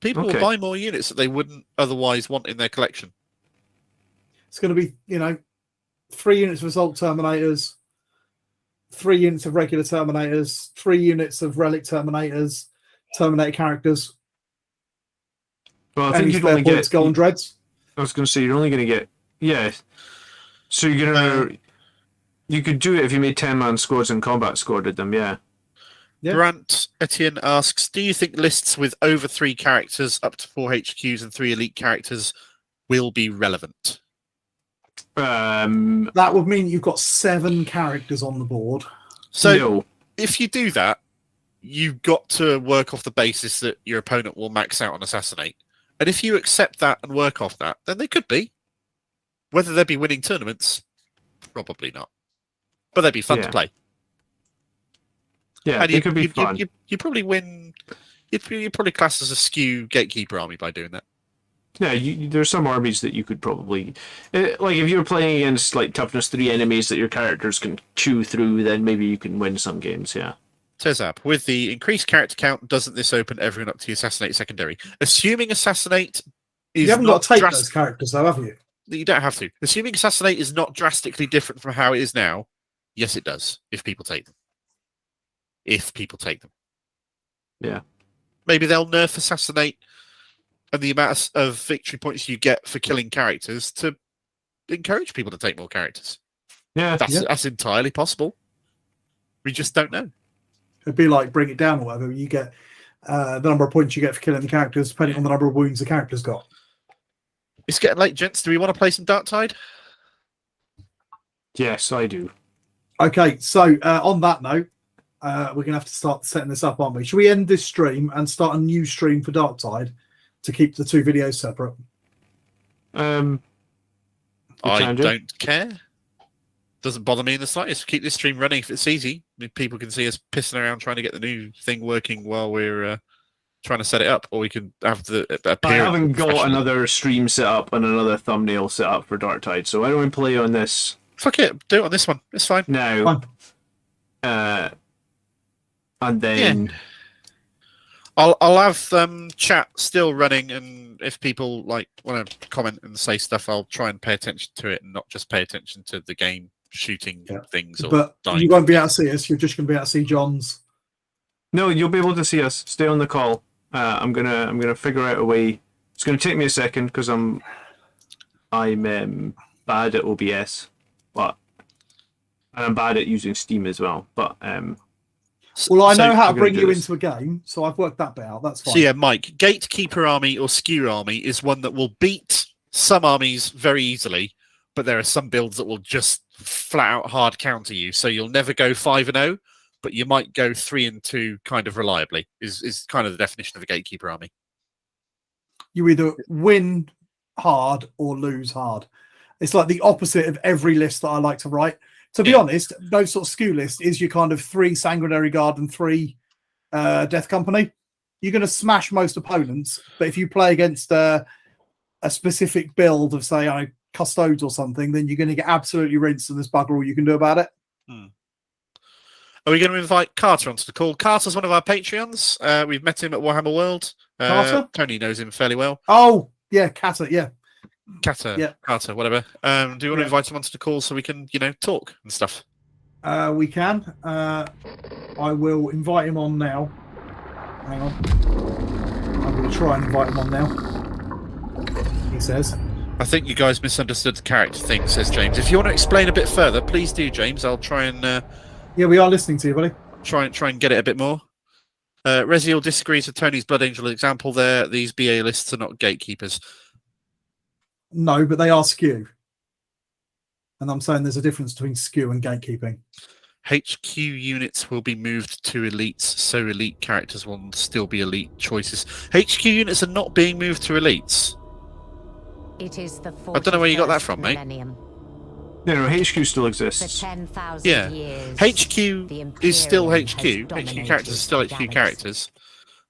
People will buy more units that they wouldn't otherwise want in their collection. It's going to be, 3 units of assault terminators, 3 units of regular terminators, 3 units of relic terminators, terminator characters. Well, I think you'd only get Golden Dreads. I was going to say you're only going to get So you're gonna you could do it if you made 10-man squads and combat squaded them. Yeah. Grant Etienne asks, do you think lists with over 3 characters, up to 4 HQs and 3 elite characters will be relevant? That would mean you've got 7 characters on the board. So if you do that, you've got to work off the basis that your opponent will max out on Assassinate. And if you accept that and work off that, then they could be. Whether they'd be winning tournaments, probably not. But they'd be fun to play. Yeah, and it could be fun. You probably win. You'd probably class as a skew Gatekeeper army by doing that. Yeah, there's some armies that you could probably... like, if you're playing against, like, toughness 3 enemies that your characters can chew through, then maybe you can win some games, yeah. Tezab, with the increased character count, doesn't this open everyone up to the Assassinate secondary? Assuming Assassinate is You haven't got to take those characters, though, have you? You don't have to. Assuming Assassinate is not drastically different from how it is now, yes, it does, if people take them. If people take them. Yeah. Maybe they'll nerf Assassinate and the amount of victory points you get for killing characters to encourage people to take more characters. Yeah. That's entirely possible. We just don't know. It'd be like Bring It Down or whatever. You get the number of points you get for killing the characters depending on the number of wounds the character's got. It's getting late, gents. Do we want to play some Darktide? Yes, I do. Okay, so on that note, we're going to have to start setting this up, aren't we? Should we end this stream and start a new stream for Darktide to keep the 2 videos separate? I don't care. Doesn't bother me in the slightest. Keep this stream running if it's easy. I mean, people can see us pissing around trying to get the new thing working while we're trying to set it up, or we can have the. I haven't got another stream set up and another thumbnail set up for Darktide, so why don't we play on this? Fuck it, do it on this one. It's fine. Now, and then I'll have chat still running, and if people like want to comment and say stuff, I'll try and pay attention to it and not just pay attention to the game shooting things. But you won't be able to see us. You're just going to be able to see John's. No, you'll be able to see us. Stay on the call. I'm gonna figure out a way. It's gonna take me a second because I'm bad at OBS, and I'm bad at using Steam as well. But well, I know how to bring you into a game, so I've worked that bit out. That's fine. So yeah, Mike, Gatekeeper army or Skew army is one that will beat some armies very easily, but there are some builds that will just flat out hard counter you. So you'll never go 5-0. But you might go 3-2 kind of reliably, is kind of the definition of a Gatekeeper army. You either win hard or lose hard. It's like the opposite of every list that I like to write. To be honest, those sort of skew list is your kind of 3 Sanguinary Guard and 3 Death Company. You're going to smash most opponents, but if you play against a specific build of, say, Custodes or something, then you're going to get absolutely rinsed and there's bugger all you can do about it. Are we going to invite Carter onto the call? Carter's one of our Patreons. We've met him at Warhammer World. Carter? Tony knows him fairly well. Oh, yeah, Carter, yeah. Carter, whatever. Do you want to invite him onto the call so we can, talk and stuff? We can. I will invite him on now. Hang on. I'm going to try and invite him on now. He says. I think you guys misunderstood the character thing, says James. If you want to explain a bit further, please do, James. I'll try and... yeah, we are listening to you, buddy. Try and get it a bit more. Reziel disagrees with Tony's Blood Angel example there. These BA lists are not gatekeepers. No, but they are skew. And I'm saying there's a difference between skew and gatekeeping. HQ units will be moved to elites, so elite characters will still be elite choices. HQ units are not being moved to elites. It is the I don't know where you got that from, mate. No, HQ still exists. For 10,000 years, HQ is still HQ. HQ characters are still HQ characters.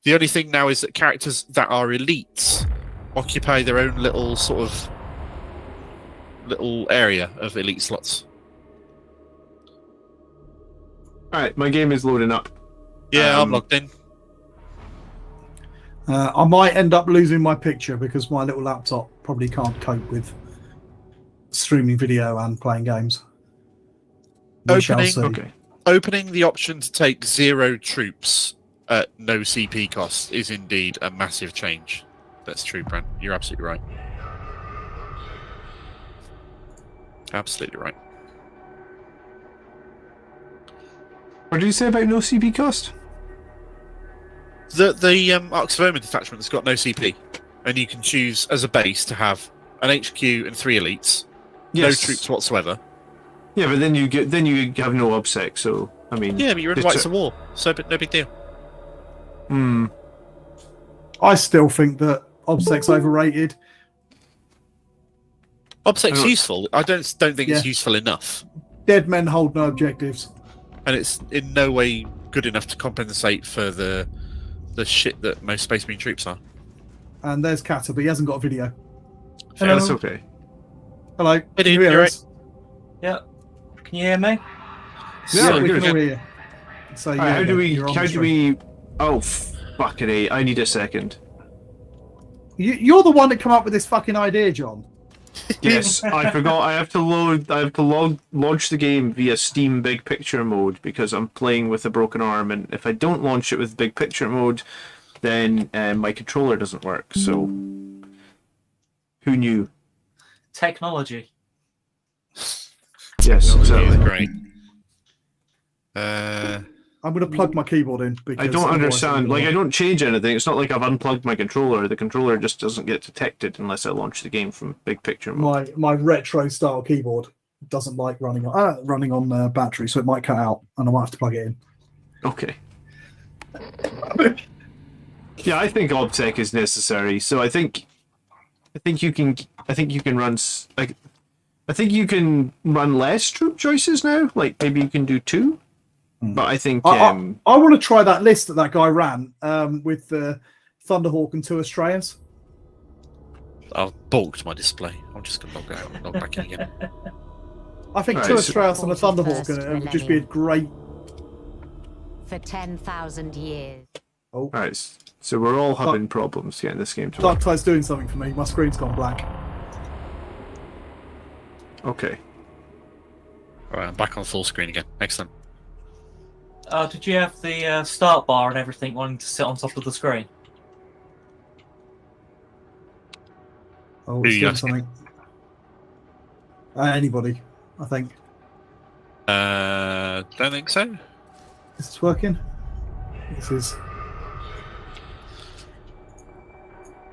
The only thing now is that characters that are elites occupy their own little area of elite slots. Alright, my game is loading up. Yeah, I'm logged in. I might end up losing my picture because my little laptop probably can't cope with streaming video and playing games. We shall see. Okay. Opening the option to take 0 troops at no CP cost is indeed a massive change. That's true, Brent. You're absolutely right. Absolutely right. What did you say about no CP cost? The Arcs of Omen detachment has got no CP, and you can choose as a base to have an HQ and 3 elites, no troops whatsoever. Yeah, but then you have no obsec. So I mean, yeah, but you're in Rights of War, so no big deal. I still think that OBSEC's overrated. OBSEC's useful. I don't think it's useful enough. Dead men hold no objectives, and it's in no way good enough to compensate for the shit that most Space Marine troops are. And there's Kata, but he hasn't got a video. Hello. That's okay. Hello. Hey, Can dude, you hear you're us? Yeah. Can you hear me? Yeah, we good. can all hear you. So Alright, how do we? Oh, fucking A. I need a second. You're the one that come up with this fucking idea, John. Yes, I forgot. I have to launch the game via Steam Big Picture mode because I'm playing with a broken arm, and if I don't launch it with Big Picture mode, then my controller doesn't work. So, who knew? Technology. Yes, exactly. Great. I'm going to plug my keyboard in. Because I don't understand. otherwise I don't change anything. It's not like I've unplugged my controller. The controller just doesn't get detected unless I launch the game from Big Picture mode. my retro style keyboard doesn't like running on battery, so it might cut out, and I might have to plug it in. Okay. Yeah, I think OBSEC is necessary. So I think you can run I think you can run less troop choices now. Like maybe you can do 2. But I think I want to try that list that guy ran with the Thunderhawk and 2 Australians. I've balked my display. I'm just going to log out and log back in again. I think 2 Australians and a Thunderhawk would just be a great. For 10,000 years. Oh, all right. So we're all having problems getting this game to work. Darktide's doing something for me. My screen's gone blank. Okay. All right, I'm back on full screen again. Excellent. Did you have the start bar and everything wanting to sit on top of the screen? Oh, Who it's you doing asking? something. Anybody, I think. Don't think so. Is this working? This is.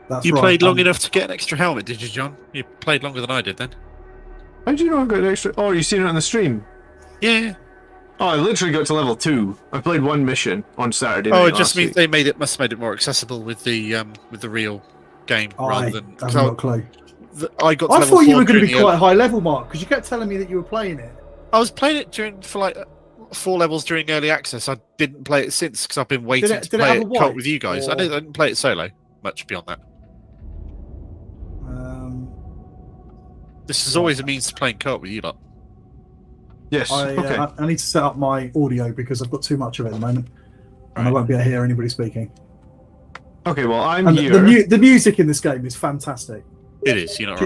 That's You right. played long enough to get an extra helmet, did you, John? You played longer than I did then. How do you know I got an extra? Oh, you seen it on the stream? Yeah. Oh, I literally got to level 2. I played 1 mission on Saturday night. Oh, it just last means week. they must have made it more accessible with the real game rather than. I have no clue. I got. To I level thought you 4 were going to during be quite high level, Mark, because you kept telling me that you were playing it. I was playing it for like 4 levels during early access. I didn't play it since because I've been waiting to play have a it wipe, cult with you guys. or- I didn't play it solo much beyond that. This is always a means to playing co-op with you lot. Yes. Okay. I need to set up my audio because I've got too much of it at the moment, and I Right. won't be able to hear anybody speaking. Okay. Well, I'm And here. the music in this game is fantastic. It is. You're not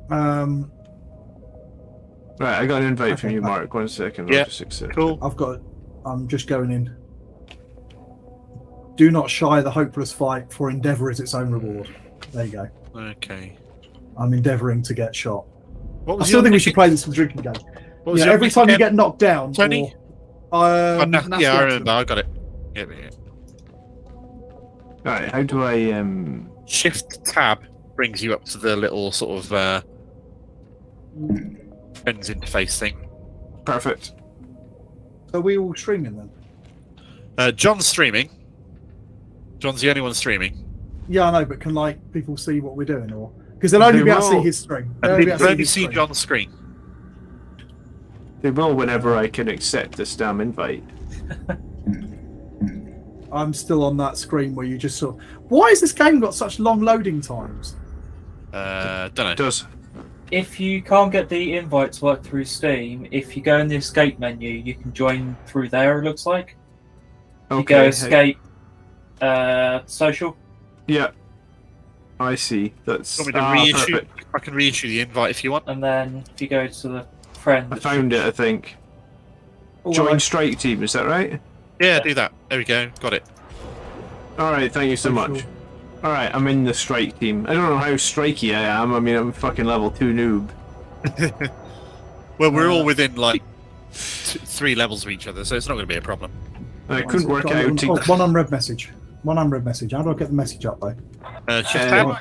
wrong. Right. I got an invite from Okay, you, right. Mark. 1 second. Yeah. I'll just accept. Cool. I'm just going in. Do not shy the hopeless fight, for endeavour is its own reward. There you go. Okay. I'm endeavouring to get shot. What I was still your think we nick- should play this as a drinking game. What was Yeah, your every nick time you again? get knocked down, Tony? or, Yeah, I Nasty remember. I accident. got it. Yeah. All right. How do I Shift tab brings you up to the little sort of friends interface thing. Perfect. So we all streaming then? John's streaming. John's the only one streaming. Yeah, I know, but can people see what we're doing, or because they'll only They be able to see will. his stream. And They'll they able to only his see screen. John's screen. They will whenever I can accept this damn invite. I'm still on that screen where you just saw. Why has this game got such long loading times? Don't know. It does. If you can't get the invite to work through Steam, if you go in the escape menu, you can join through there, it looks like. You go Okay. escape, social. Yeah. I see. That's. Want me to reissue? Perfect. I can reissue the invite if you want. And then if you go to the friend, I found it. I think. Oh, Join right. strike team. Is that right? Yeah, do that. There we go. Got it. All right. Thank you so much. All right. I'm in the strike team. I don't know how strikey I am. I mean, I'm fucking level 2 noob. Well, we're all within like 3 levels of each other, so it's not going to be a problem. I couldn't work out. Oh, one unread message. One unread message. How do I get the message up though? Shift tab.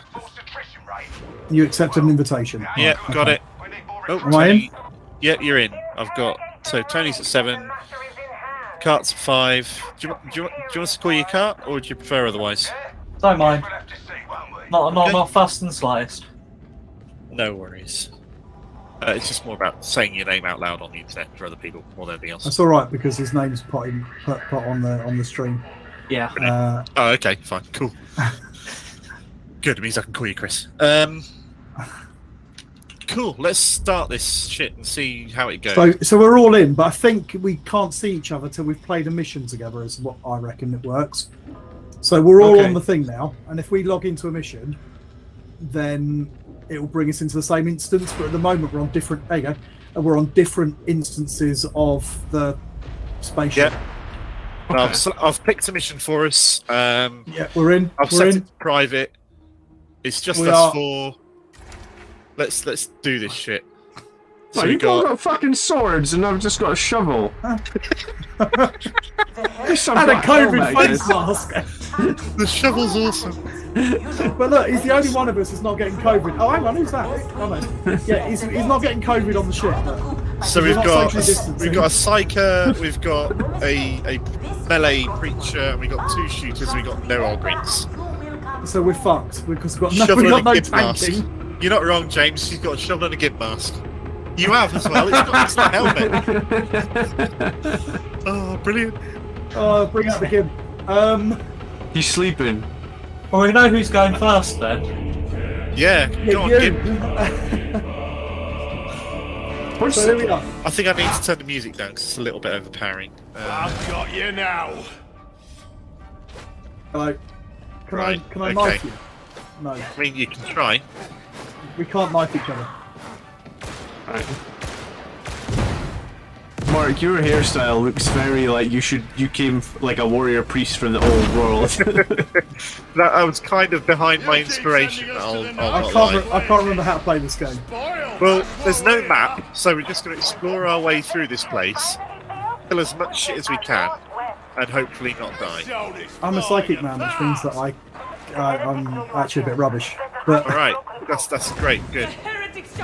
You accept an invitation. Yeah, Right, got okay. it. Oh, Am I in? Yeah, you're in. I've got. So Tony's at 7. Cart's at 5. Do you want us to call you Cart, or would you prefer otherwise? don't mind. Not fast and sliced. No worries. It's just more about saying your name out loud on the internet for other people more than anything else. That's all right because his name's put on the stream. Yeah. Oh, okay, fine, cool. Good, it means I can call you Chris. Cool, let's start this shit and see how it goes. So we're all in, but I think we can't see each other till we've played a mission together. Is what I reckon it works. So we're all Okay. on the thing now, and if we log into a mission, then it will bring us into the same instance. But at the moment, we're on different. There you go. And we're on different instances of the spaceship. Yeah. I've picked a mission for us. Yeah, we're in. I've we're set in. it private. It's just We us are- 4. Let's do this shit. So Well, we you've all got. got fucking swords, and I've just got a shovel. There's some And a got COVID helmet, face guys. mask. The shovel's awesome. But look, he's the only one of us that's not getting COVID. Oh, hang on, who's that? Oh, no. Yeah, he's not getting COVID on the ship. So We're we've not got socially distancing. we've got a psyker, we've got a melee preacher, and we've got 2 shooters. And we've got no Ogryns. So we're fucked because we've Shovel got and no a gimp mask. tanking. You're not wrong, James. She's got a shovel and a gimp mask. You have as well. It's the helmet. Oh, brilliant. Bring out the gimp. He's sleeping. Well, we know who's going first then. Yeah, go on, you. gimp. What's So there we are. I think I need to turn the music down because it's a little bit overpowering. I've got you now. Hello. Can Right, I okay. knife you? No, I mean, you can try. we can't knife each other. Right. Mark, your hairstyle looks very like you came like a warrior priest from the old world. That was kind of behind my inspiration. I'll not lie. I can't remember how to play this game. Well, there's no map, so we're just going to explore our way through this place, kill as much shit as we can, and hopefully not die. I'm a psychic man, which means that I'm actually a bit rubbish. But All right, that's great, good.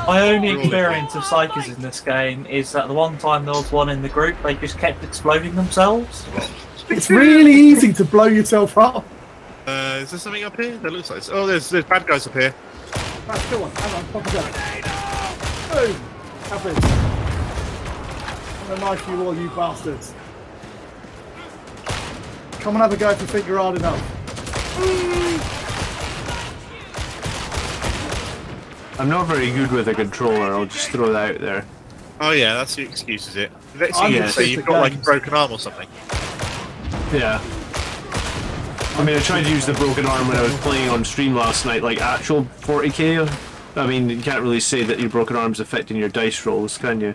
My only experience of psychers in this game is that the one time there was one in the group, they just kept exploding themselves. it's really easy to blow yourself up. Is there something up here? That looks like. Oh, there's bad guys up here. Right, still one. Hang on, pop it down. Boom. Have this. I'm gonna knife you all, you bastards. Come and have a go if you think you're hard enough. I'm not very good with a controller, I'll just throw that out there. Oh yeah, that's the excuse, is it? The next I'm thing you just say sick you've of got like a games. broken arm or something. Yeah. I mean, I tried to use the broken arm when I was playing on stream last night, like actual 40k. I mean, you can't really say that your broken arm's affecting your dice rolls, can you?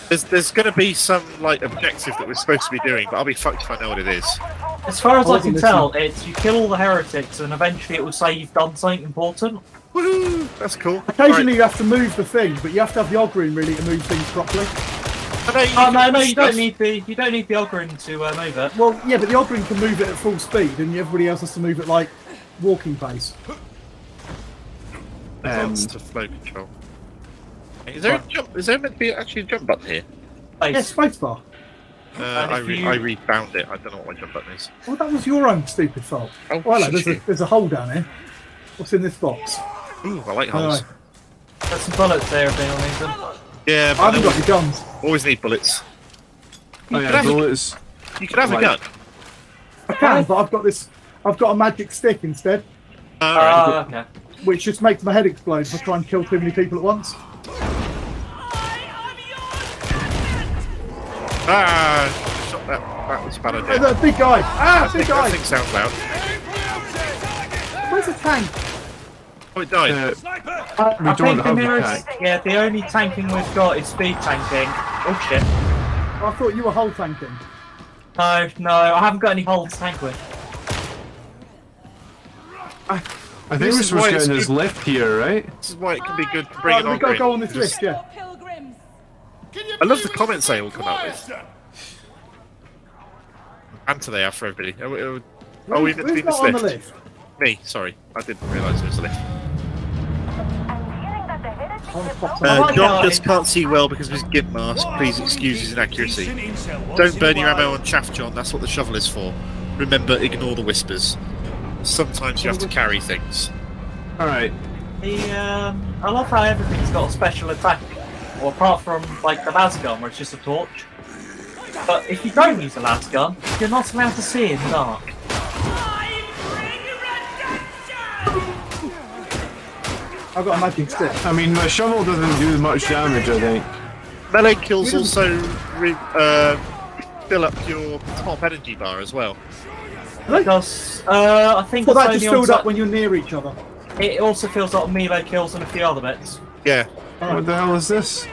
There's going to be some like objective that we're supposed to be doing, but I'll be fucked if I know what it is. As far as I can Listen. tell, it's you kill all the heretics and eventually it will say you've done something important. Woohoo! That's cool. Occasionally you have to move the thing, but you have to have the Ogryn really to move things properly. You don't need the Ogryn to move it. Well, yeah, but the Ogryn can move it at full speed, and everybody else has to move it like walking pace. To flow control. Is there a jump? Is there meant to be actually a jump button here? Yeah, spacebar. And I if you- rebound it. I don't know what my jump button is. Well, that was your own stupid fault. Oh, Well, hello, shit. there's a hole down here. What's in this box? Ooh, I like Anyway, holes. There's some bullets there if anyone needs them. Yeah, I but haven't got any guns. always need bullets. Oh yeah, bullets. You could have a Right. gun. I can, but I've got a magic stick instead, Alright. Okay. which just makes my head explode if I try and kill too many people at once. Shot that. That was a bad Hey, idea. the big guy! Ah, big That guy! thing sounds loud. Where's the tank? Oh, it died. We I don't think the have nearest, tank. yeah, the only tanking we've got is speed tanking. Oh shit. I thought you were hull tanking. No, I haven't got any holds tank with. I think we're supposed to get in this lift here, right? This is why it can be good to bring Right, it on. we've got to grid. go on this Just- list, yeah. Pilgrims. I love the comments they all come up with. Answer they have for everybody. Oh, we've Who's been not this on the lift. list? Me, sorry. I didn't realise it was a lift. John just can't see well because of his gimp mask. Please excuse his inaccuracy. Don't burn your ammo on chaff, John. That's what the shovel is for. Remember, ignore the whispers. Sometimes you have to carry things. Alright. I love how everything's got a special attack. Well, apart from like the lasgun where it's just a torch. But if you don't use a lasgun, you're not allowed to see in the dark. I've got a magic stick. I mean, my shovel doesn't do much damage, I think. Melee kills also fill up your top energy bar as well. Because I think Well, that it's just only on filled up when you're near each other. It also fills up melee kills and a few other bits. Yeah. What the hell is this?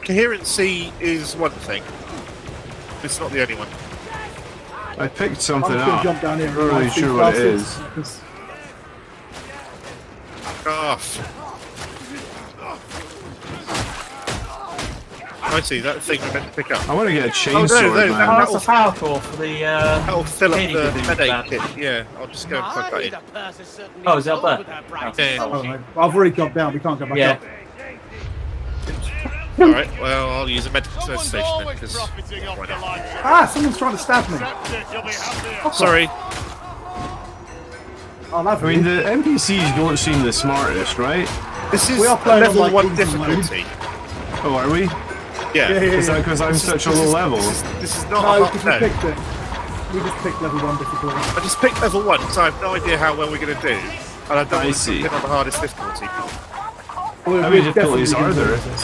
Coherency is one thing. It's not the only one. I picked I'm something just going up. to jump down here. I'm not really sure what it is. Off. I see, that thing we're meant to pick up. I want to get a no, chainsaw, no, man. Oh, that's a power core for the. That'll fill up Katie the could do headache that. kit. Yeah, I'll just go and plug that in. Oh, is it up there? Yeah. Oh. Oh, no. I've already jumped down. We can't go back Yeah. up. Alright, well, I'll use a medical service station then, because... why not? Ah, someone's trying to stab me. Sorry. I'll have I mean, you. the NPCs don't seem the smartest, right? This is We are playing on, level like, 1 easy difficulty. Oh, are we? Yeah. Is that because I'm such a low level? This is not No, a because hard we no. picked it. We just picked level 1 difficulty. I just picked level 1, so I have no idea how well we're going to do. And I don't I want to see. hit on the hardest difficulty. Well, How we're many difficulties definitely are gonna there? do this.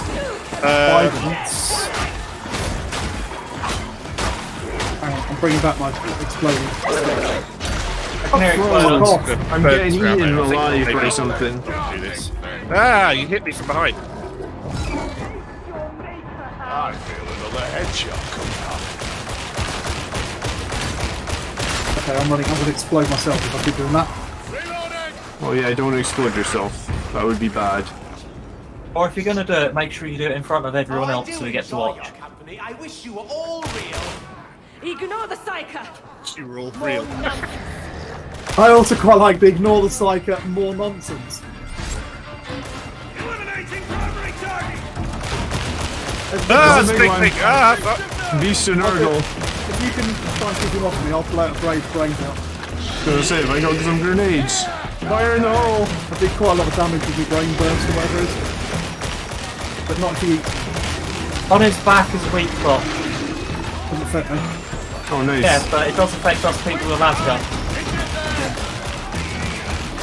Hang on, I'm bringing back my exploding. I can hear it Oh, explode. God. I'm getting eaten alive or something. Do this. Ah, you hit me from behind. I feel another headshot coming up. Okay, I'm running. I'm going to explode myself if I keep doing that. Oh yeah, don't explode yourself. That would be bad. Or if you're gonna do it, make sure you do it in front of everyone else so you get to watch. I wish you were all real. Ignore the psyker. You were all real. I also quite like the ignore the psyker, more nonsense. Eliminating primary target. Ah, There's a it's big big one. thing. Ah, fuck. Beast and Nurgle. If you can try and keep him off me, I'll pull out a brave brains out. Gonna say, if I got some grenades. Fire in the hole! I did quite a lot of damage with your brain burst or whatever it is. But not if you eat. On his back is a weak spot. Doesn't affect me. Oh, nice. Yeah, but it does affect us people with lasgun.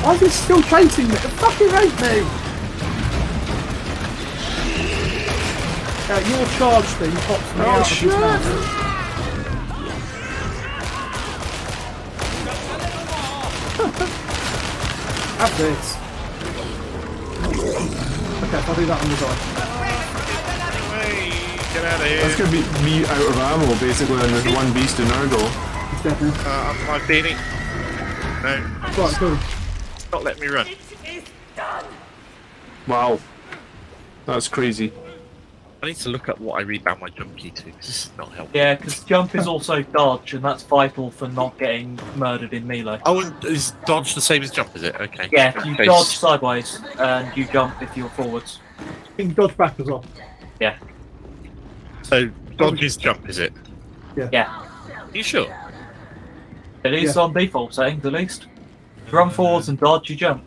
Why is he still chasing me? It fucking hate me! Your charge thing pops me out of his mouth. Have this. Okay, if I do that on the die. Hey, get out of That's here. gonna be me out of ammo, basically, on this one Beast and Nurgle. He's dead now. My beanie. No, Right, cool. not let me run. Wow. That's crazy. I need to look up what I rebound my jump key to, because this is not helpful. Yeah, because jump is also dodge, and that's vital for not getting murdered in melee. Oh, and is dodge the same as jump, is it? Okay. Yeah, you Okay. dodge sideways, and you jump if you're forwards. You can dodge back as well. Yeah. So, dodge is jump, is it? Yeah. Are you sure? It is Yeah. on default settings, at least. You run forwards and dodge, you jump.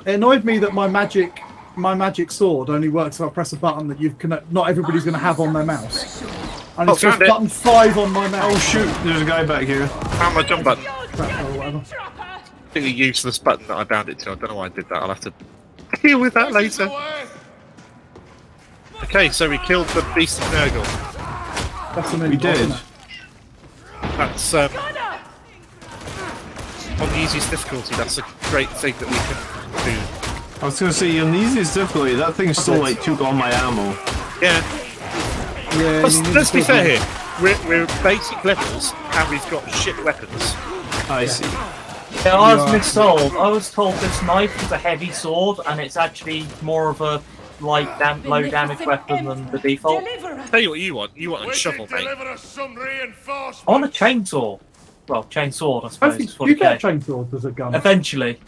It annoyed me that my magic sword only works if I press a button that not everybody's going to have on their mouse. I need to press found it. button 5 on my mouse. Oh shoot, there's a guy back here. Found my jump button. Crap, or whatever. Completely useless button that I bound it to. I don't know why I did that. I'll have to deal with that later. Okay, so we killed the beast of Nurgle. That's the We did. That's on the easiest difficulty. That's a great thing that we can do. I was gonna say, on the easiest difficulty, that thing still like took all my ammo. Yeah. Yeah. Let's be fair here. We're basic levels and we've got shit weapons. I see. Yeah, I was missold. I was told this knife is a heavy sword, and it's actually more of a low damage weapon than the default. Tell you what you want. You want a shovel, mate. I want a chainsaw. Well, chainsaw, I suppose. is what You it get gets. chainsaws as a gun. Eventually.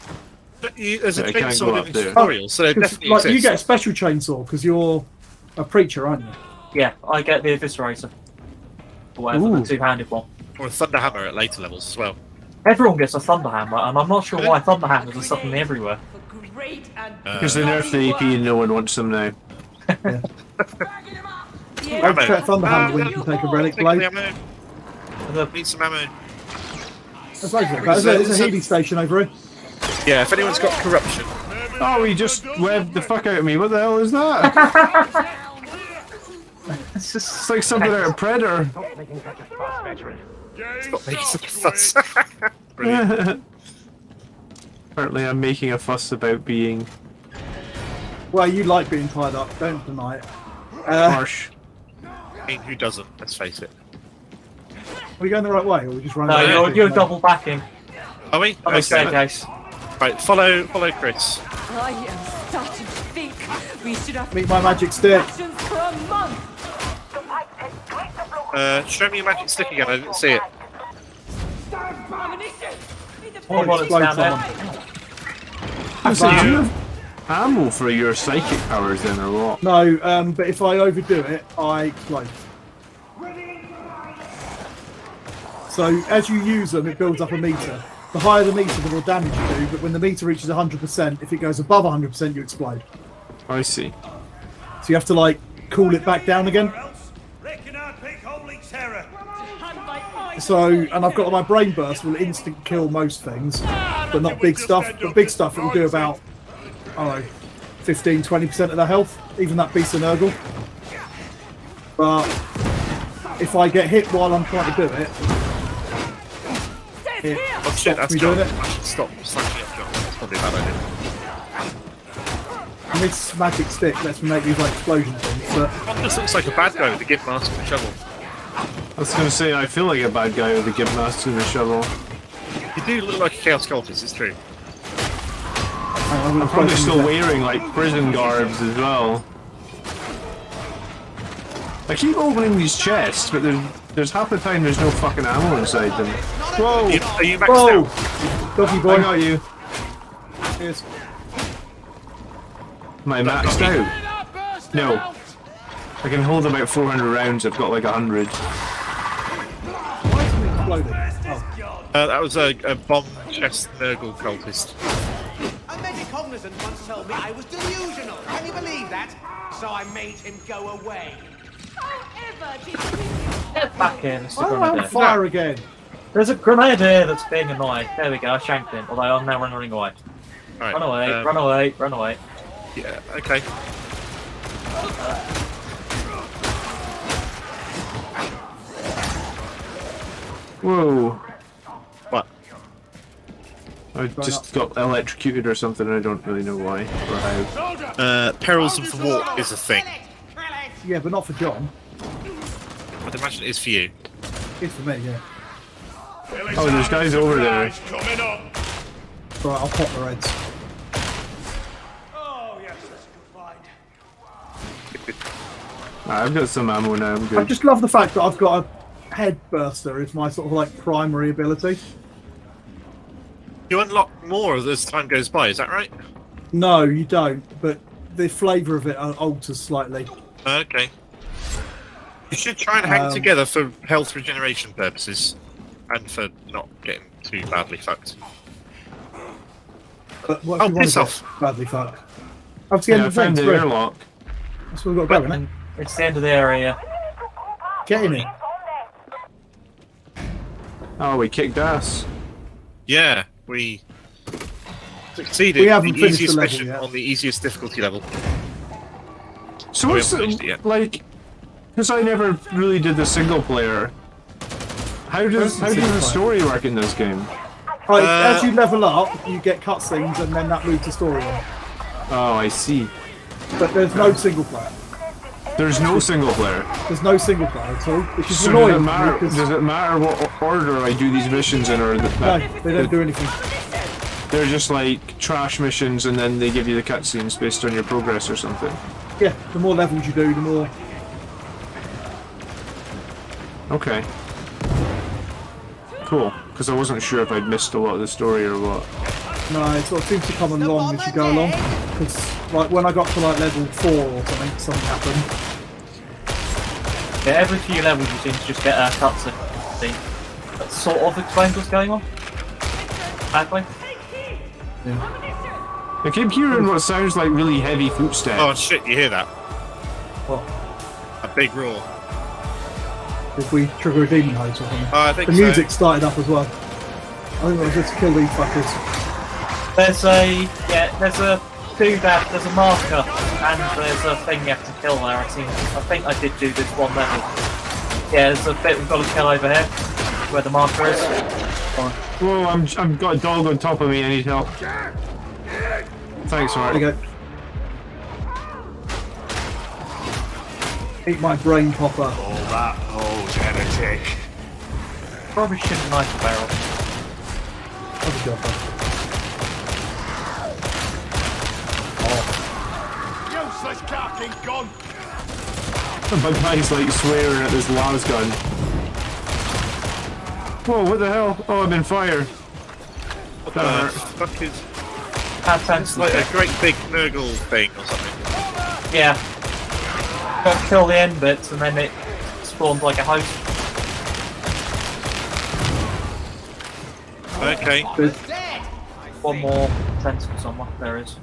But there's a Yeah, it can't go chainsaw up in the there. tutorial, so it 'Cause, definitely like, exists. you get a special chainsaw because you're a preacher, aren't you? Yeah, I get the Eviscerator. Or whatever, Ooh. the two-handed one. Or a thunder hammer at later levels as well. Everyone gets a Thunder Hammer, and I'm not sure why Thunder Hammers are suddenly everywhere. Because they nerfed the AP and no one wants them now. Don't check Thunderhammer when you can take a relic blade. Need some ammo. That's like it. There's a healing station over here. Yeah, if anyone's got corruption. Oh, he just webbed the fuck out of me. What the hell is that? It's like something out of Predator. Stop making such a fuss. Brilliant. Apparently I'm making a fuss about being Well, you like being tied up, don't deny it. harsh. I mean, who doesn't? Let's face it. Are we going the right way, or are we just running? No, around? you're double backing Are we? on the Okay. staircase. Right, follow Chris. I am starting to think we should have Meet my magic stick. rations for a month. Show me your magic stick again. I didn't see it. Hold on, it's down there. So do you have ammo for your psychic powers then, or what? No, but if I overdo it, I explode. So as you use them, it builds up a meter. The higher the meter, the more damage you do. But when the meter reaches 100%, if it goes above 100%, you explode. I see. So you have to like cool it back down again. So, and I've got my brain burst will instant kill most things, but not big stuff. But big stuff, it will do about, I don't know, 15-20% of their health, even that beast of Nurgle. But if I get hit while I'm trying to do it, it Oh shit, that's me John. doing it. I should stop slashing up John. That's probably a bad idea. And this magic stick lets me make these like explosion things. But John just looks like a bad guy with a gift mask and a shovel. I was gonna say, I feel like a bad guy with a gift mask and a shovel. You do look like a chaos cultist, it's true. I'm probably still wearing like prison garbs as well. I keep opening these chests, but there's half the time there's no fucking ammo inside them. Whoa! Are you maxed whoa, out? doggy I boy. got you. Cheers. Am I maxed out? No. I can hold about 400 rounds, I've got like 100. Why is it exploding? Oh. That was a bomb chest Nurgle cultist. A medic cognizant once told me I was delusional. Can you believe that? So I made him go away. However, did you Get back in. It's the Why am I on grenadier. fire again? There's a grenadier that's being annoying. There we go, I shanked him. Although I'm now running away. Right, Run away, run away, run away. Yeah, okay. Whoa. What? I just got electrocuted or something, I don't really know why or how. Perils of the Warp is a thing. Yeah, but not for John. I'd imagine it is for you. It's for me, yeah. Oh, there's guys over there. Coming up. Right, I'll pop the reds. Oh, yes, that's good find. I've got some ammo now, I'm I good. just love the fact that I've got a head burster as my sort of like primary ability. You unlock more as time goes by, is that right? No, you don't, but the flavour of it alters slightly. Okay. You should try and hang together for health regeneration purposes, and for not getting too badly fucked. But what Oh, if you want piss to off. get badly fucked? Up to the end Yeah, I of the found thing, the it's airlock. That's where we've got to go, isn't it? It's the end of the area. Get in it. Oh, we kicked ass. Yeah, we succeeded. We haven't the finished easiest the level mission yet. on the easiest difficulty level. So We what's haven't finished it yet. like? Because I never really did the single player. How does the story work in this game? Right, as you level up, you get cutscenes, and then that moves the story on. Oh, I see. But there's no single player. There's no single player. There's no single player at all, which is So annoying. does it matter what order I do these missions in, or No, they don't do anything. they're just like trash missions, and then they give you the cutscenes based on your progress or something? Yeah, the more levels you do, the more. Okay. Cool. Because I wasn't sure if I'd missed a lot of the story or what. No, it sort of seems to come along as you go along. Because like when I got to like level 4 or something happened. Yeah, every few levels you seem to just get a cutscene that sort of explains what's going on. Exactly. I keep hearing what sounds like really heavy footsteps. Oh shit! You hear that? What? A big roar. If we trigger a demon host or something. I think The so. music started up as well. I think I'll just kill these fuckers. There's a marker and there's a thing you have to kill there. I think I did do this one level. Yeah, there's a bit we've got to kill over here where the marker is. Whoa, I've got a dog on top of me. I need help. Thanks, Mark. There you go. Eat my brain popper. All that old heretic. Probably shouldn't knife the barrel. Have a job, bud. Useless carking gun. My guy's like swearing at this las gun. Whoa, what the hell? Oh, I'm in fire. What That the hurt. fuck is? It's Like a great big Nurgle thing or something. Yeah. Got to kill the end bits and then it spawns like a host. Okay. One more tentacle somewhere. There is.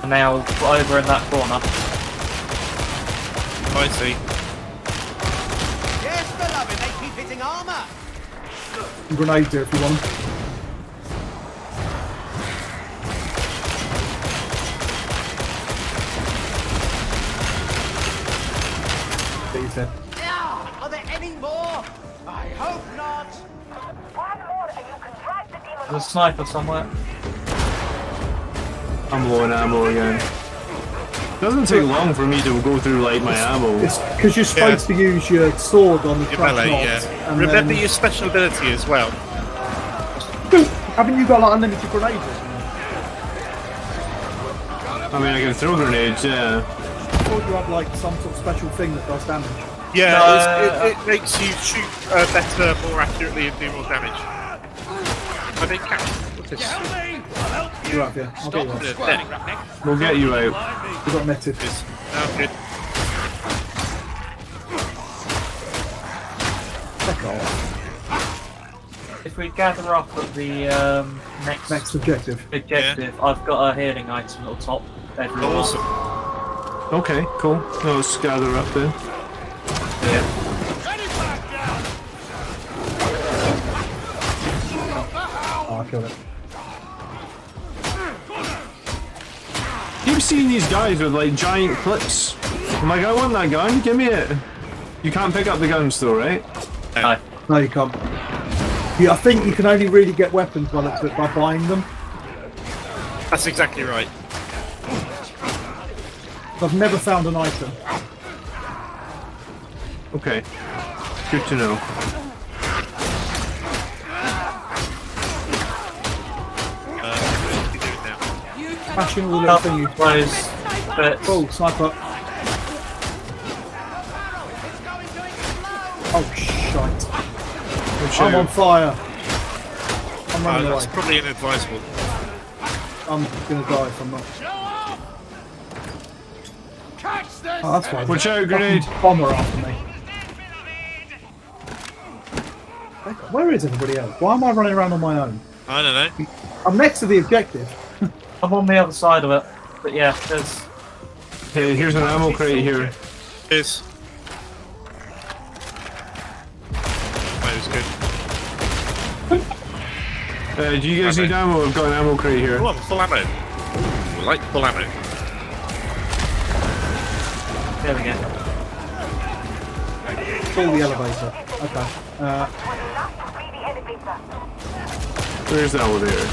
And now over in that corner. I see. Yes, beloved, they keep hitting armor. Grenades here if you want them. These here. Are there any more? I hope not. There's a sniper somewhere. I'm low on ammo again. Doesn't take long for me to go through like my ammo. It's because you're supposed to use your sword on the Your trash melee, mobs, yeah. and Remember then... your special ability as well. Haven't you got like unlimited grenades or something? I mean, I can throw grenades, yeah. I thought you had like some sort of special thing that does damage. Yeah, No, it makes you shoot better, more accurately, and do more damage. I think. What's this? You're up, yeah. I'll get you Stop out. the deck. We'll get you out. You got netted. Oh, good. Fuck off. If we gather up at the Next objective. objective, I've got a healing item at the top. Everyone. Awesome. Okay, cool. No, let's gather up then. Yeah. Oh, I killed it. Keep seeing these guys with like giant clips. I'm like, I want that gun, give me it. You can't pick up the guns though, right? No. No, you can't. I think you can only really get weapons by buying them. That's exactly right. I've never found an item. Okay. Good to know. What are you doing now? Smashing all the little thingies. Those bits. Oh, sniper. Oh, shite. I'm on fire. I'm running away. That's probably inadvisable. I'm gonna die if I'm not. Oh, that's fine. Watch out, grenade. Bomber after me. Where is everybody else? Why am I running around on my own? I don't know. I'm next to the objective. I'm on the other side of it. But yeah, there's. Hey, here's an ammo crate here. Cheers. That was good. Do you guys need ammo? I've got an ammo crate here. Oh, I'm full ammo. Ooh, I like full ammo. There we go. Call the elevator. Okay. Where's the elevator?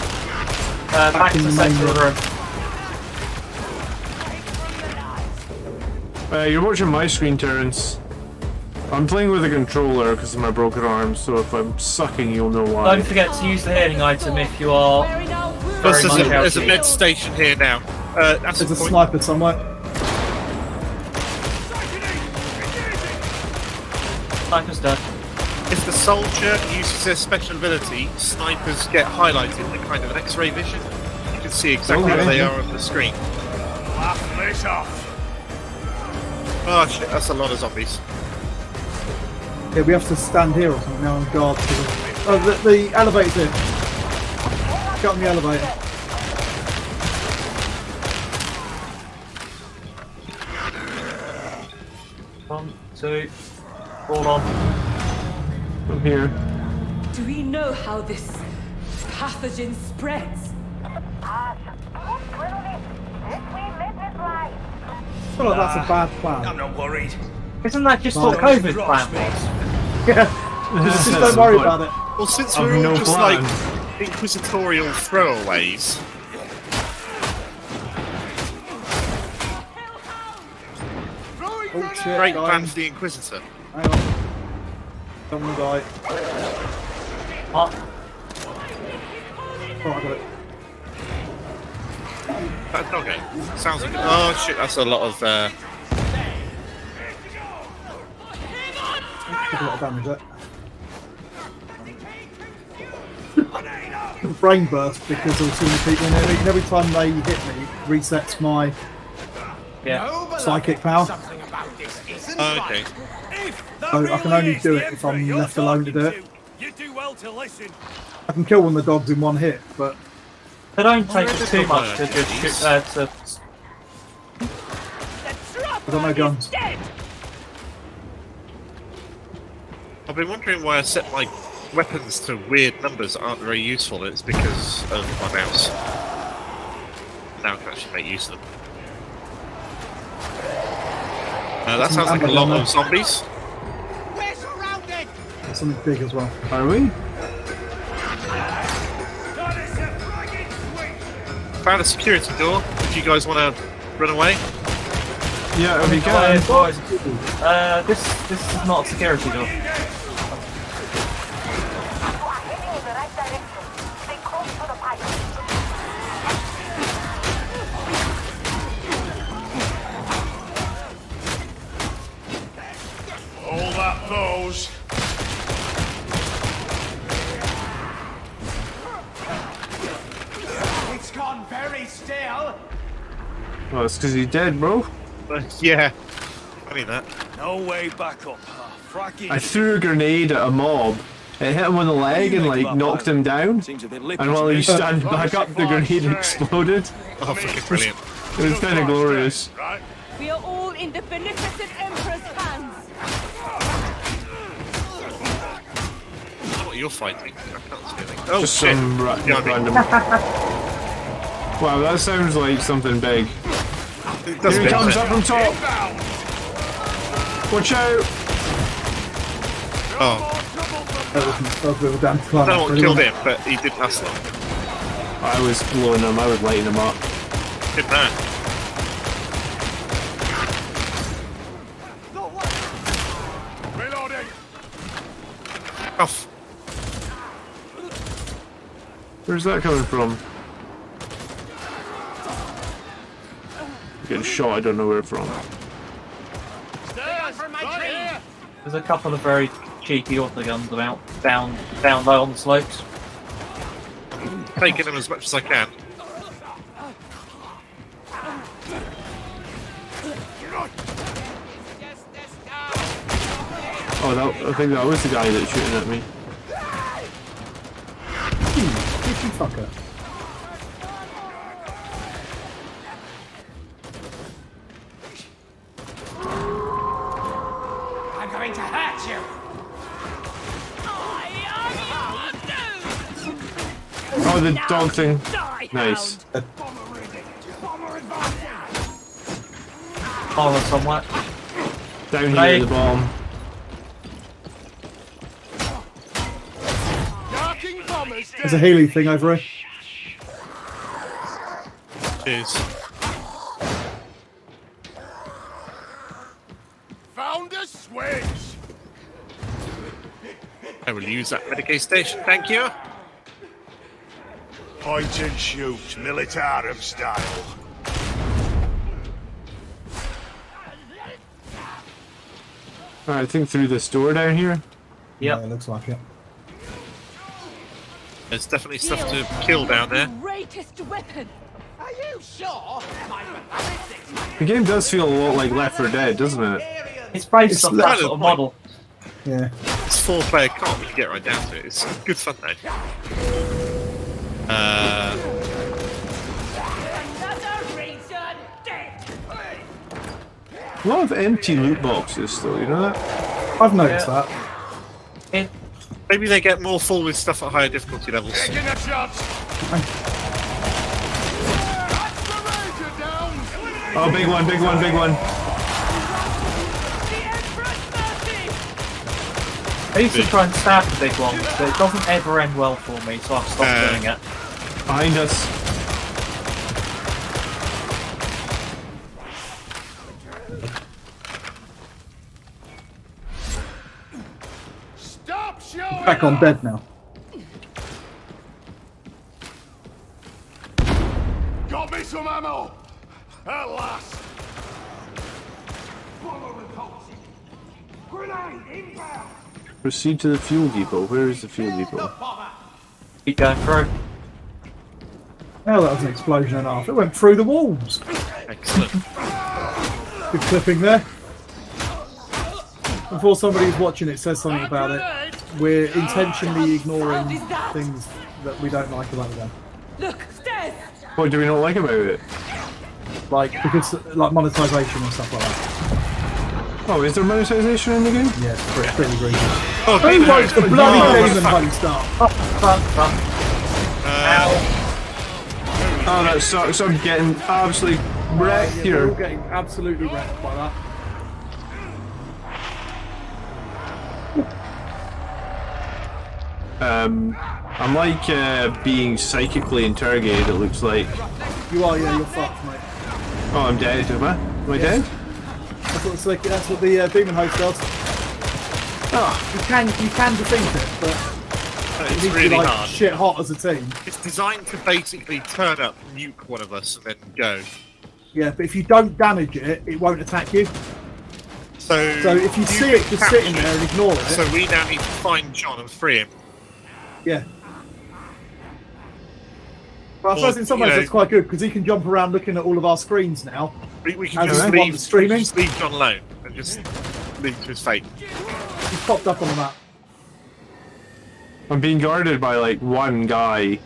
Back to the centre of the room. You're watching my screen, Terrence. I'm playing with a controller because of my broken arm, so if I'm sucking, you'll know why. Don't forget to use the healing item if you are Plus, very much there's a outy. med station here now. That's There's a point. sniper somewhere. Sniper's dead. If the soldier uses their special ability, snipers get highlighted in kind of an X-ray vision. You can see exactly where they are on the screen. Laugh this off. Oh shit, that's a lot of zombies. Yeah, we have to stand here or something now on guard. Oh, the elevator's here. Get on the elevator. 1, 2, all on. I'm here. Do we know how this pathogen spreads? I feel like that's a bad plan. I'm not worried. Isn't that just what Right. COVID plan was? Yeah. Just don't worry about it. Well, since I've we're all no just plan. like inquisitorial throwaways. Oh shit, Great guys. plan for the Inquisitor. Hang on. Someone die. Oh, Oh, I got it. Okay, sounds like. Oh shit, that's a lot of. Took a lot of damage there. Brain burst because there were too many people near me. And every time they hit me, it resets my yeah. psychic power. Something about this isn't Okay. So I can only do it if I'm left alone to do it. You do well to listen. I can kill one of the dogs in one hit, but They don't take it too much to just shoot. To I've got no guns. I've been wondering why I set my weapons to weird numbers that aren't very useful. It's because of my mouse. Now I can actually make use of them. That sounds like a lot of zombies. We're surrounded! Something big as well. Are we? Found a security door. If you guys want to run away. Yeah, if you Boys, can. boys. This is not a security door. All that knows. It's gone very still. Oh, it's because he's dead, bro. Yeah. Funny that. No way back up. Fracking. I threw a grenade at a mob. It hit him on the leg and like knocked him down. Seems a bit lippy And while to he me. stands back up, the grenade exploded. Oh, fucking brilliant. It was kind of glorious. Right. We are all in the beneficent Emperor's hands. What you're fighting? I can't see anything. Oh Just shit! some Yeah, I mean, random. Wow, that sounds like something big. it does Here he a bit, comes doesn't up it? from top. Watch out! Oh, That was a bit of a damn I climb. don't know what killed him, but he didn't last long. I was blowing him. I was lighting him up. Didn't know. Reloading. Off. Where's that coming from? Getting shot. I don't know where from. There's a couple of very cheeky auto guns about down low on the slopes. Taking them as much as I can. Oh, I think that was the guy that's shooting at me. You fucker. I'm going to hurt you! Oh, the dog thing. Nice. Horror somewhere. Down here Right. at the bottom. There's a Healy thing over here. Cheers. Found a switch. I will use that medication station, thank you. Point and shoot, Militarum style. Alright, I think through this door down here. Yeah, it looks like it. There's definitely stuff to kill down there. Greatest weapon. Are you sure? My ballistics. The game does feel a lot like Left 4 Dead, doesn't it? It's based on that kind of sort of the model. Yeah. It's 4-player co-op, you can get right down to it. It's good fun though. Another region dead. A lot of empty loot boxes still, you know that? I've noticed that. Maybe they get more full with stuff at higher difficulty levels. Taking a shot. Oh, big one, big one, big one. The Emperor's mercy. I used to try and stab the big ones, but it doesn't ever end well for me, so I've stopped doing it. Behind us. Stop showing. Back on bed now. Got me some ammo. At last. Follow the Cults. Grenade inbound. Proceed to the fuel depot. Where is the fuel depot? Keep going through. Oh, that was an explosion and a half. It went through the walls. Excellent. Good clipping there. Before somebody who's watching it says something about it, we're intentionally ignoring things that we don't like about the game. Look, stairs. What do we not like about it? Like, because, like, monetization and stuff like that. Oh, is there monetization in the game? Yeah, it's pretty egregious. Oh, Who Demon writes the Host. bloody Oh, Demon fuck. bloody stuff? Oh, that sucks. I'm getting absolutely wrecked We're here. all getting absolutely wrecked by that. I'm like being psychically interrogated, it looks like. You are, yeah, you're fucked, mate. Oh, I'm dead, am I? Am I dead? That's what, that's what the Demon Host does. Oh, You can defeat it, but It's you need to really be like hard. shit hot as a team. It's designed to basically turn up, nuke one of us, and then go. Yeah, but if you don't damage it, it won't attack you. So if you see it just sitting there and ignore it, So we now need to find John and free him. yeah. But I suppose Or, in some you ways know- that's quite good because he can jump around looking at all of our screens now. We can As just the one leave, that's streaming? just leave John alone and just leave to his fate. He's popped up on the map. I'm being guarded by like one guy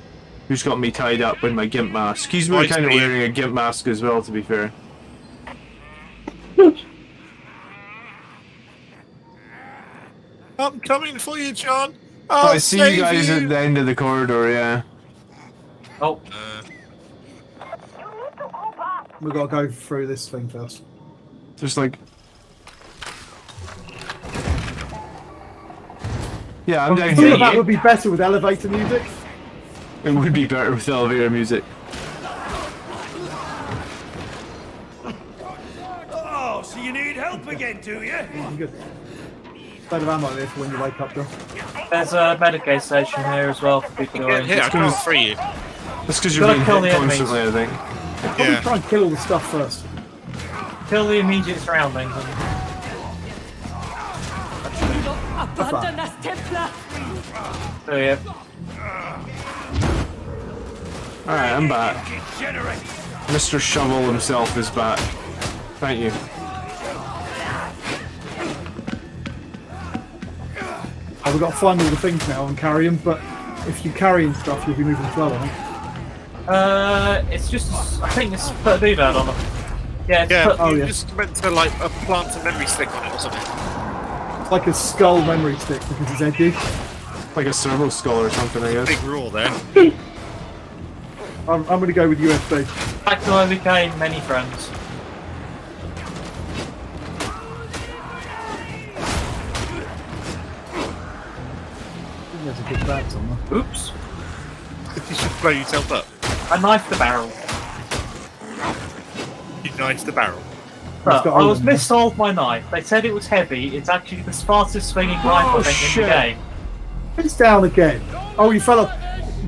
who's got me tied up with my gimp mask. He's really Nice kind of to meet wearing a gimp mask as well, to be fair. I'm coming for you, John. I see you guys at the end of the corridor, yeah. Oh, We've got to go through this thing first. Just like... Yeah, I'm down I feel here. that would be better with elevator music. It would be better with elevator music. Oh, so you need help again, do you? I'm good. State of ammo there for when you wake up, John. there's a medicaid station here as well for people who are Get here, I injured. can't free you. That's because you're Gotta being kill hit the enemies. constantly, I think. Probably Yeah. try and kill all the stuff first. Kill the immediate surroundings. Abandon us, Templar. So yeah, Alright, I'm back. Degenerate. Mr. Shovel himself is back. Thank you. We've got to find all the things now and carry them, but if you're carrying stuff, you'll be moving slower, I think. it's just I think it's put a doodad on them. Yeah, it's Yeah, put, Oh, you yeah. just meant to like plant a memory stick on it or something. It's like a skull memory stick because it's edgy. Like a servo skull or something, I guess. Big roar there. I'm going to go with USB. back to where we came, many friends. I think there's a good bag somewhere. Oops. blow yourself up. I knifed the barrel. You knifed the barrel. But got I was Omen, yeah. missold my knife. They said it was heavy. It's actually the fastest swinging knife I think in the game. It's down again. Oh, you fell off.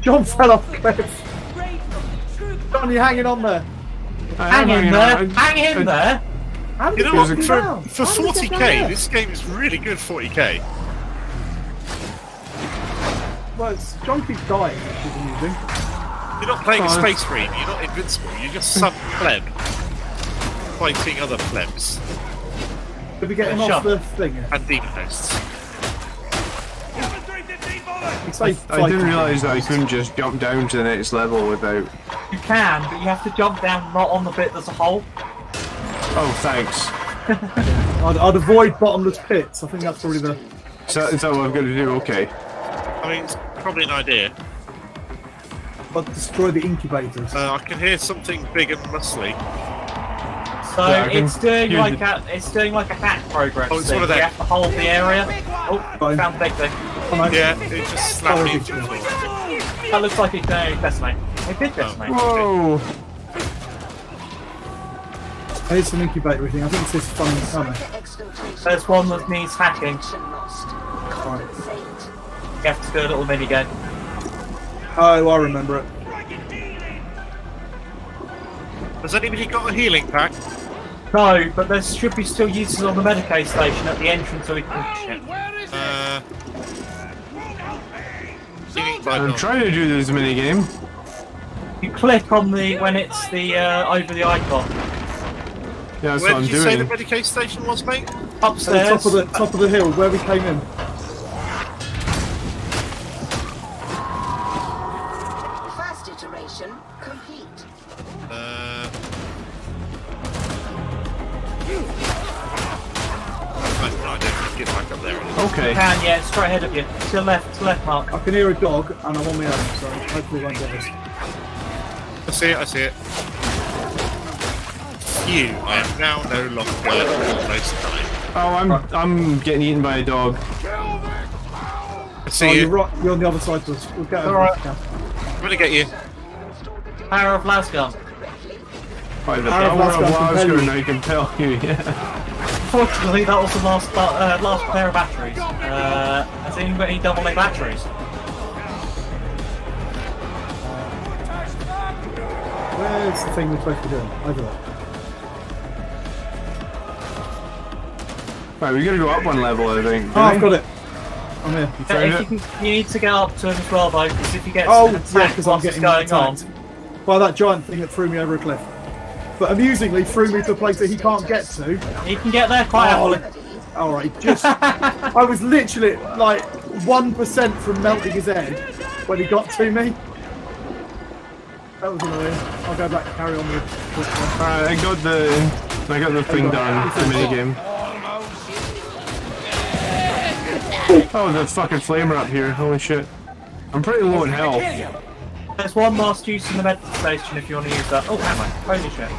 John fell off the cliff. John, you're hanging on there. Hang in there! Hang in there! How did You know you what? get down? For How did you get down 40k, there? this game is really good. 40k. Well, John keeps dying, which is amusing. You're not playing a Space Marine. You're not invincible. You're just some pleb fighting other plebs Did we get him off the thing? and demon hosts. I didn't realise that I couldn't just jump down to the next level without... You can, but you have to jump down not on the bit that's a hole. Oh, thanks. I'd avoid bottomless pits. I think that's probably the... Is that what I've got to do? Okay. I mean, it's probably an idea. But destroy the incubators. I can hear something big and muscly. So Yeah, I can it's doing hear like the- it's doing like a hack progress Oh, it's thing. one of You them. have to hold the area. Oh, Fine. found the big thing. Oh, no. Yeah, it just slapped me into the floor. That looks like it's going to decimate. It did decimate. Whoa! Here's some incubator thing. I think it's this fun summer. There's one that needs hacking. Right. You have to do a little mini game. Oh, I remember it. Has anybody got a healing pack? No, but there should be still uses on the Medicaid station at the entrance so we can shit. Healing pack I'm on. trying to do this mini game. You click on the when it's the over the icon. Yeah, that's Where what I'm did you say the doing. Medicaid station was, mate? At the Upstairs. top of the hill where we came in. First iteration complete. I don't get back up there. Okay. Can, yeah, it's straight ahead of you. To the left, Mark. I can hear a dog and I'm on my own, so hopefully I won't get this. I see it, I see it. Phew, I am now no longer almost dying. Oh, I'm getting eaten by a dog. I see Oh, you. you're right. You're on the other side of us. We'll get over Alright. this, Cam. I'm gonna get you. Power of Lasgun. By the Arrow power blast of gun Glasgow, compel and I can tell you, yeah. Fortunately, that was the last pair of batteries. Has anyone got any double A batteries? Where's the thing we're supposed to be doing? Over there. Right, we gotta go up one level, I think. Oh, I've got it. I'm here. You found If it? you, you need to get up to him as well, though, because if you get Oh, attacked yeah, because I'm whilst it's getting going attacked by that giant thing that threw me over a cliff. But amusingly, threw me to a place that he can't get to. on, you can get there quite happily. Alright, just... I was literally, like, 1% from melting his head when he got to me. That was annoying. I'll go back and carry on with... Alright, I got the thing done, the minigame. Oh, the fucking flamer up here, holy shit. I'm pretty low in health. There's one last use in the medical station if you want to use that. Oh, am I? Holy shit.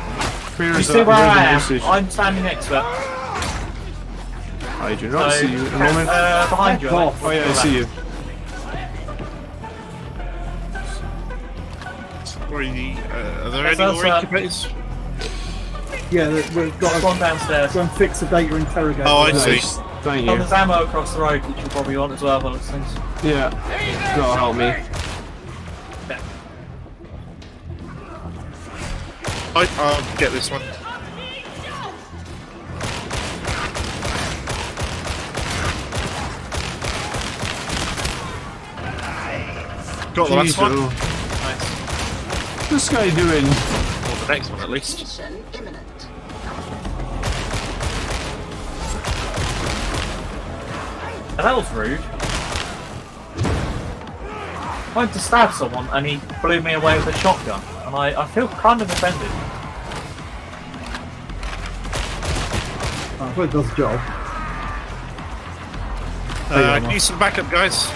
Where's You see where where's the I am? usage? I'm standing next to it. I do not see you at the moment. Behind you. I think. Oh yeah, I see you. Are there any That's more us, incubators? Yeah, we've got There's to one downstairs. go and fix the data interrogator. Oh, I see. Nice. Thank Oh, you. there's ammo across the road, which you probably want as well, by those things. Yeah. That'll help me. I'll get this one. Got the last Jeez, one. oh. Nice. What's this guy doing? Or the next one at least. Mission imminent. Now, that was rude. I went to stab someone and he blew me away with a shotgun. And I feel kind of offended. Oh, well, it does the job. I need some backup, guys.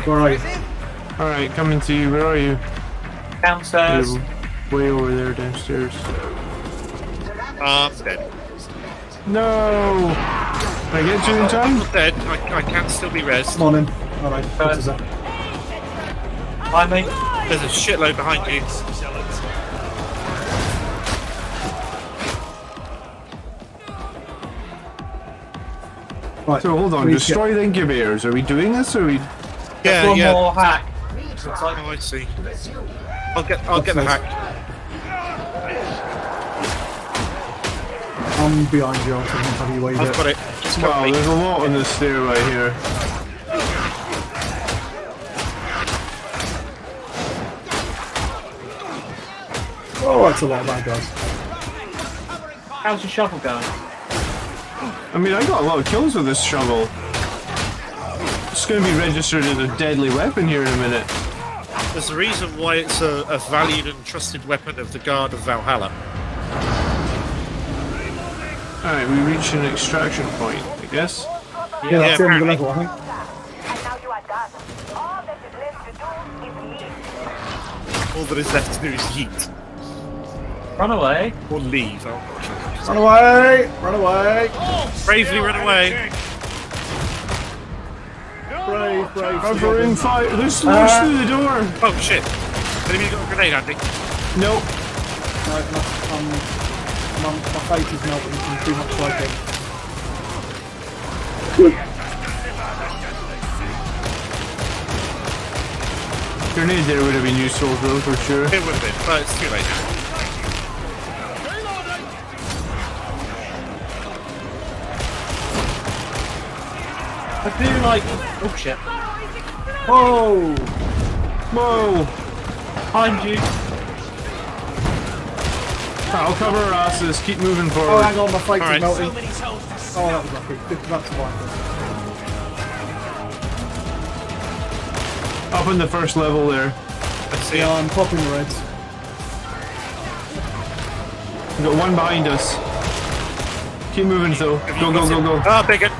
Alright. Alright, coming to you. Where are you? Downstairs. You're way over there downstairs. I'm dead. No! Can I get you in I'm time? not dead. I can still be res. Come on in. Alright, put us up. Behind me. There's a shitload behind you. Right. So hold on, we destroy the incubators. Are we doing this, or are we? Yeah, One yeah. more hack. Oh, I see. I'll get the hack. I'm behind you. How do you wave I've it? got it. Just Wow, cover me. there's a lot on this stairway here. Oh, that's a lot of bad guys. How's your shovel going? I mean, I got a lot of kills with this shovel. It's going to be registered as a deadly weapon here in a minute. There's a reason why it's a valued and trusted weapon of the Guard of Valhalla. Alright, we reach an extraction point, I guess. Yeah, that's the end of the apparently. level, I think. All that is left to do is yeet. Run away. Or leave. I'm not sure. Run away! Run away! Bravely run away. Brave. Cover in fire! There's slush through the door! Oh shit. Have you got a grenade, Andy? Nope. My face is melting from too much smoking. Grenade there would have been useful though, for sure. It would have been, but it's too late now. I do like. Oh shit. Whoa! Whoa! Behind you. I'll cover our asses, keep moving Oh, forward. hang on, my face Alright. is melting. Oh, that was lucky. That's fine. Up in the first level there. Let's see. Yeah, I'm popping the reds. We've got one behind us. Keep moving though. Go, go, go, go. Ah, bigot.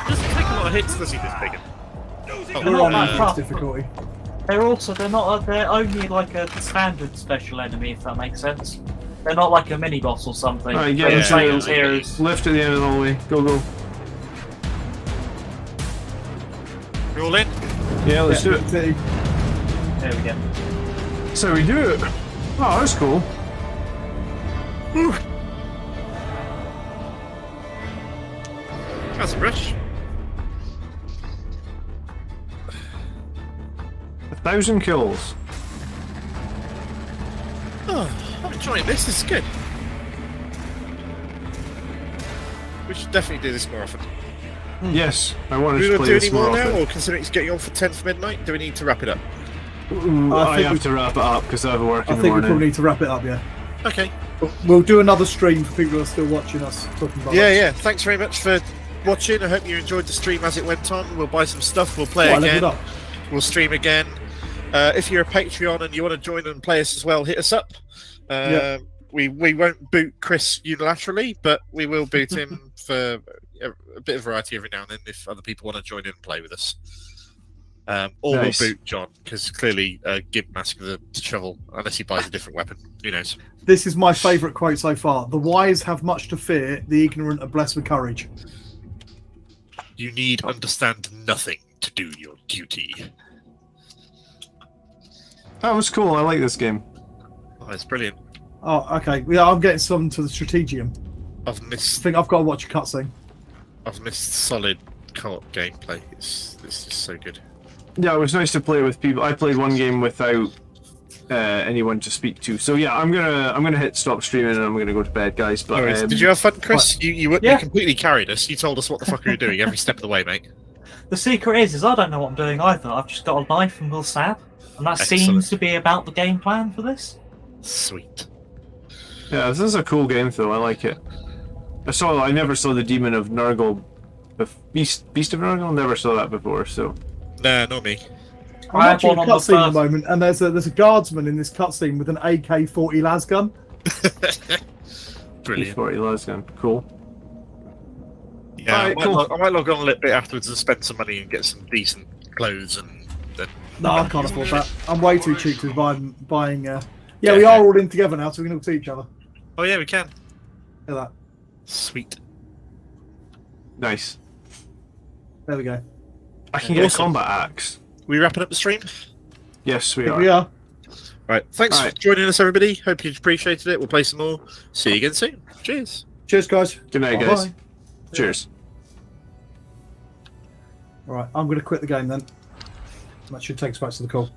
Doesn't take a lot of hits, does he, this bigot? Oh, We're on that tough. difficulty. They're only like a standard special enemy, if that makes sense. They're not like a mini boss or something. Alright, get They're into same the heroes. lift at the end of the hallway. Go, go. You're all in? Yeah, let's do it. There we go. So we do it. Oh, that's cool. That's a rush. 1,000 kills. Oh, I'm enjoying this. This is good. We should definitely do this more often. Yes, I wanted Do we to want play to do this any more now, often. or considering it's getting on for 10th midnight, do we need to wrap it up? Ooh, I I think have we- to wrap it up because I have work I in the think we probably morning. need to wrap it up, yeah. Okay. We'll do another stream for people who are still watching us talking about Yeah, yeah. Thanks very much for watching. I hope you enjoyed the stream as it went on. We'll buy some stuff. We'll play Oh, I leveled again. up. We'll stream again. If you're a Patreon and you want to join and play us as well, hit us up. Yeah. We won't boot Chris unilaterally, but we will boot him for a bit of variety every now and then if other people want to join in and play with us. Or Nice. we'll boot John, because clearly Gib Massacre the Shovel, unless he buys a different weapon. Who knows? This is my favourite quote so far. The wise have much to fear, the ignorant are blessed with courage. You need understand nothing to do your duty. That was cool. I like this game. Oh, it's brilliant. Oh, okay. Yeah, I'm getting some to the strategium. I've I missed think I've got to watch a cutscene. solid co-op gameplay. It's just so good. Yeah, it was nice to play with people. I played one game without anyone to speak to. So yeah, I'm gonna hit stop streaming and I'm gonna go to bed, guys. But Did you have fun, Chris? You Yeah. completely carried us. You told us what the fuck we were doing every step of the way, mate. The secret is I don't know what I'm doing either. I've just got a knife and will stab. And that Excellent. seems to be about the game plan for this. Sweet. Yeah, this is a cool game though. I like it. I never saw the Demon of Nurgle, Beast of Nurgle. Never saw that before. So Nah, not me. I'm I had watching a one on the cutscene at the first- moment, and there's a guardsman in this cutscene with an AK-40 las gun. Brilliant. E40 Lasgun. Cool. Yeah, Alright, cool. I might log on a little bit afterwards and spend some money and get some decent clothes and then. No, I can't afford that. I'm way too cheap to be buying. Yeah, Yeah, we yeah. are all in together now, so we can all see each other. Oh yeah, we can. Look at that. Sweet. Nice. There we go. I can get a Awesome. combat axe. We wrapping up the stream? Yes, we Here are. we are. Right. Thanks for Right. joining us, everybody. Hope you appreciated it. We'll play some more. See you again soon. Cheers. Cheers, guys. Good night, Bye-bye. guys. Cheers. All right, I'm going to quit the game then. That should take us back to the call.